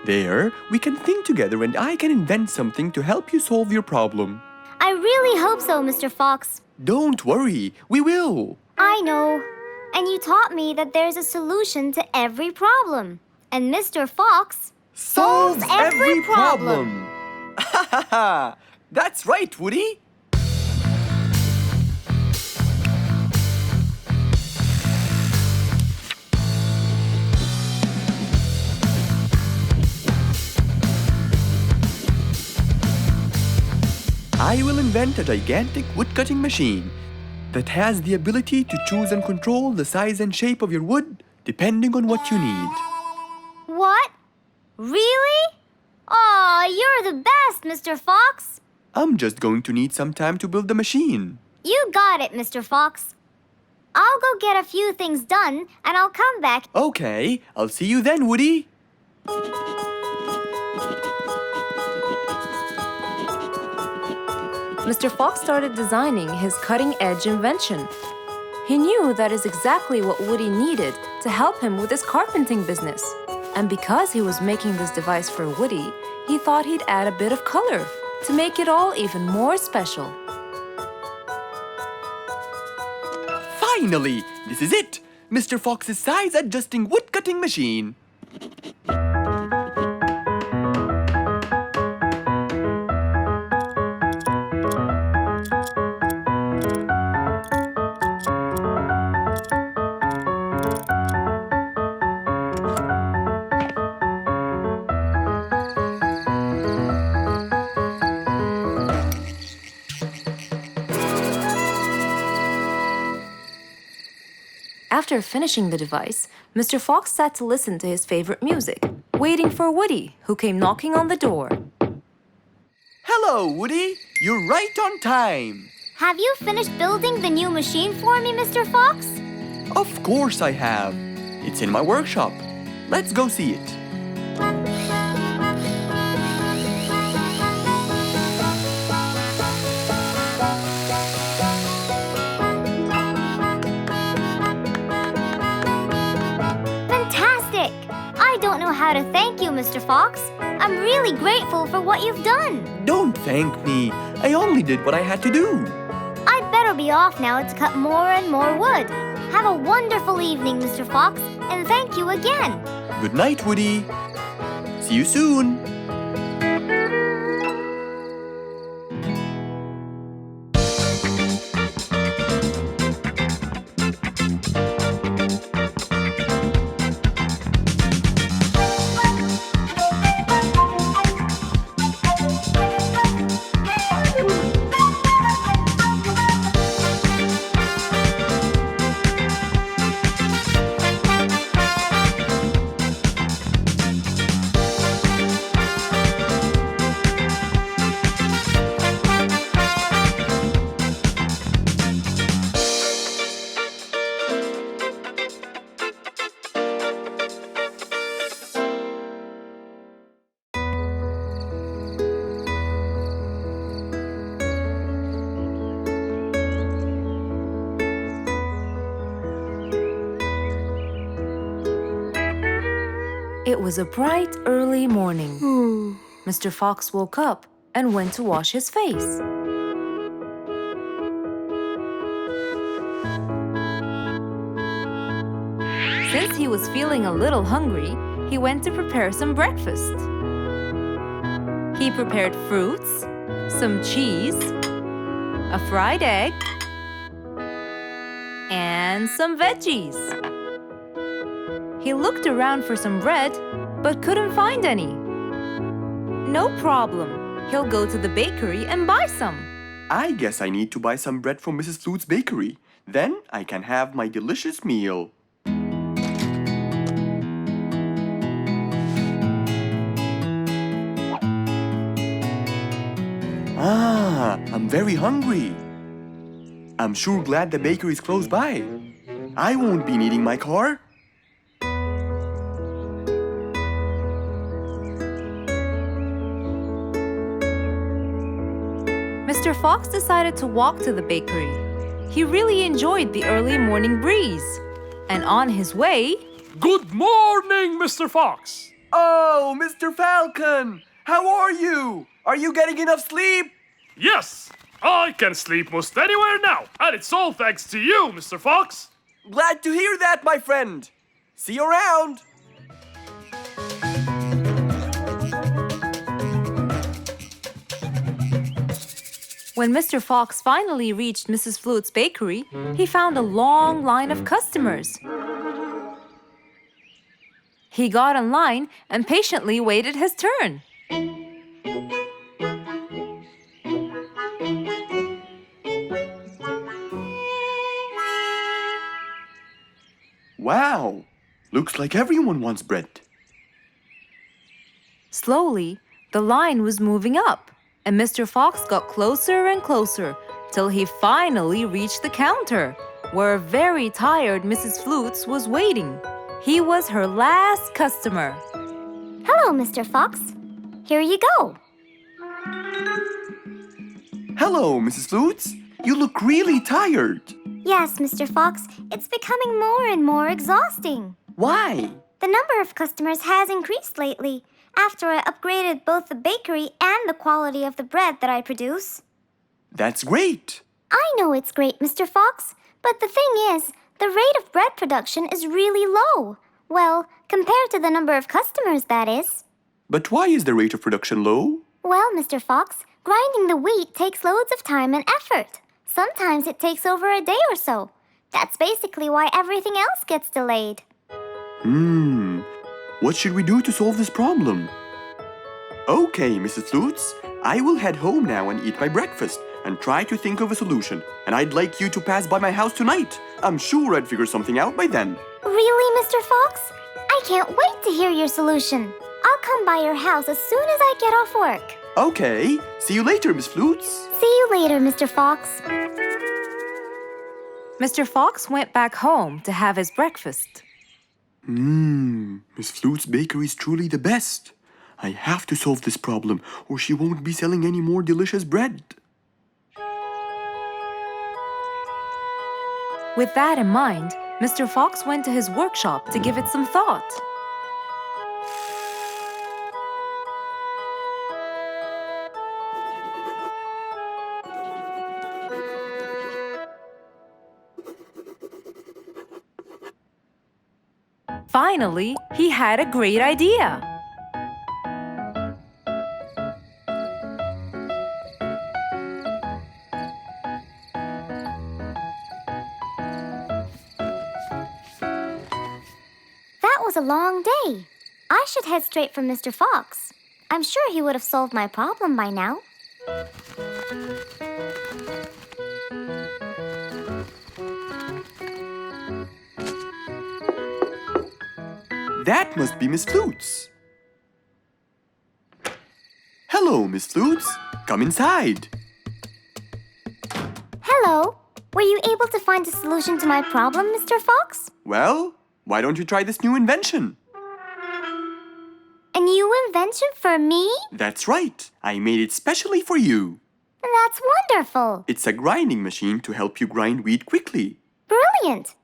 B: There, we can think together and I can invent something to help you solve your problem.
G: I really hope so, Mr. Fox.
B: Don't worry, we will.
G: I know. And you taught me that there's a solution to every problem. And Mr. Fox solves every problem.
B: Ha ha ha! That's right, Woody. I will invent a gigantic wood-cutting machine that has the ability to choose and control the size and shape of your wood depending on what you need.
G: What? Really? Aw, you're the best, Mr. Fox.
B: I'm just going to need some time to build the machine.
G: You got it, Mr. Fox. I'll go get a few things done, and I'll come back.
B: Okay, I'll see you then, Woody.
D: Mr. Fox started designing his cutting-edge invention. He knew that is exactly what Woody needed to help him with his carpenting business. And because he was making this device for Woody, he thought he'd add a bit of color to make it all even more special.
B: Finally, this is it! Mr. Fox's size-adjusting wood-cutting machine.
D: After finishing the device, Mr. Fox sat to listen to his favorite music, waiting for Woody, who came knocking on the door.
B: Hello, Woody. You're right on time.
G: Have you finished building the new machine for me, Mr. Fox?
B: Of course I have. It's in my workshop. Let's go see it.
G: how to thank you, Mr. Fox. I'm really grateful for what you've done.
B: Don't thank me. I only did what I had to do.
G: I'd better be off now to cut more and more wood. Have a wonderful evening, Mr. Fox, and thank you again.
B: Good night, Woody. See you soon.
D: It was a bright, early morning. Mr. Fox woke up and went to wash his face. Since he was feeling a little hungry, he went to prepare some breakfast. He prepared fruits, some cheese, a fried egg, and some veggies. He looked around for some bread, but couldn't find any. No problem. He'll go to the bakery and buy some.
B: I guess I need to buy some bread from Mrs. Flute's bakery. Then I can have my delicious meal. I'm very hungry. I'm sure glad the bakery is close by. I won't be needing my car.
D: Mr. Fox decided to walk to the bakery. He really enjoyed the early morning breeze. And on his way...
C: Good morning, Mr. Fox!
B: Oh, Mr. Falcon! How are you? Are you getting enough sleep?
C: Yes! I can sleep most anywhere now, and it's all thanks to you, Mr. Fox!
B: Glad to hear that, my friend. See you around.
D: When Mr. Fox finally reached Mrs. Flute's bakery, he found a long line of customers. He got in line and patiently waited his turn.
B: Wow! Looks like everyone wants bread.
D: Slowly, the line was moving up, and Mr. Fox got closer and closer till he finally reached the counter, where a very tired Mrs. Flutes was waiting. He was her last customer.
G: Hello, Mr. Fox. Here you go.
B: Hello, Mrs. Flutes. You look really tired.
G: Yes, Mr. Fox, it's becoming more and more exhausting.
B: Why?
G: The number of customers has increased lately after I upgraded both the bakery and the quality of the bread that I produce.
B: That's great.
G: I know it's great, Mr. Fox, but the thing is, the rate of bread production is really low. Well, compared to the number of customers, that is.
B: But why is the rate of production low?
G: Well, Mr. Fox, grinding the wheat takes loads of time and effort. Sometimes it takes over a day or so. That's basically why everything else gets delayed.
B: What should we do to solve this problem? Okay, Mrs. Flutes, I will head home now and eat my breakfast and try to think of a solution. And I'd like you to pass by my house tonight. I'm sure I'd figure something out by then.
G: Really, Mr. Fox? I can't wait to hear your solution. I'll come by your house as soon as I get off work.
B: Okay, see you later, Miss Flutes.
G: See you later, Mr. Fox.
D: Mr. Fox went back home to have his breakfast.
B: Miss Flute's bakery is truly the best. I have to solve this problem, or she won't be selling any more delicious bread.
D: With that in mind, Mr. Fox went to his workshop to give it some thought. Finally, he had a great idea.
G: That was a long day. I should head straight for Mr. Fox. I'm sure he would have solved my problem by now.
B: That must be Miss Flutes. Hello, Miss Flutes. Come inside.
G: Hello. Were you able to find a solution to my problem, Mr. Fox?
B: Well, why don't you try this new invention?
G: A new invention for me?
B: That's right. I made it specially for you.
G: That's wonderful.
B: It's a grinding machine to help you grind wheat quickly.
G: Brilliant.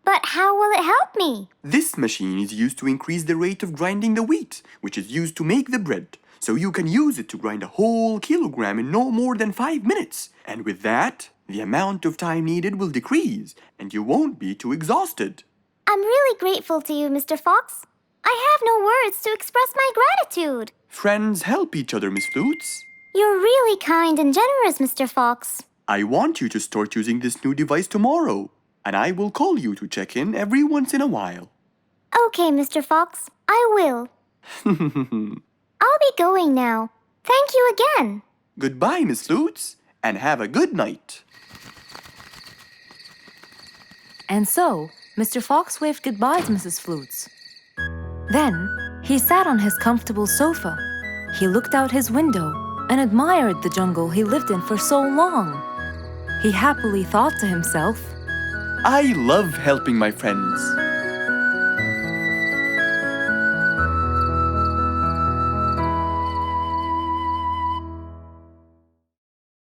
G: But how will it help me?
B: This machine is used to increase the rate of grinding the wheat, which is used to make the bread. So you can use it to grind a whole kilogram in no more than 5 minutes. And with that, the amount of time needed will decrease, and you won't be too exhausted.
G: I'm really grateful to you, Mr. Fox. I have no words to express my gratitude.
B: Friends help each other, Miss Flutes.
G: You're really kind and generous, Mr. Fox.
B: I want you to start using this new device tomorrow, and I will call you to check in every once in a while.
G: Okay, Mr. Fox, I will. I'll be going now. Thank you again.
B: Goodbye, Miss Flutes, and have a good night.
D: And so, Mr. Fox waved goodbye to Mrs. Flutes. Then, he sat on his comfortable sofa. He looked out his window and admired the jungle he lived in for so long. He happily thought to himself,
B: I love helping my friends.